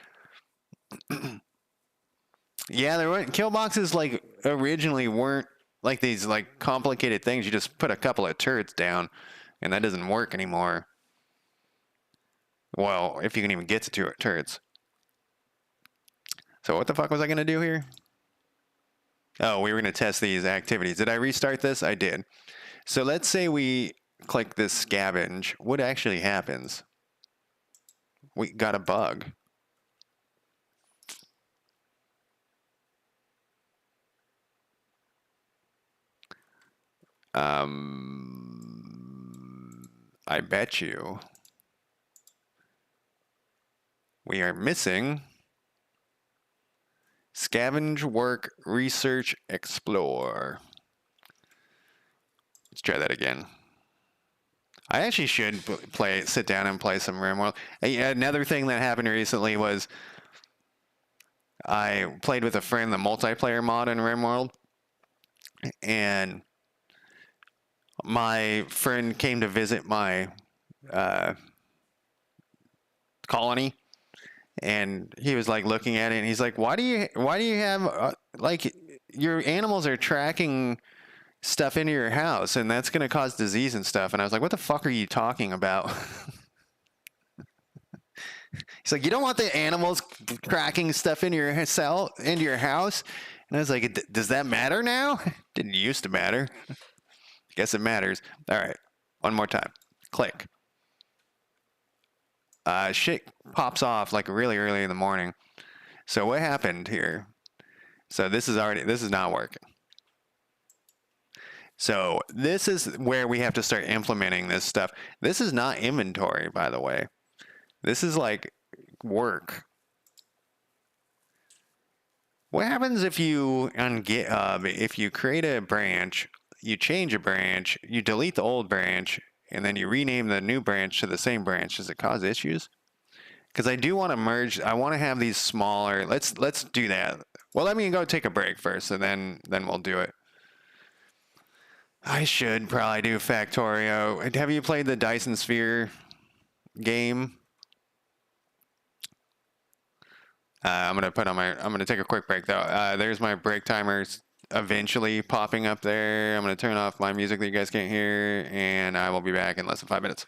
Yeah, there weren't kill boxes like originally weren't like these like complicated things. You just put a couple of turrets down, and that doesn't work anymore. Well, if you can even get to two turrets. So what the fuck was I gonna do here? Oh, we were gonna test these activities. Did I restart this? I did. So let's say we click this scavenge. What actually happens? We got a bug. I bet you we are missing scavenge, work, research, explore. Let's try that again. I actually should sit down and play some RimWorld. Another thing that happened recently was I played with a friend the multiplayer mod in RimWorld, and my friend came to visit my uh, colony, and he was like looking at it, and he's like, "Why do you have like your animals are tracking stuff into your house, and that's going to cause disease and stuff?" And I was like, "What the fuck are you talking about?" He's like, "You don't want the animals tracking stuff into your house." And I was like, "Does that matter now? Didn't used to matter. Guess it matters." All right, one more time. Click. Shit pops off like really early in the morning. So what happened here? So this is not working. So this is where we have to start implementing this stuff. This is not inventory, by the way. This is like work. What happens if you on GitHub, if you create a branch, you change a branch, you delete the old branch, and then you rename the new branch to the same branch? Does it cause issues? Because I do want to merge. I want to have these smaller. Let's do that. Well, let me go take a break first, and then we'll do it. I should probably do Factorio. Have you played the Dyson Sphere game? I'm gonna take a quick break though. There's my break timers eventually popping up there. I'm gonna turn off my music that you guys can't hear, and I will be back in less than 5 minutes.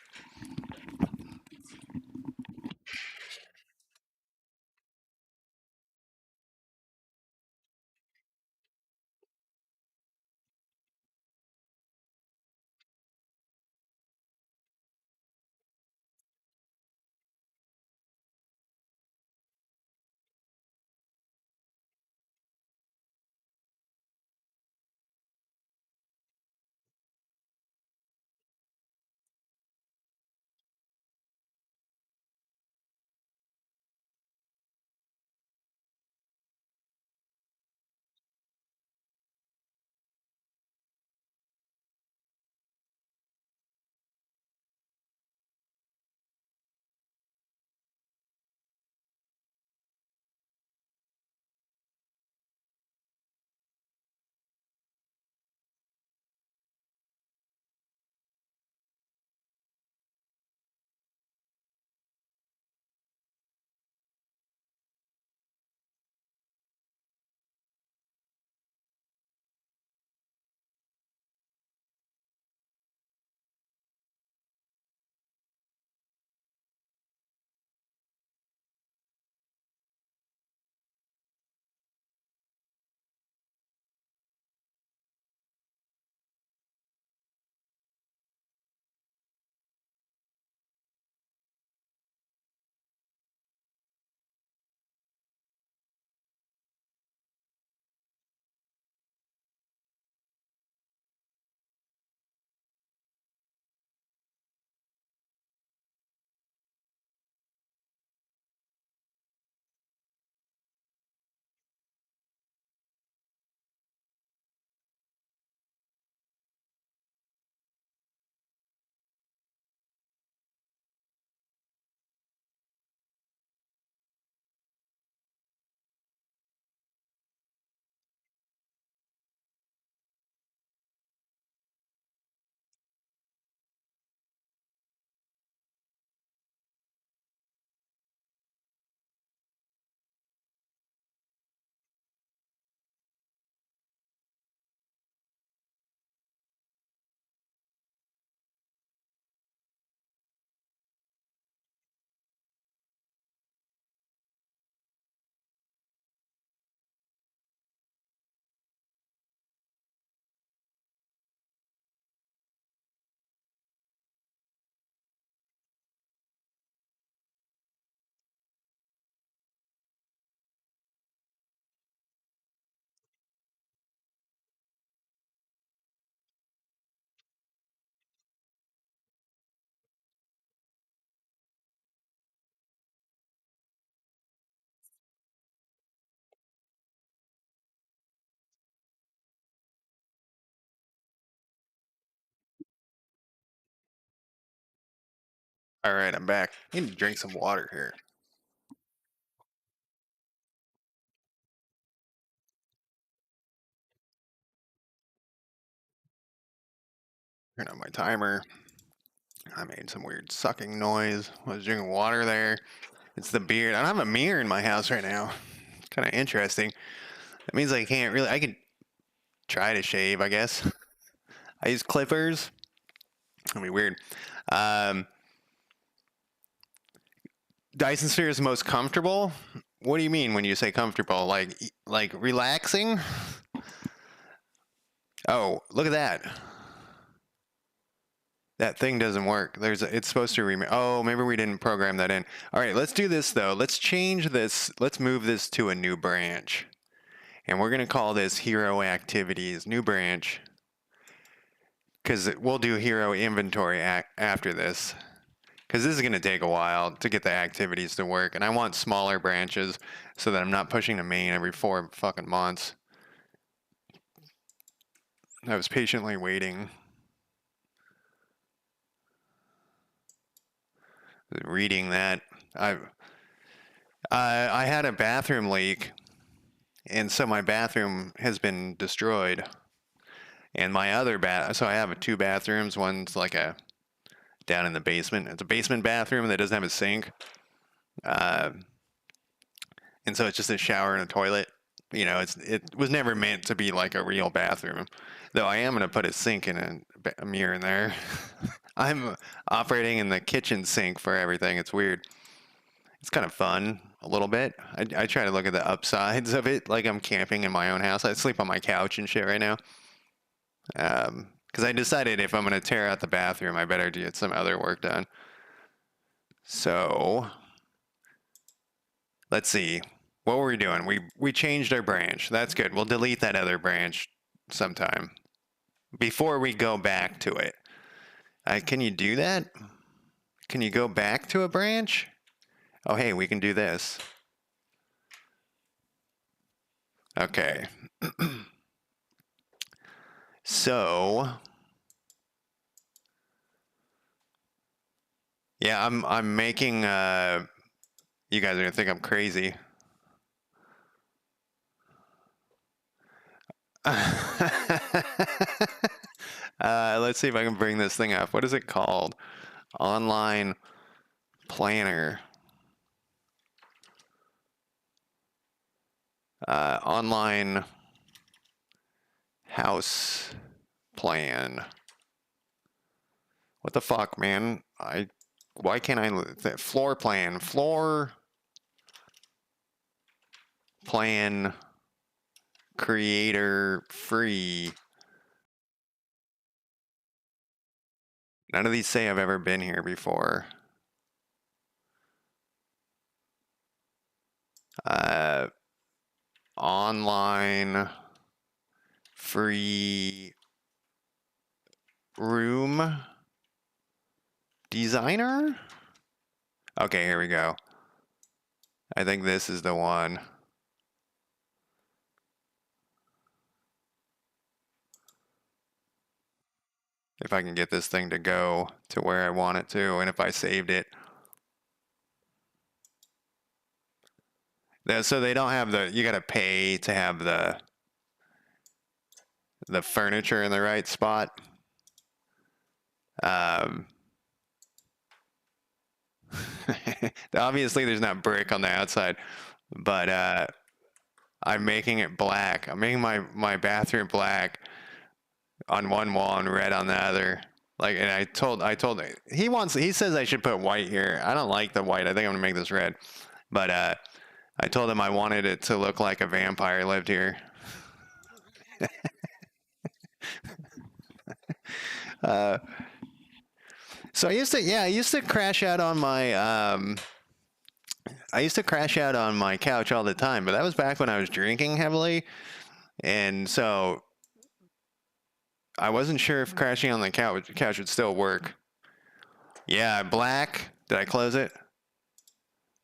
All right, I'm back. I need to drink some water here. Turn on my timer. I made some weird sucking noise. I was drinking water there. It's the beard. I don't have a mirror in my house right now. It's kind of interesting. That means I can't really. I could try to shave, I guess. I use clippers. That'd be weird. Um, Dyson sphere is most comfortable. What do you mean when you say comfortable? Like relaxing? Oh, look at that. That thing doesn't work. It's supposed to oh, maybe we didn't program that in. All right, let's do this though. Let's change this. Let's move this to a new branch. And we're going to call this Hero Activities, new branch. Because we'll do Hero Inventory after this. Because this is going to take a while to get the activities to work. And I want smaller branches so that I'm not pushing the main every 4 fucking months. I was patiently waiting. Reading that. I had a bathroom leak. And so my bathroom has been destroyed. And my other so I have 2 bathrooms. One's like down in the basement. It's a basement bathroom that doesn't have a sink. And so it's just a shower and a toilet. You know, it was never meant to be like a real bathroom. Though I am going to put a sink and a mirror in there. I'm operating in the kitchen sink for everything. It's weird. It's kind of fun a little bit. I try to look at the upsides of it like I'm camping in my own house. I sleep on my couch and shit right now. Because I decided if I'm going to tear out the bathroom, I better get some other work done. So, let's see. What were we doing? We changed our branch. That's good. We'll delete that other branch sometime before we go back to it. Can you do that? Can you go back to a branch? Oh, hey, we can do this. Okay. So, yeah, I'm making. You guys are gonna think I'm crazy. Let's see if I can bring this thing up. What is it called? Online planner. Online house plan. What the fuck, man? Why can't I floor plan creator free. None of these say I've ever been here before. Online free room designer? Okay, here we go. I think this is the one. If I can get this thing to go to where I want it to, and if I saved it. So they don't have you gotta pay to have the furniture in the right spot. Obviously there's not brick on the outside, but I'm making it black. I'm making my bathroom black on one wall and red on the other. Like, and I told he says I should put white here. I don't like the white. I think I'm gonna make this red. But I told him I wanted it to look like a vampire lived here. So I used to crash out on my couch all the time, but that was back when I was drinking heavily, and so I wasn't sure if crashing on the couch would still work. Yeah, black. Did I close it?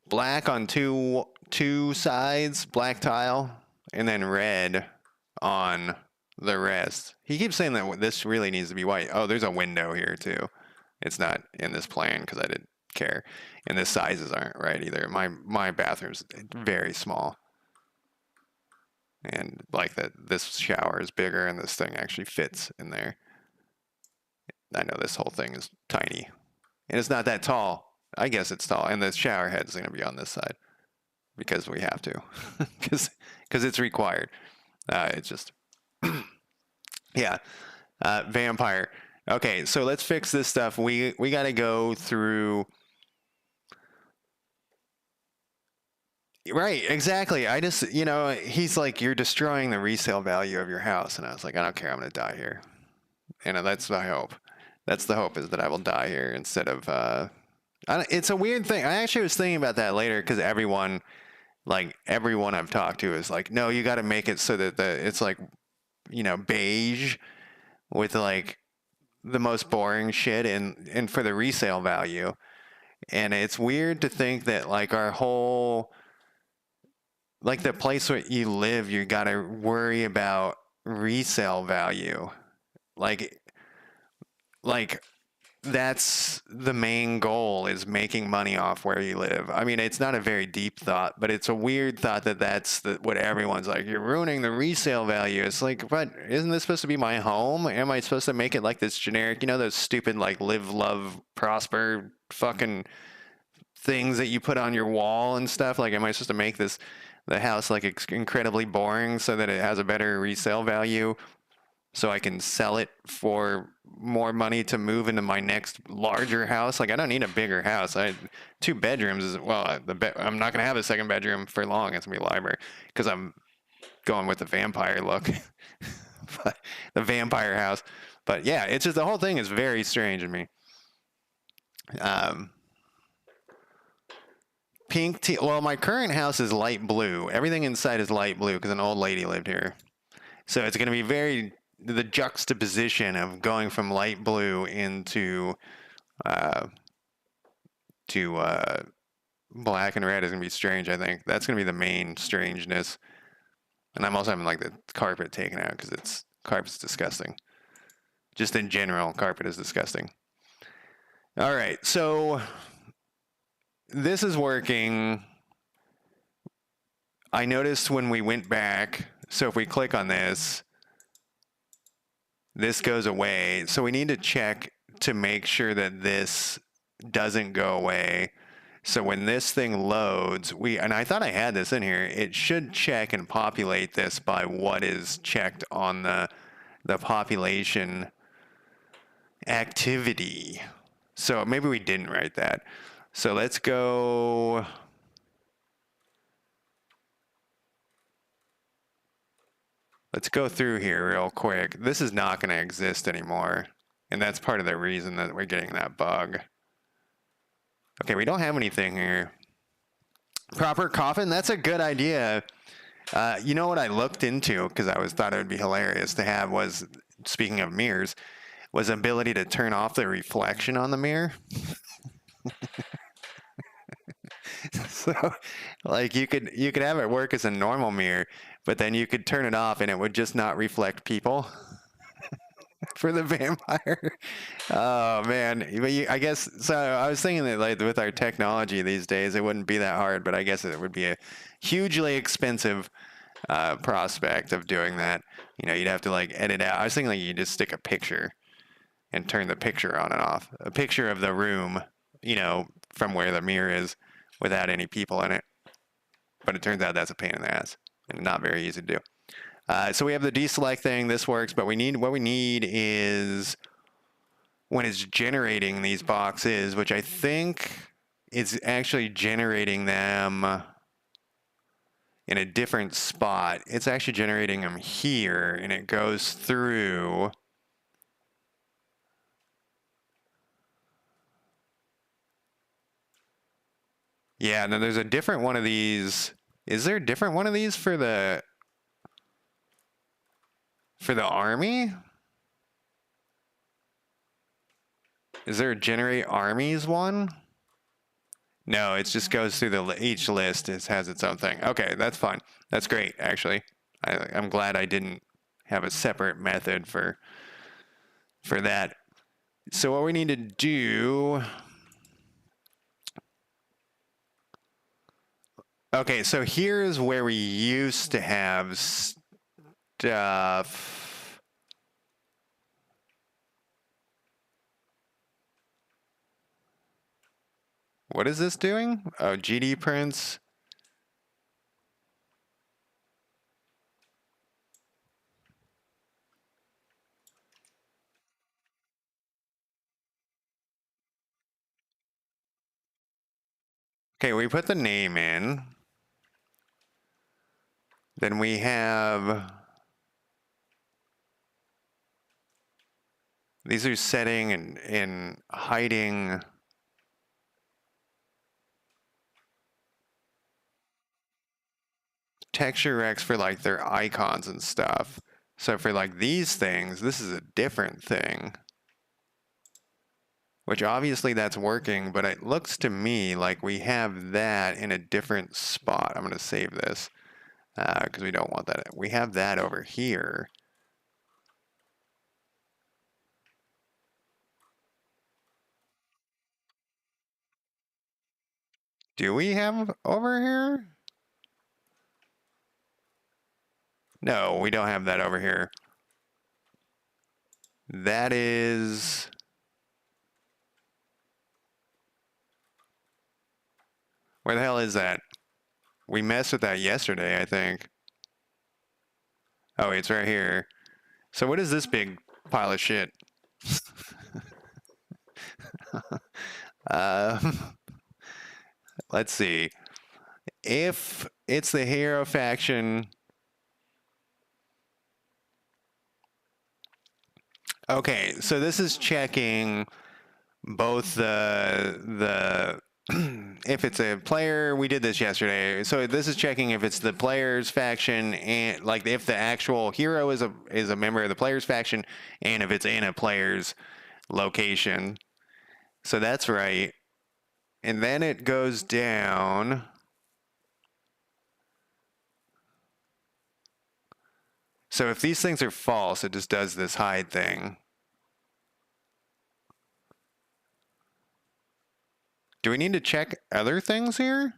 Black on two sides, black tile, and then red on the rest. He keeps saying that this really needs to be white. Oh, there's a window here too. It's not in this plan because I care. And the sizes aren't right either. My bathroom's very small. And like that, this shower is bigger and this thing actually fits in there. I know this whole thing is tiny. And it's not that tall. I guess it's tall. And the shower head's going to be on this side because we have to. Because it's required. It's just... yeah. Vampire. Okay, so let's fix this stuff. We got to go through... Right, exactly. I just, he's like, you're destroying the resale value of your house. And I was like, I don't care. I'm going to die here. And that's my hope. That's the hope, is that I will die here instead of... it's a weird thing. I actually was thinking about that later because everyone I've talked to is like, no, you got to make it so that it's like, beige with like the most boring shit and for the resale value. And it's weird to think that like our whole... like the place where you live, you got to worry about resale value. Like that's the main goal, is making money off where you live. I mean, it's not a very deep thought, but it's a weird thought that's what everyone's like, you're ruining the resale value. It's like, but isn't this supposed to be my home? Am I supposed to make it like this generic, those stupid like live, love, prosper fucking things that you put on your wall and stuff? Like, am I supposed to make the house like incredibly boring so that it has a better resale value so I can sell it for more money to move into my next larger house? Like, I don't need a bigger house. 2 bedrooms is, well, I'm not going to have a second bedroom for long. It's going to be a library because I'm going with the vampire look. The vampire house. But yeah, it's just, the whole thing is very strange to me. Pink tea. Well, my current house is light blue. Everything inside is light blue because an old lady lived here. So it's going to be the juxtaposition of going from light blue into black and red is going to be strange, I think. That's going to be the main strangeness. And I'm also having like the carpet taken out because carpet's disgusting. Just in general, carpet is disgusting. All right, so this is working. I noticed when we went back, so if we click on this goes away. So we need to check to make sure that this doesn't go away. So when this thing loads, and I thought I had this in here, it should check and populate this by what is checked on the population activity. So maybe we didn't write that. So let's go... let's go through here real quick. This is not going to exist anymore. And that's part of the reason that we're getting that bug. Okay, we don't have anything here. Proper coffin? That's a good idea. You know what I looked into, because I thought it would be hilarious to have, was, speaking of mirrors, was ability to turn off the reflection on the mirror. So, like, you could have it work as a normal mirror, but then you could turn it off and it would just not reflect people for the vampire. Oh man, but I guess so. I was thinking that like with our technology these days, it wouldn't be that hard, but I guess it would be a hugely expensive prospect of doing that. You'd have to like edit out. I was thinking like you just stick a picture and turn the picture on and off, a picture of the room, from where the mirror is, without any people in it. But it turns out that's a pain in the ass and not very easy to do. So we have the deselect thing. This works, but what we need is when it's generating these boxes, which I think is actually generating them in a different spot. It's actually generating them here, and it goes through. Yeah, and then there's a different one of these. Is there a different one of these for the army? Is there a generate armies one? No, it just goes through each list. It has its own thing. Okay, that's fine. That's great, actually. I'm glad I didn't have a separate method for that. So what we need to do Okay, so here's where we used to have stuff. What is this doing? Oh, GD prints. Okay, we put the name in. Then we have, these are setting and hiding. Texture Rex for like their icons and stuff. So for like these things, this is a different thing. Which obviously that's working, but it looks to me like we have that in a different spot. I'm going to save this because we don't want that. We have that over here. Do we have over here? No, we don't have that over here. That is... Where the hell is that? We messed with that yesterday, I think. Oh, it's right here. So what is this big pile of shit? uh, let's see. If it's the hero faction... Okay, so this is checking both the if it's a player, we did this yesterday. So this is checking if it's the player's faction and like if the actual hero is a member of the player's faction and if it's in a player's location. So that's right. And then it goes down. So if these things are false, it just does this hide thing. Do we need to check other things here?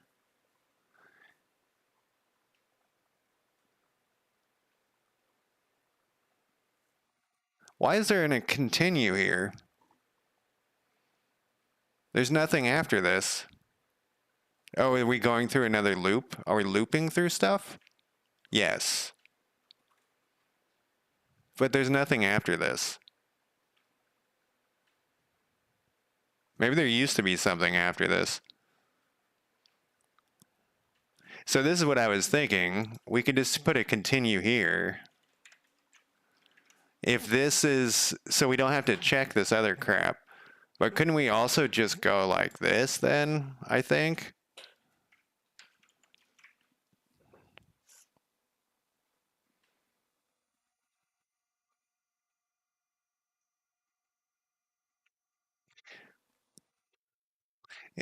Why is there a continue here? There's nothing after this. Oh, are we going through another loop? Are we looping through stuff? Yes. But there's nothing after this. Maybe there used to be something after this. So this is what I was thinking. We could just put a continue here. If this is, so we don't have to check this other crap. But couldn't we also just go like this then, I think?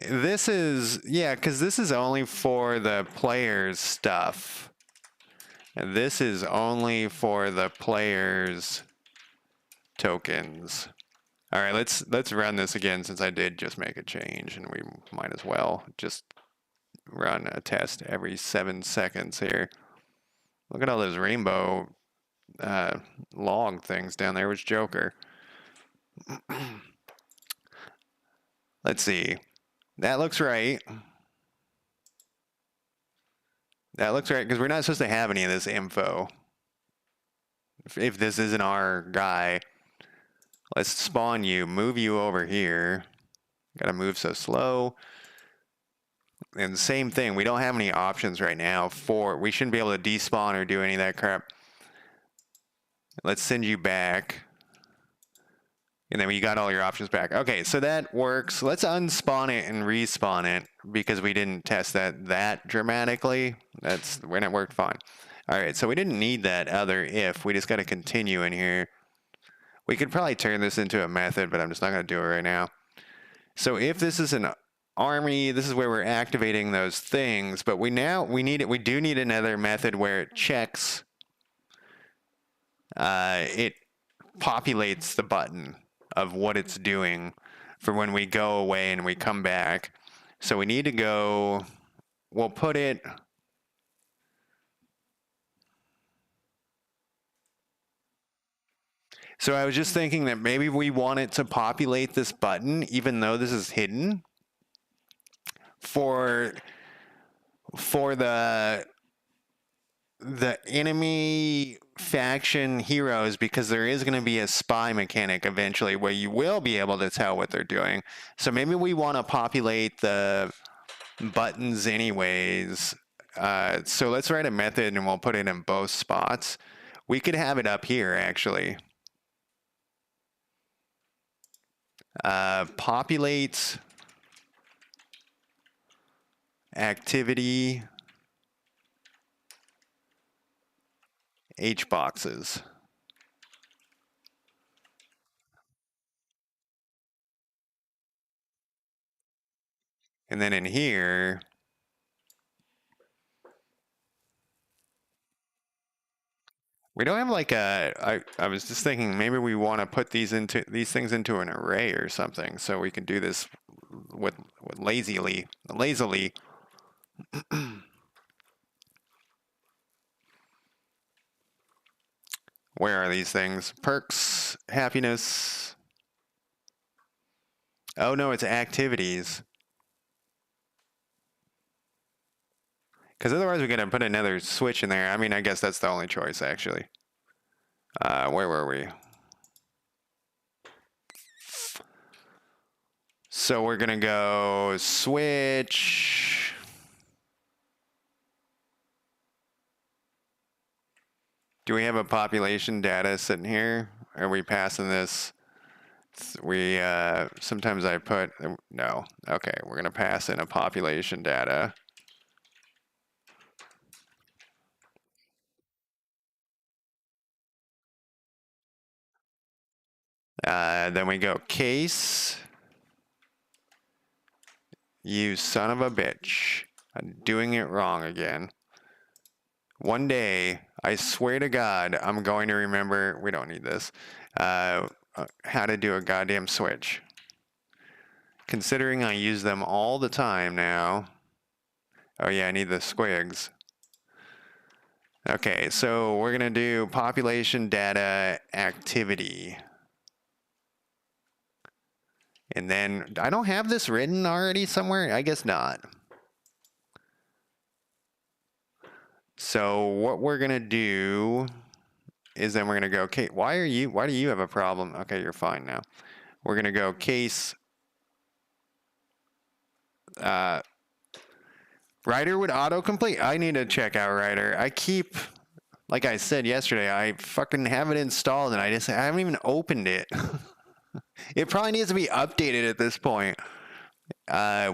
This is, yeah, because this is only for the player's stuff. And this is only for the player's tokens. All right, let's run this again since I did just make a change, and we might as well just run a test every 7 seconds here. Look at all those rainbow log things down there. Which Joker? Let's see. That looks right. That looks right because we're not supposed to have any of this info. If this isn't our guy, let's spawn you, move you over here. Gotta move so slow. And same thing, we don't have any options right now for, we shouldn't be able to despawn or do any of that crap. Let's send you back. And then you got all your options back. Okay, so that works. Let's unspawn it and respawn it because we didn't test that dramatically. That's when it worked fine. All right, so we didn't need that other if. We just got to continue in here. We could probably turn this into a method, but I'm just not going to do it right now. So if this is an army, this is where we're activating those things, but we do need another method where it checks, it populates the button of what it's doing for when we go away and we come back. So we need to go, we'll put it, So I was just thinking that maybe we want it to populate this button, even though this is hidden, for the enemy faction heroes, because there is going to be a spy mechanic eventually where you will be able to tell what they're doing. So maybe we want to populate the buttons anyways. So let's write a method and we'll put it in both spots. We could have it up here actually. Populate activity H boxes. And then in here, we don't have like I was just thinking maybe we want to put these things into an array or something, so we can do this with lazily. Where are these things? Perks, happiness. Oh no, it's activities. Because otherwise we're gonna put another switch in there. I mean, I guess that's the only choice actually. Where were we? So we're gonna go switch. Do we have a population data sitting here? Are we passing this? We sometimes I put no. Okay, we're gonna pass in a population data. Then we go case. You son of a bitch. I'm doing it wrong again. One day, I swear to God, I'm going to remember, we don't need this, how to do a goddamn switch. Considering I use them all the time now. Oh yeah, I need the squigs. Okay, so we're gonna do population data activity. And then, I don't have this written already somewhere? I guess not. So what we're gonna do is then we're gonna go, okay, why do you have a problem? Okay, you're fine now. We're gonna go case, Writer would autocomplete. I need to check out Writer. I keep, like I said yesterday, I fucking have it installed and I haven't even opened it. It probably needs to be updated at this point. So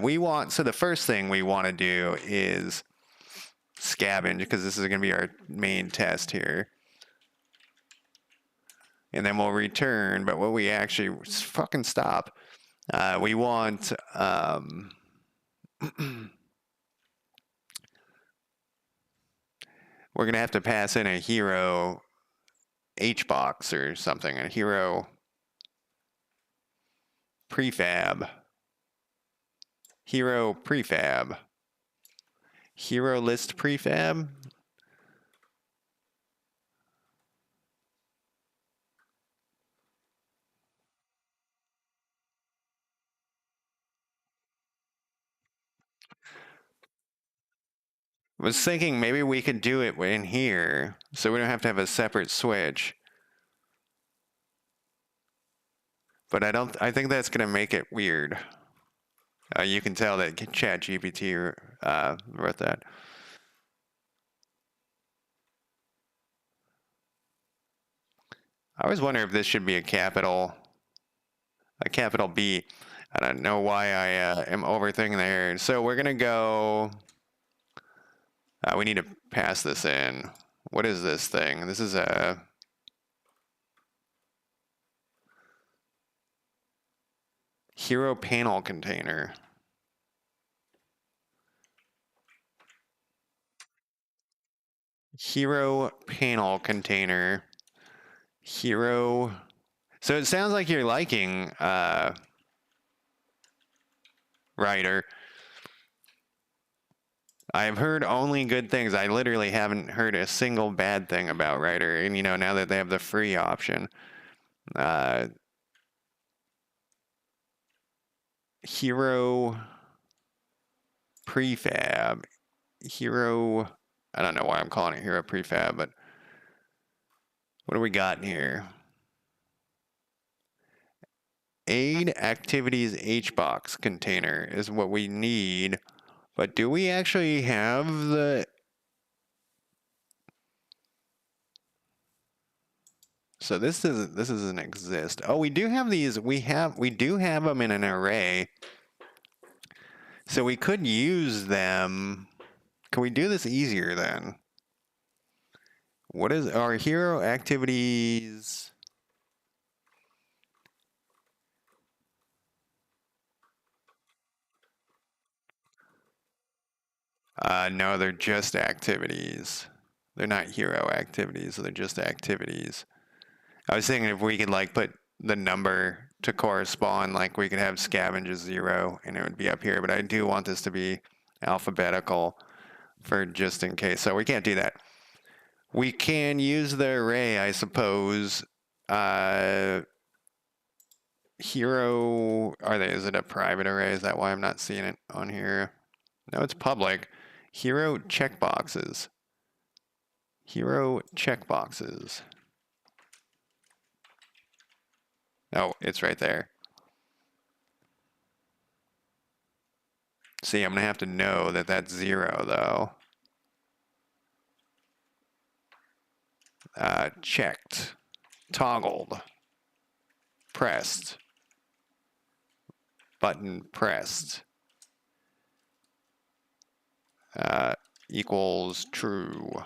the first thing we want to do is scavenge, because this is going to be our main test here. And then we'll return, but what we actually, fucking stop. We want, we're going to have to pass in a hero H box or something, a hero prefab. Hero prefab. Hero list prefab. I was thinking maybe we could do it in here, so we don't have to have a separate switch. But I think that's gonna make it weird. You can tell that ChatGPT wrote that. I always wonder if this should be a capital B. I don't know why I am overthinking there. So we're gonna go. We need to pass this in. What is this thing? This is a hero panel container. Hero panel container. Hero. So it sounds like you're liking Writer. I've heard only good things. I literally haven't heard a single bad thing about Writer. And now that they have the free option. Uh, hero prefab. Hero. I don't know why I'm calling it hero prefab, but what do we got in here? Aid activities HBox container is what we need. But do we actually have the... So this doesn't exist. Oh, we do have these. We do have them in an array. So we could use them. Can we do this easier then? What is our hero activities? No, they're just activities. They're not hero activities. They're just activities. I was thinking if we could like put the number to correspond, like we could have scavenge as 0 and it would be up here, but I do want this to be alphabetical for just in case. So we can't do that. We can use the array, I suppose. Hero, is it a private array? Is that why I'm not seeing it on here? No, it's public. Hero checkboxes. Hero checkboxes. Oh, it's right there. See, I'm going to have to know that that's 0, though. Checked. Toggled. Pressed. Button pressed. Equals true.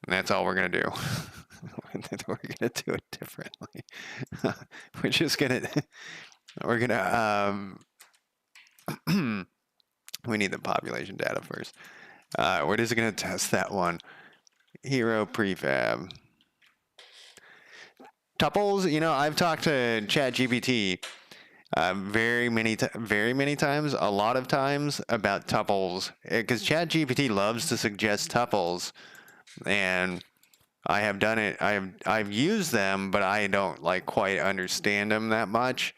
And that's all we're going to do. We're going to do it differently. We're just going to... We're going to... we need the population data first. We're just going to test that one. Hero prefab. Tuples, I've talked to ChatGPT very many times, a lot of times, about tuples, because ChatGPT loves to suggest tuples, and I have done it. I've used them, but I don't like quite understand them that much.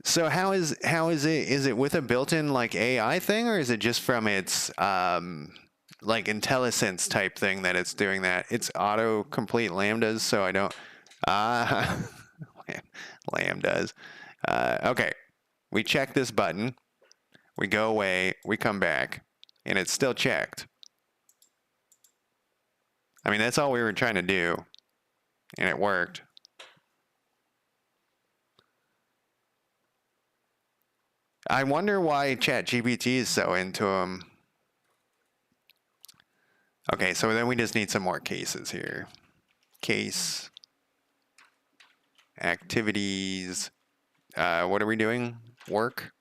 So how is it? Is it with a built-in like AI thing, or is it just from its like IntelliSense type thing that it's doing that? It's auto-complete lambdas, so I don't... lambdas. Okay, we check this button. We go away. We come back, and it's still checked. I mean, that's all we were trying to do, and it worked. I wonder why ChatGPT is so into them. Okay, so then we just need some more cases here. Case. Activities. What are we doing? Work.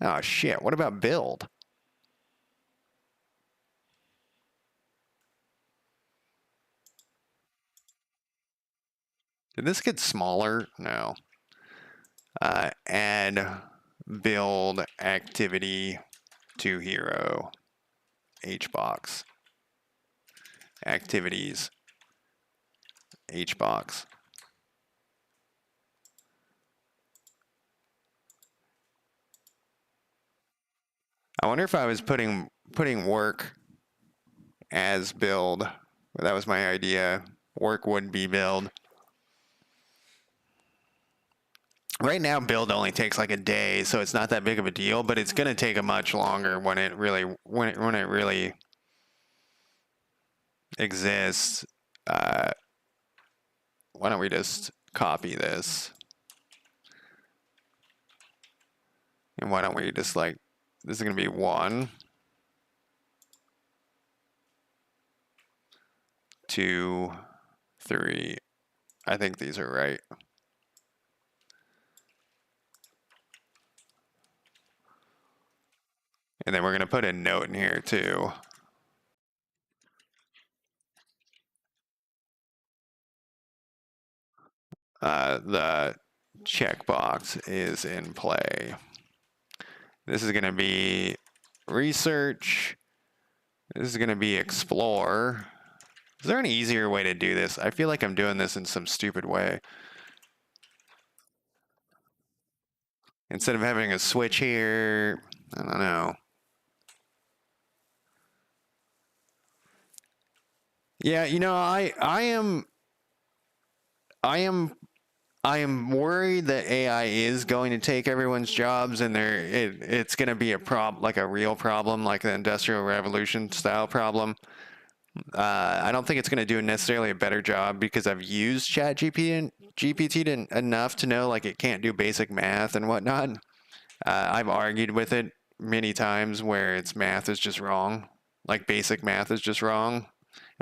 Oh, shit. What about build? Did this get smaller? No. Add build activity to hero. HBox. Activities. HBox. I wonder if I was putting work as build. That was my idea. Work would be build. Right now, build only takes like a day, so it's not that big of a deal. But it's gonna take a much longer when it really exists. Why don't we just copy this? And why don't we just like, this is gonna be 1, 2, 3. I think these are right. And then we're going to put a note in here too. The checkbox is in play. This is going to be research This is going to be explore. Is there an easier way to do this? I feel like I'm doing this in some stupid way. Instead of having a switch here, I don't know. Yeah, I am I am worried that AI is going to take everyone's jobs, and it's going to be a like a real problem, like the Industrial Revolution style problem. I don't think it's going to do necessarily a better job because I've used GPT enough to know like it can't do basic math and whatnot. I've argued with it many times where its math is just wrong, like basic math is just wrong.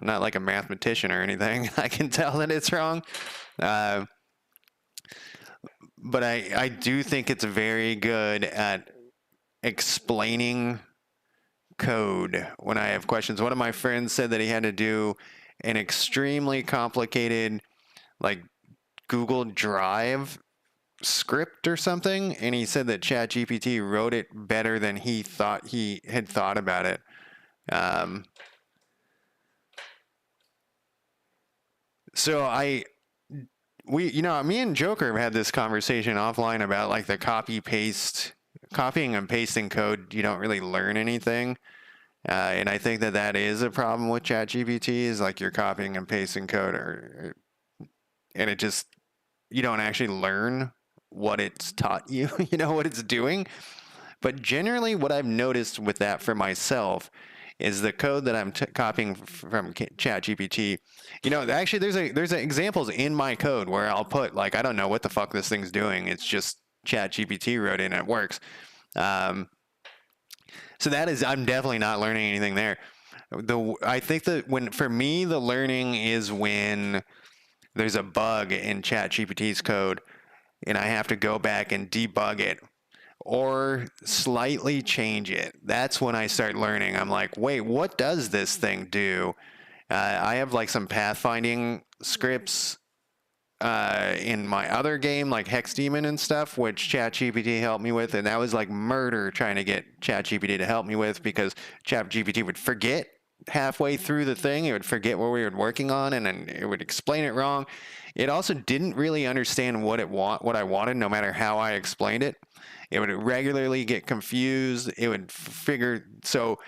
I'm not like a mathematician or anything. I can tell that it's wrong. Uh, but I do think it's very good at explaining code when I have questions. One of my friends said that he had to do an extremely complicated, like Google Drive script or something, and he said that ChatGPT wrote it better than he thought he had thought about it. So me and Joker have had this conversation offline about like the copying and pasting code. You don't really learn anything. And I think that is a problem with ChatGPT is like you're copying and pasting code and it just, you don't actually learn what it's taught you, what it's doing. But generally what I've noticed with that for myself is the code that I'm copying from ChatGPT. Actually there's examples in my code where I'll put like, I don't know what the fuck this thing's doing. It's just ChatGPT wrote it and it works. So I'm definitely not learning anything there. I think that for me, the learning is when there's a bug in ChatGPT's code and I have to go back and debug it or slightly change it. That's when I start learning. I'm like, wait, what does this thing do? I have like some pathfinding scripts in my other game, like Hex Demon and stuff, which ChatGPT helped me with, and that was like murder trying to get ChatGPT to help me with because ChatGPT would forget halfway through the thing. It would forget what we were working on, and then it would explain it wrong. It also didn't really understand what I wanted, no matter how I explained it. It would regularly get confused. It would so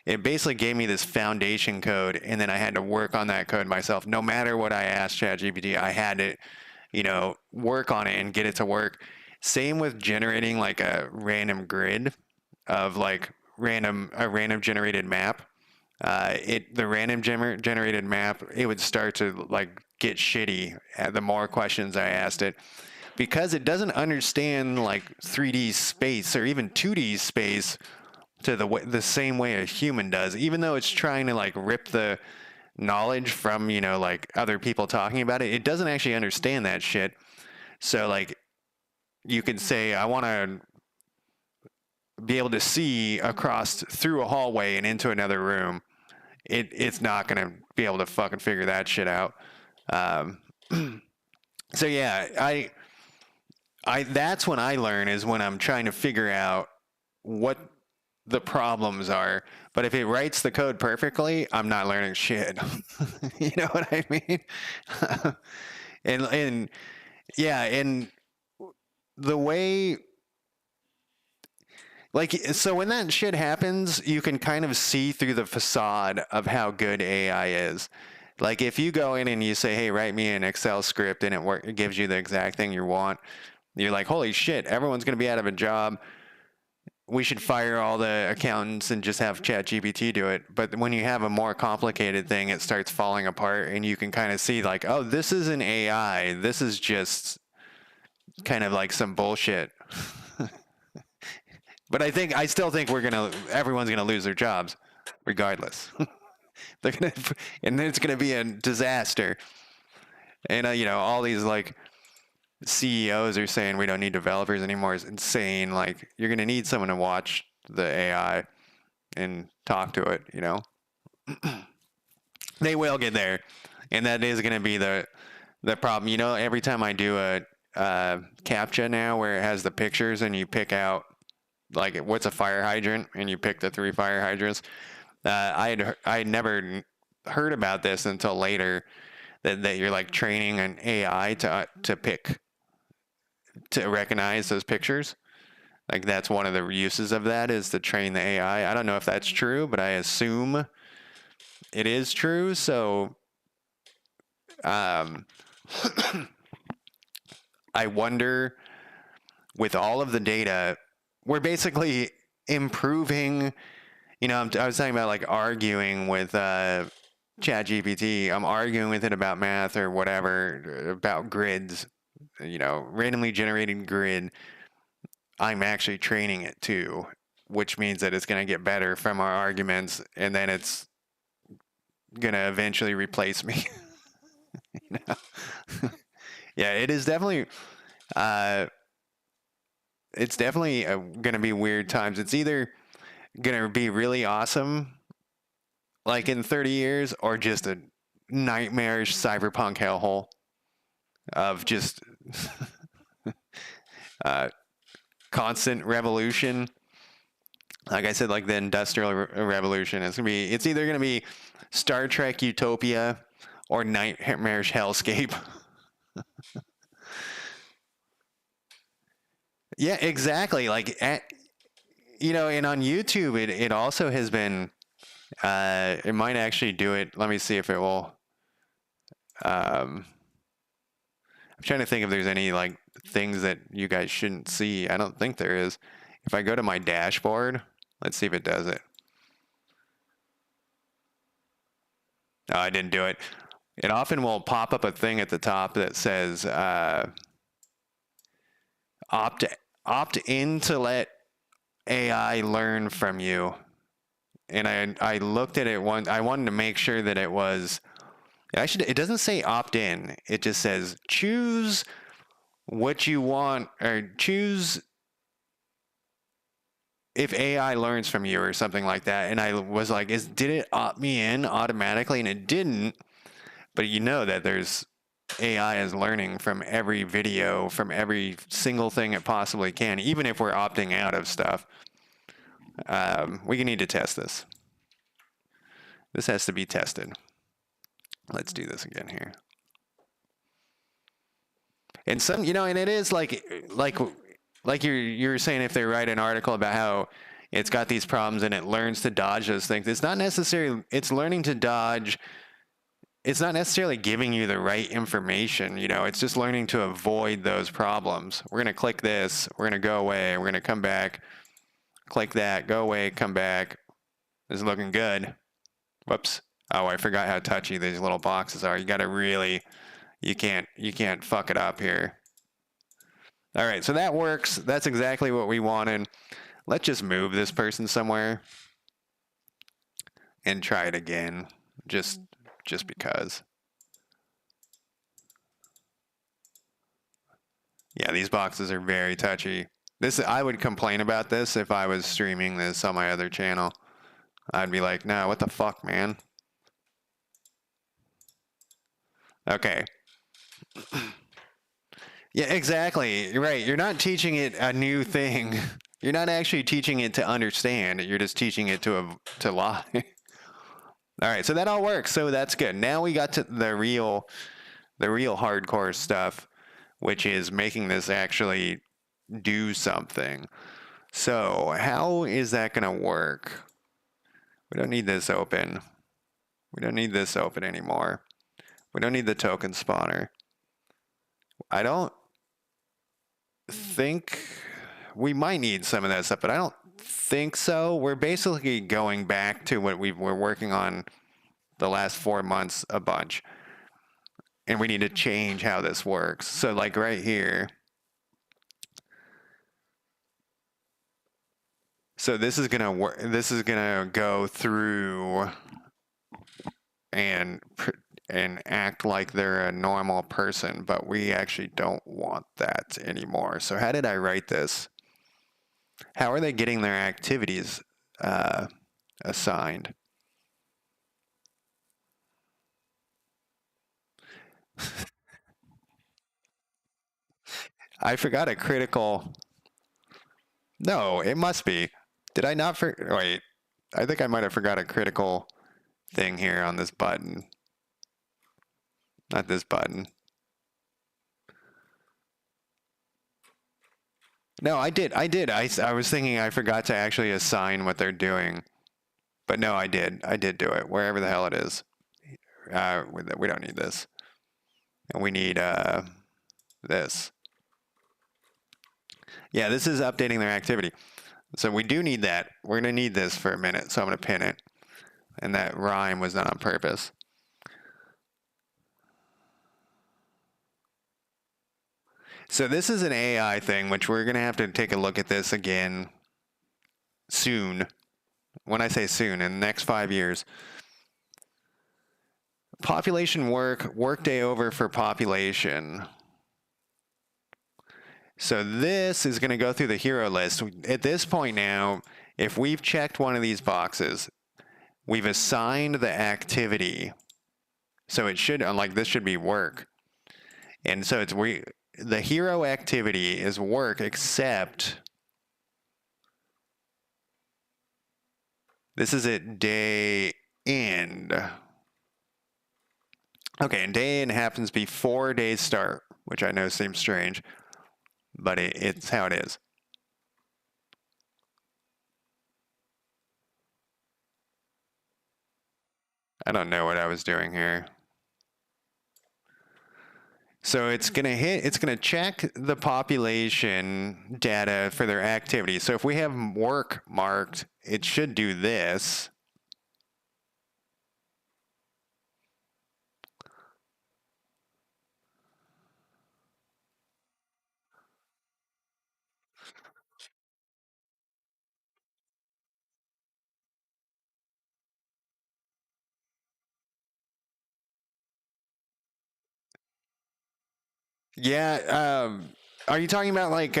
it basically gave me this foundation code, and then I had to work on that code myself. No matter what I asked ChatGPT, I had to, work on it and get it to work. Same with generating like a random grid of like a random generated map. The random generated map, it would start to like get shitty the more questions I asked it because it doesn't understand like 3D space or even 2D space to the same way a human does, even though it's trying to like rip the knowledge from like other people talking about it. It doesn't actually understand that shit. So like you can say I want to be able to see across through a hallway and into another room. It's not gonna be able to fucking figure that shit out. So yeah, I that's when I learn is when I'm trying to figure out what the problems are. But if it writes the code perfectly, I'm not learning shit. You know what I mean? and yeah, and the way like so when that shit happens, you can kind of see through the facade of how good AI is. Like if you go in and you say, "Hey, write me an Excel script," and it gives you the exact thing you want, you're like, "Holy shit, everyone's going to be out of a job. We should fire all the accountants and just have ChatGPT do it." But when you have a more complicated thing, it starts falling apart, and you can kind of see like, "Oh, this isn't AI. This is just kind of like some bullshit." But I still think everyone's gonna lose their jobs, regardless. They're gonna, and it's gonna be a disaster. And all these like CEOs are saying we don't need developers anymore. Is insane. Like you're gonna need someone to watch the AI and talk to it. They will get there, and that is gonna be the problem. Every time I do a CAPTCHA now, where it has the pictures and you pick out like what's a fire hydrant, and you pick the 3 fire hydrants. I had never heard about this until later, that you're like training an AI to recognize those pictures. Like that's one of the uses of that, is to train the AI. I don't know if that's true, but I assume it is true. So um, I wonder, with all of the data, we're basically improving. I was talking about like arguing with ChatGPT. I'm arguing with it about math or whatever, about grids, randomly generated grid. I'm actually training it too, which means that it's going to get better from our arguments, and then it's going to eventually replace me. Yeah, it is definitely. Uh, it's definitely going to be weird times. It's either going to be really awesome, like in 30 years, or just a nightmarish cyberpunk hellhole of just uh, constant revolution. Like I said, like the Industrial Revolution. It's either gonna be Star Trek Utopia or nightmarish hellscape. Yeah, exactly. Like and on YouTube, it also has been. It might actually do it. Let me see if it will. I'm trying to think if there's any like things that you guys shouldn't see. I don't think there is. If I go to my dashboard, let's see if it does it. No, I didn't do it. It often will pop up a thing at the top that says opt opt in to let AI learn from you. And I looked at it once. I wanted to make sure that it was. Actually, it doesn't say opt in. It just says choose what you want, or choose if AI learns from you or something like that. And I was like, did it opt me in automatically? And it didn't. But that there's AI is learning from every video, from every single thing it possibly can, even if we're opting out of stuff. We need to test this. This has to be tested. Let's do this again here. And and it is like you're saying, if they write an article about how it's got these problems and it learns to dodge those things, it's not necessarily, it's learning to dodge. It's not necessarily giving you the right information. It's just learning to avoid those problems. We're going to click this. We're going to go away. We're going to come back. Click that. Go away. Come back. This is looking good. Whoops. Oh, I forgot how touchy these little boxes are. You got to really, you can't fuck it up here. All right. So that works. That's exactly what we wanted. Let's just move this person somewhere and try it again. Just because. Yeah, these boxes are very touchy. I would complain about this if I was streaming this on my other channel. I'd be like, no, what the fuck, man? Okay. Yeah, exactly. You're right. You're not teaching it a new thing. You're not actually teaching it to understand. You're just teaching it to lie. All right, so that all works. So that's good. Now we got to the real hardcore stuff, which is making this actually do something. So how is that going to work? We don't need this open. We don't need this open anymore. We don't need the token spawner. I don't think we might need some of that stuff, but I don't think so. We're basically going back to what we're working on the last 4 months a bunch. And we need to change how this works. So like right here. So this is gonna work. This is gonna go through and act like they're a normal person, but we actually don't want that anymore. So how did I write this? How are they getting their activities assigned? I forgot a critical. No, it must be. Did I not? Wait. I think I might have forgot a critical thing here on this button. Not this button. No, I did. I was thinking I forgot to actually assign what they're doing. But no, I did. I did do it, wherever the hell it is. We don't need this. And we need this. Yeah, this is updating their activity. So we do need that. We're going to need this for a minute, so I'm going to pin it. And that rhyme was done on purpose. So this is an AI thing, which we're going to have to take a look at this again soon. When I say soon, in the next 5 years. Population workday over for population. So this is going to go through the hero list. At this point now, if we've checked one of these boxes, we've assigned the activity. So it should, like this should be work. And so it's the hero activity is work, except this is at day end. Okay, and day end happens before day's start, which I know seems strange, but it's how it is. I don't know what I was doing here. So it's going to check the population data for their activity. So if we have work marked, it should do this. Yeah. Are you talking about like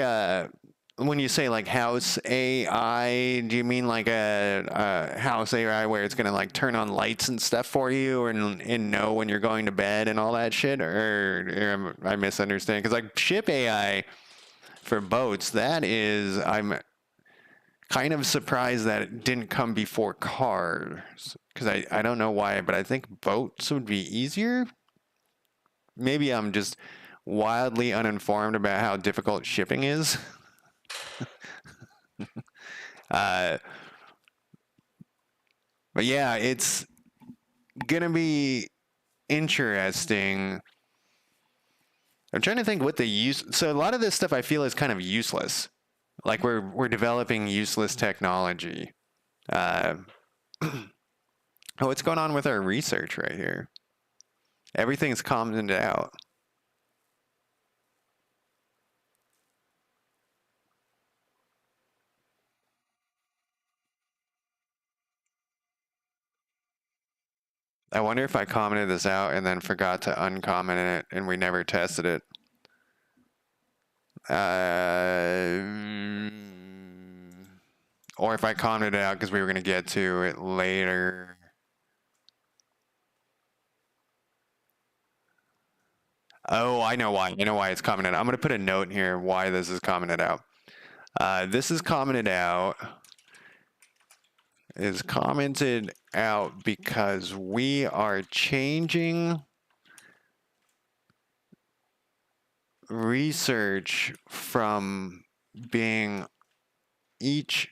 when you say like house AI? Do you mean like a house AI where it's gonna like turn on lights and stuff for you and know when you're going to bed and all that shit? Or am I misunderstanding? Because like ship AI for boats, I'm kind of surprised that it didn't come before cars. Because I don't know why, but I think boats would be easier. Maybe I'm just wildly uninformed about how difficult shipping is. But yeah, it's gonna be interesting. I'm trying to think what the use. So a lot of this stuff I feel is kind of useless. Like we're developing useless technology. Oh, what's going on with our research right here? Everything's commented out. I wonder if I commented this out and then forgot to uncomment it and we never tested it. Or if I commented it out because we were going to get to it later. Oh, I know why. You know why it's commented. I'm going to put a note here why this is commented out. This is commented out. Is commented out because we are changing research from being each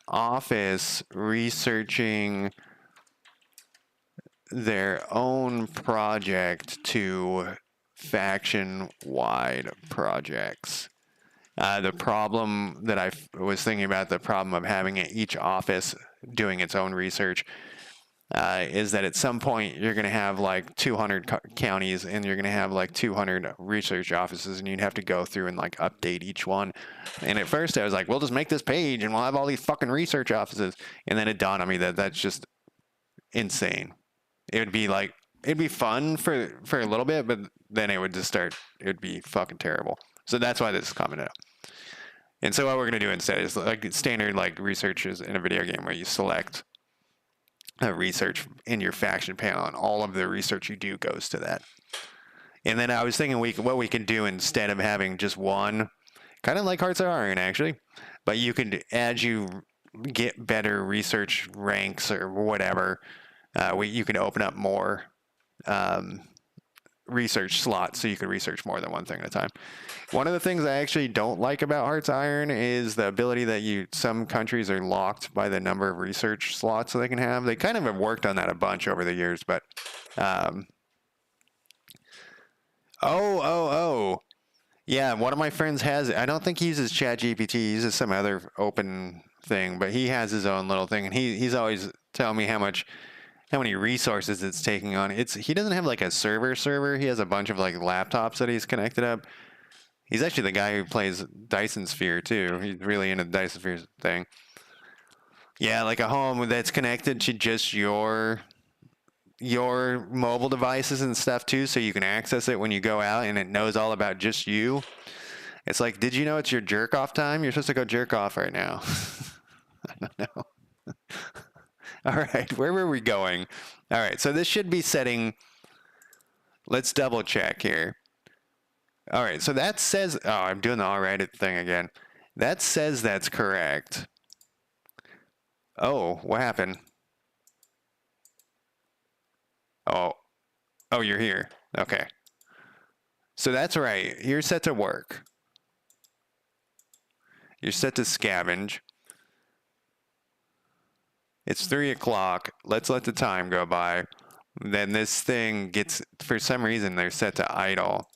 office researching their own project to faction-wide projects. The problem that I was thinking about, the problem of having each office doing its own research, is that at some point you're going to have like 200 counties and you're going to have like 200 research offices and you'd have to go through and like update each one. And at first I was like, we'll just make this page and we'll have all these fucking research offices. And then it dawned on me that that's just insane. It'd be fun for a little bit, but then it'd be fucking terrible. So that's why this is commented out. And so what we're going to do instead is like standard like research is in a video game where you select research in your faction panel and all of the research you do goes to that. And then I was thinking what we can do instead of having just one, kind of like Hearts of Iron actually, But you could, as you get better research ranks or whatever, you can open up more um, research slots so you can research more than one thing at a time. One of the things I actually don't like about Hearts Iron is the ability that some countries are locked by the number of research slots they can have. They kind of have worked on that a bunch over the years, but um, oh. Yeah, one of my friends has it. I don't think he uses ChatGPT. He uses some other open thing, but he has his own little thing, and he's always telling me how many resources it's taking on. He doesn't have like a server. He has a bunch of like laptops that he's connected up. He's actually the guy who plays Dyson Sphere too. He's really into the Dyson Sphere thing. Yeah, like a home that's connected to just your mobile devices and stuff too, so you can access it when you go out, and it knows all about just you. It's like, did you know it's your jerk off time? You're supposed to go jerk off right now. I don't know. All right, where were we going? All right, so this should be setting. Let's double check here. All right, so that says, oh, I'm doing the all right thing again. That says that's correct. Oh, what happened? Oh, you're here. Okay. So that's right. You're set to work. You're set to scavenge. It's 3 o'clock. Let's let the time go by. Then this thing gets, for some reason, they're set to idle,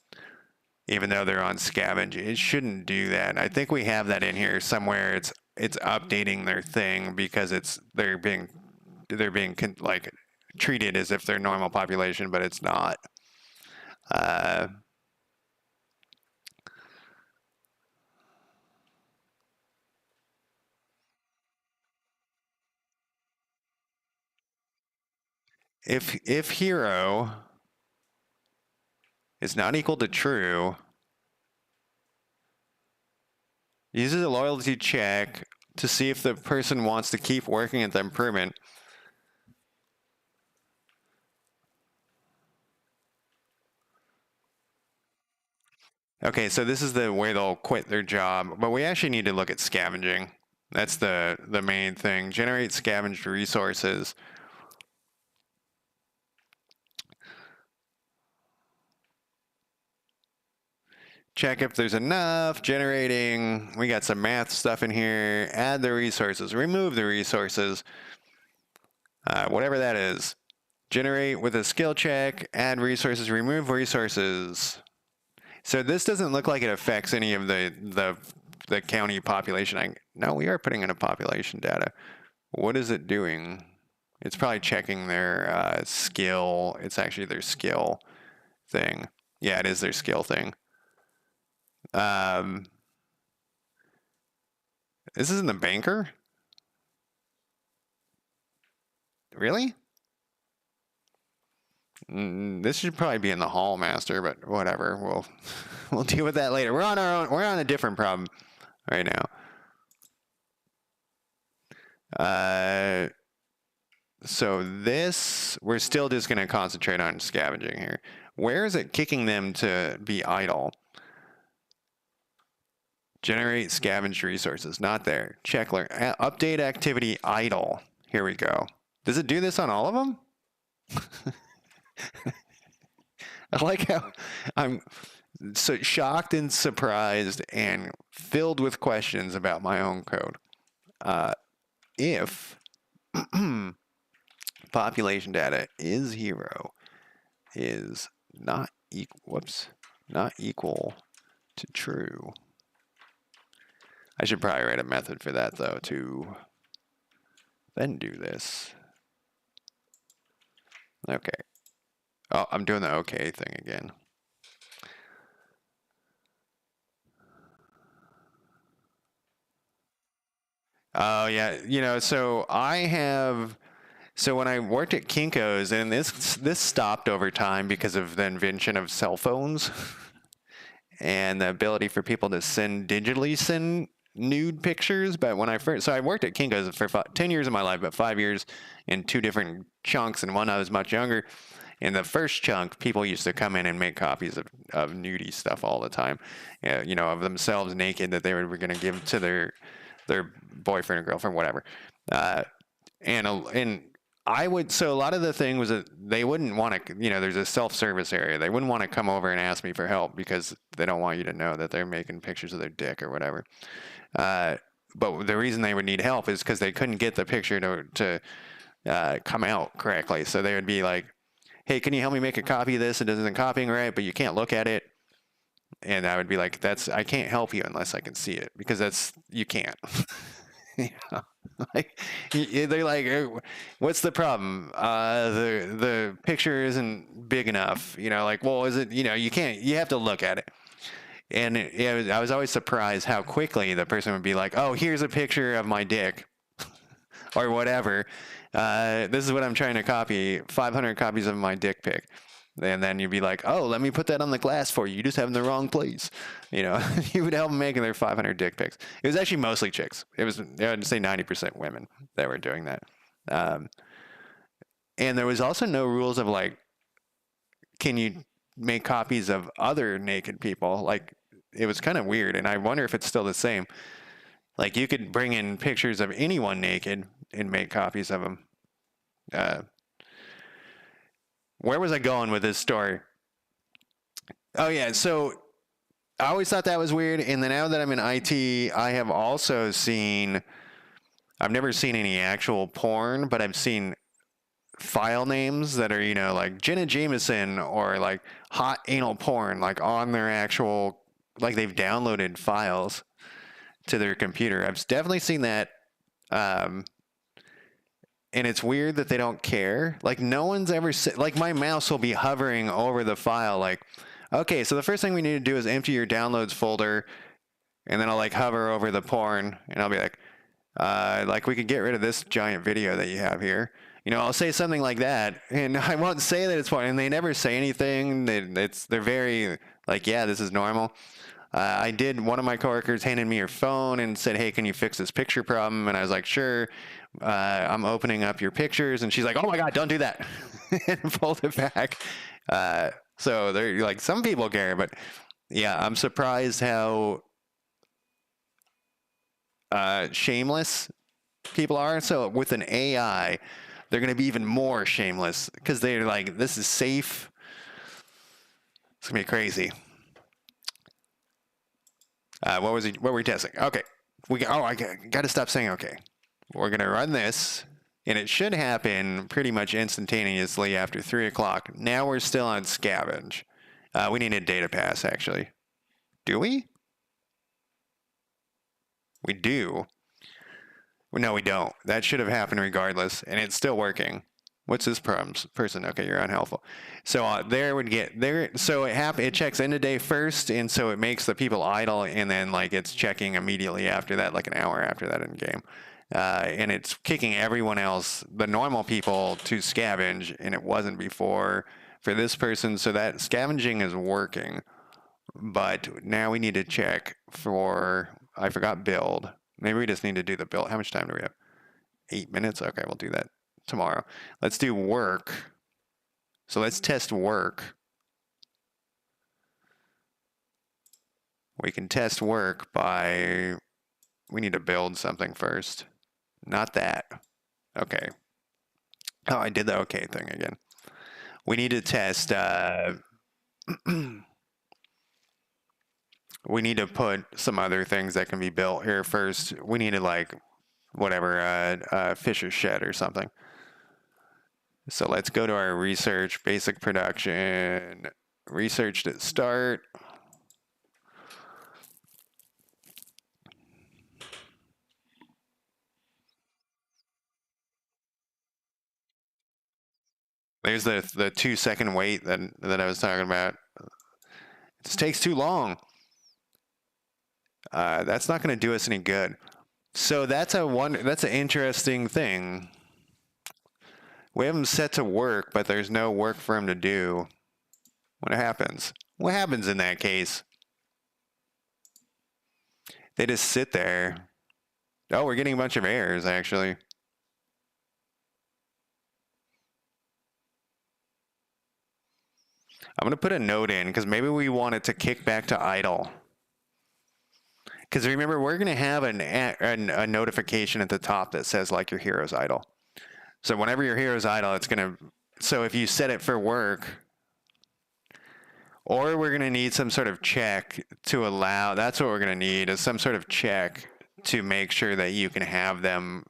even though they're on scavenge. It shouldn't do that. I think we have that in here somewhere. It's updating their thing because they're being like treated as if they're normal population, but it's not. If hero is not equal to true, uses a loyalty check to see if the person wants to keep working at the improvement. Okay, so this is the way they'll quit their job, but we actually need to look at scavenging. That's the main thing. Generate scavenged resources. Check if there's enough. Generating. We got some math stuff in here. Add the resources. Remove the resources. Whatever that is. Generate with a skill check. Add resources. Remove resources. So this doesn't look like it affects any of the county population. No, we are putting in a population data. What is it doing? It's probably checking their skill. It's actually their skill thing. Yeah, it is their skill thing. This isn't the banker? Really? This should probably be in the hall master, but whatever. We'll deal with that later. We're on our own. We're on a different problem right now. So this, we're still just going to concentrate on scavenging here. Where is it kicking them to be idle? Generate scavenged resources. Not there. Check learn. Update activity idle. Here we go. Does it do this on all of them? I like how I'm so shocked and surprised and filled with questions about my own code. If population data is hero is not equal to true. I should probably write a method for that though to then do this. Okay. Oh, I'm doing the okay thing again. Oh yeah, so when I worked at Kinko's, and this stopped over time because of the invention of cell phones and the ability for people to digitally send nude pictures. But when I worked at Kinko's for 10 years of my life, but 5 years in 2 different chunks, and one I was much younger. In the first chunk, people used to come in and make copies of nudie stuff all the time, of themselves naked that they were going to give to their boyfriend or girlfriend, whatever. And I would, so a lot of the thing was that they wouldn't want to, there's a self-service area. They wouldn't want to come over and ask me for help because they don't want you to know that they're making pictures of their dick or whatever. But the reason they would need help is because they couldn't get the picture to come out correctly. So they would be like, hey, can you help me make a copy of this? It isn't copying right, but you can't look at it. And I would be like, I can't help you unless I can see it, because you can't. Like, they're like, what's the problem? The picture isn't big enough. Like, well, is it, you have to look at it. And I was always surprised how quickly the person would be like, oh, here's a picture of my dick or whatever. This is what I'm trying to copy, 500 copies of my dick pic. And then you'd be like, oh, let me put that on the glass for you. You just have in the wrong place. You would help them make their 500 dick pics. It was actually mostly chicks. I would say 90% women that were doing that. And there was also no rules of like, can you make copies of other naked people? Like, it was kind of weird. And I wonder if it's still the same. Like, you could bring in pictures of anyone naked and make copies of them. Where was I going with this story? Oh, yeah. So I always thought that was weird. And then now that I'm in IT, I have also I've never seen any actual porn, but I've seen file names that are, like Jenna Jameson or like hot anal porn, like on their actual, like they've downloaded files to their computer. I've definitely seen that. And it's weird that they don't care. Like, no one's ever like, my mouse will be hovering over the file. Like, okay, so the first thing we need to do is empty your downloads folder. And then I'll like hover over the porn and I'll be like we could get rid of this giant video that you have here. I'll say something like that, and I won't say that it's porn. And they never say anything. They're very like, yeah, this is normal. One of my coworkers handed me her phone and said, hey, can you fix this picture problem? And I was like, sure. I'm opening up your pictures. And she's like, oh my God, don't do that. And pulled it back. So they're like, some people care, but yeah, I'm surprised how shameless people are. So with an AI, they're going to be even more shameless because they're like, this is safe. It's going to be crazy. What were we testing? Okay. I got to stop saying okay. We're going to run this, and it should happen pretty much instantaneously after 3 o'clock. Now we're still on scavenge. We need a data pass, actually. Do we? We do. No, we don't. That should have happened regardless, and it's still working. What's this person? Okay, you're unhelpful. So it checks into day first, and so it makes the people idle, and then like it's checking immediately after that, like an hour after that in game. And it's kicking everyone else, the normal people, to scavenge, and it wasn't before for this person. So that scavenging is working, but now we need to check for, I forgot build. Maybe we just need to do the build. How much time do we have? 8 minutes? Okay, we'll do that tomorrow. Let's do work. So let's test work. We can test work by, we need to build something first. Not that. Okay. Oh, I did the okay thing again. We need to test, we need to put some other things that can be built here first. We need to like, whatever, Fisher's Shed or something. So let's go to our research, basic production, researched at start. There's the 2-second wait that I was talking about. It just takes too long. That's not going to do us any good. So that's an interesting thing. We have him set to work, but there's no work for him to do. What happens? What happens in that case? They just sit there. Oh, we're getting a bunch of errors, actually. I'm going to put a note in because maybe we want it to kick back to idle. Because remember, we're going to have a notification at the top that says, like, your hero's idle. So whenever your hero's idle, it's going to... So if you set it for work, or we're going to need some sort of check to allow... That's what we're going to need, is some sort of check to make sure that you can have them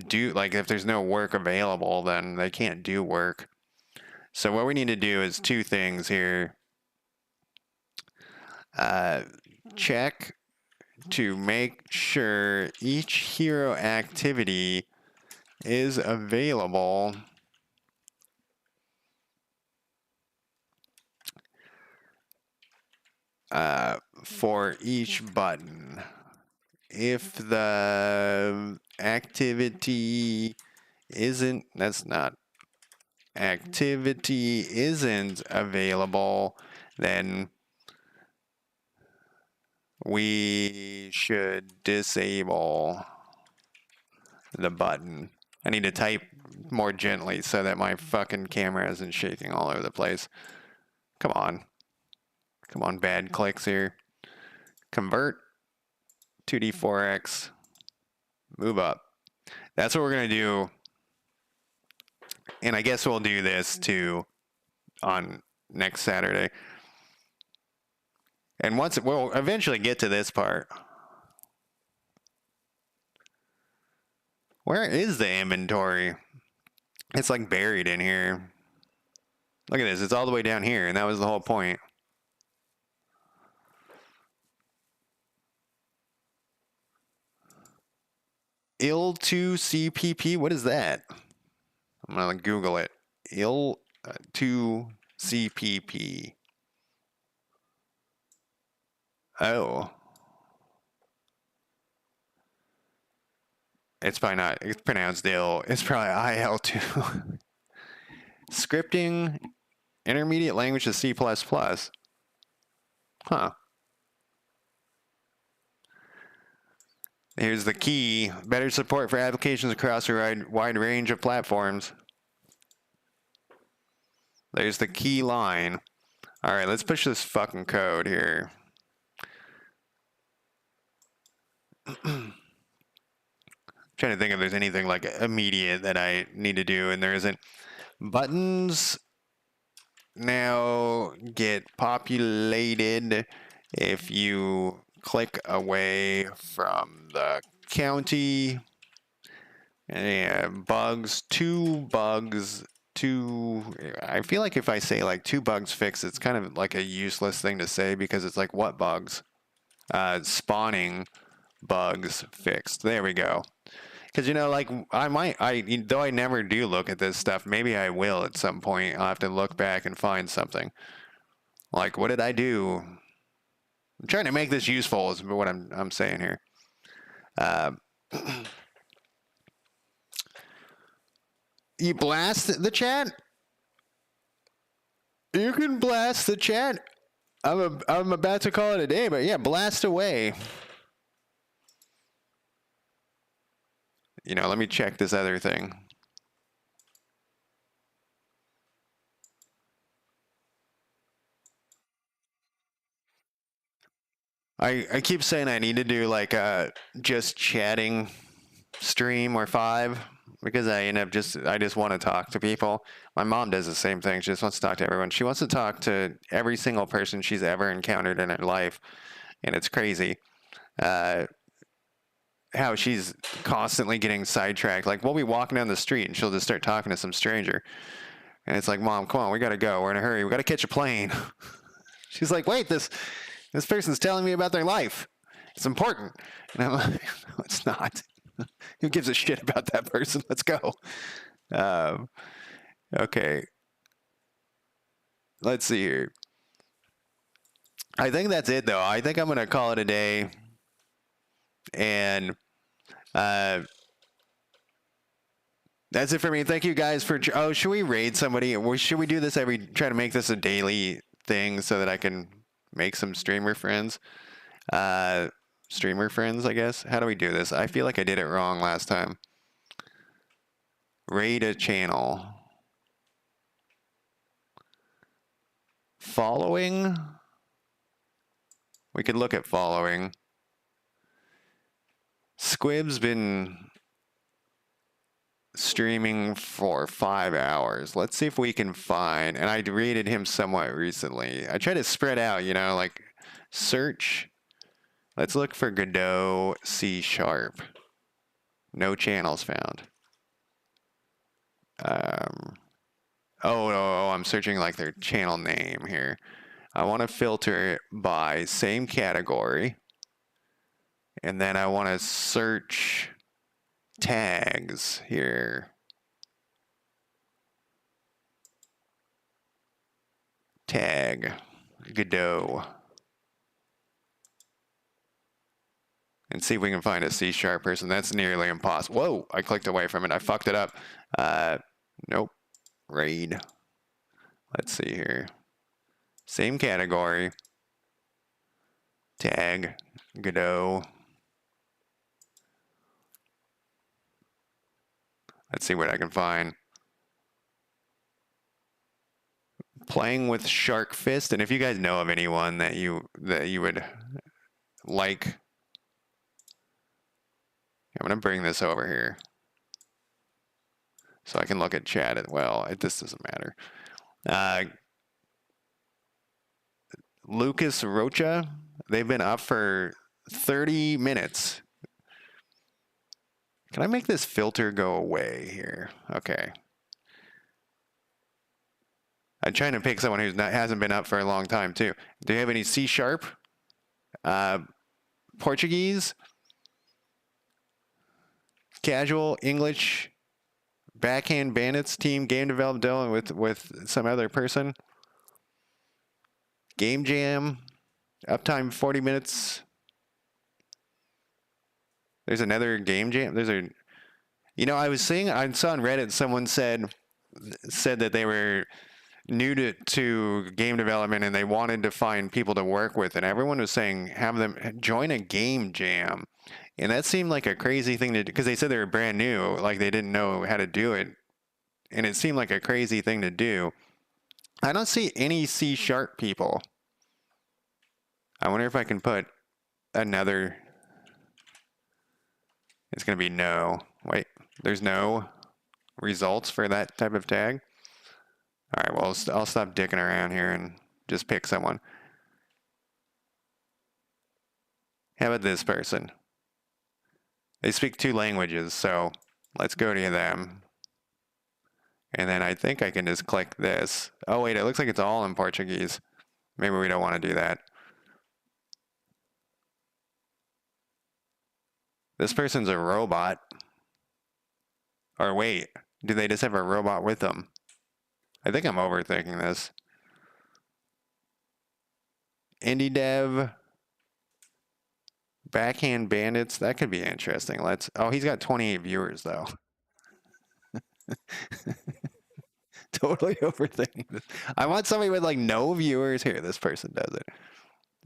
do... Like, if there's no work available, then they can't do work. So what we need to do is two things here. Check to make sure each hero activity is available for each button. If the activity isn't, that's not, activity isn't available, then we should disable the button. I need to type more gently so that my fucking camera isn't shaking all over the place. Come on. Come on, bad clicks here. Convert 2D4X. Move up. That's what we're going to do. And I guess we'll do this too on next Saturday. And once we'll eventually get to this part. Where is the inventory? It's like buried in here. Look at this. It's all the way down here, and that was the whole point. IL2CPP? What is that? I'm going to Google it. IL2CPP. Oh. It's probably not. It's pronounced ill. It's probably IL2. Scripting, intermediate language is C++. Huh. Here's the key. Better support for applications across a wide range of platforms. There's the key line. All right, let's push this fucking code here. Trying to think if there's anything like immediate that I need to do, and there isn't. Buttons now get populated if you click away from the county. And bugs, two. I feel like if I say like 2 bugs fixed, it's kind of like a useless thing to say because it's like, what bugs? Spawning bugs fixed. There we go. Because, you know, like, though I never do look at this stuff, maybe I will at some point. I'll have to look back and find something. Like, what did I do? I'm trying to make this useful is what I'm saying here. You blast the chat? You can blast the chat. I'm about to call it a day, but yeah, blast away. You know, let me check this other thing. I keep saying I need to do like a just chatting stream or 5 because I just want to talk to people. My mom does the same thing. She just wants to talk to everyone. She wants to talk to every single person she's ever encountered in her life, and it's crazy. How she's constantly getting sidetracked. Like, we'll be walking down the street and she'll just start talking to some stranger. And it's like, Mom, come on, we got to go. We're in a hurry. We got to catch a plane. She's like, wait, this person's telling me about their life. It's important. And I'm like, no, it's not. Who gives a shit about that person? Let's go. Okay. Let's see here. I think that's it, though. I think I'm going to call it a day. And that's it for me. Thank you guys for... Oh, should we raid somebody? Or should we do this try to make this a daily thing so that I can make some streamer friends? Streamer friends, I guess. How do we do this? I feel like I did it wrong last time. Raid a channel. Following? We could look at following. Squib's been streaming for 5 hours. Let's see if we can find, and I rated him somewhat recently. I try to spread out, you know, like search. Let's look for Godot C#. No channels found. Oh, I'm searching like their channel name here. I want to filter it by same category. And then I want to search tags here. Tag Godot. And see if we can find a C# person. That's nearly impossible. Whoa, I clicked away from it. I fucked it up. Nope. Raid. Let's see here. Same category. Tag Godot. Let's see what I can find. Playing with Shark Fist, and if you guys know of anyone that you would like, I'm gonna bring this over here so I can look at chat as well. This doesn't matter. Lucas Rocha, they've been up for 30 minutes. Can I make this filter go away here? Okay. I'm trying to pick someone who hasn't been up for a long time too. Do you have any C#? Portuguese? Casual English? Backhand Bandits team game developed dealing with some other person? Game Jam? Uptime 40 minutes? There's another Game Jam? There's a... You know, I saw on Reddit someone said that they were new to game development and they wanted to find people to work with, and everyone was saying have them join a game jam, and that seemed like a crazy thing to do because they said they were brand new, like they didn't know how to do it, and it seemed like a crazy thing to do. I don't see any C# people. I wonder if I can put another. It's gonna be no. Wait, there's no results for that type of tag. All right, well, I'll stop dicking around here and just pick someone. How about this person? They speak 2 languages, so let's go to them. And then I think I can just click this. Oh, wait, it looks like it's all in Portuguese. Maybe we don't want to do that. This person's a robot. Or wait, do they just have a robot with them? I think I'm overthinking this. Indie dev. Backhand Bandits. That could be interesting. Oh, he's got 28 viewers though. Totally overthinking this. I want somebody with like no viewers. Here, this person does it.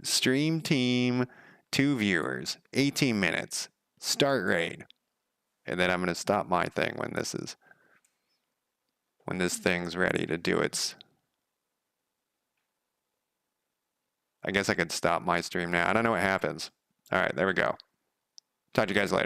Stream team, 2 viewers, 18 minutes. Start raid. And then I'm gonna stop my thing when this thing's ready to do its. I guess I could stop my stream now. I don't know what happens. All right, there we go. Talk to you guys later.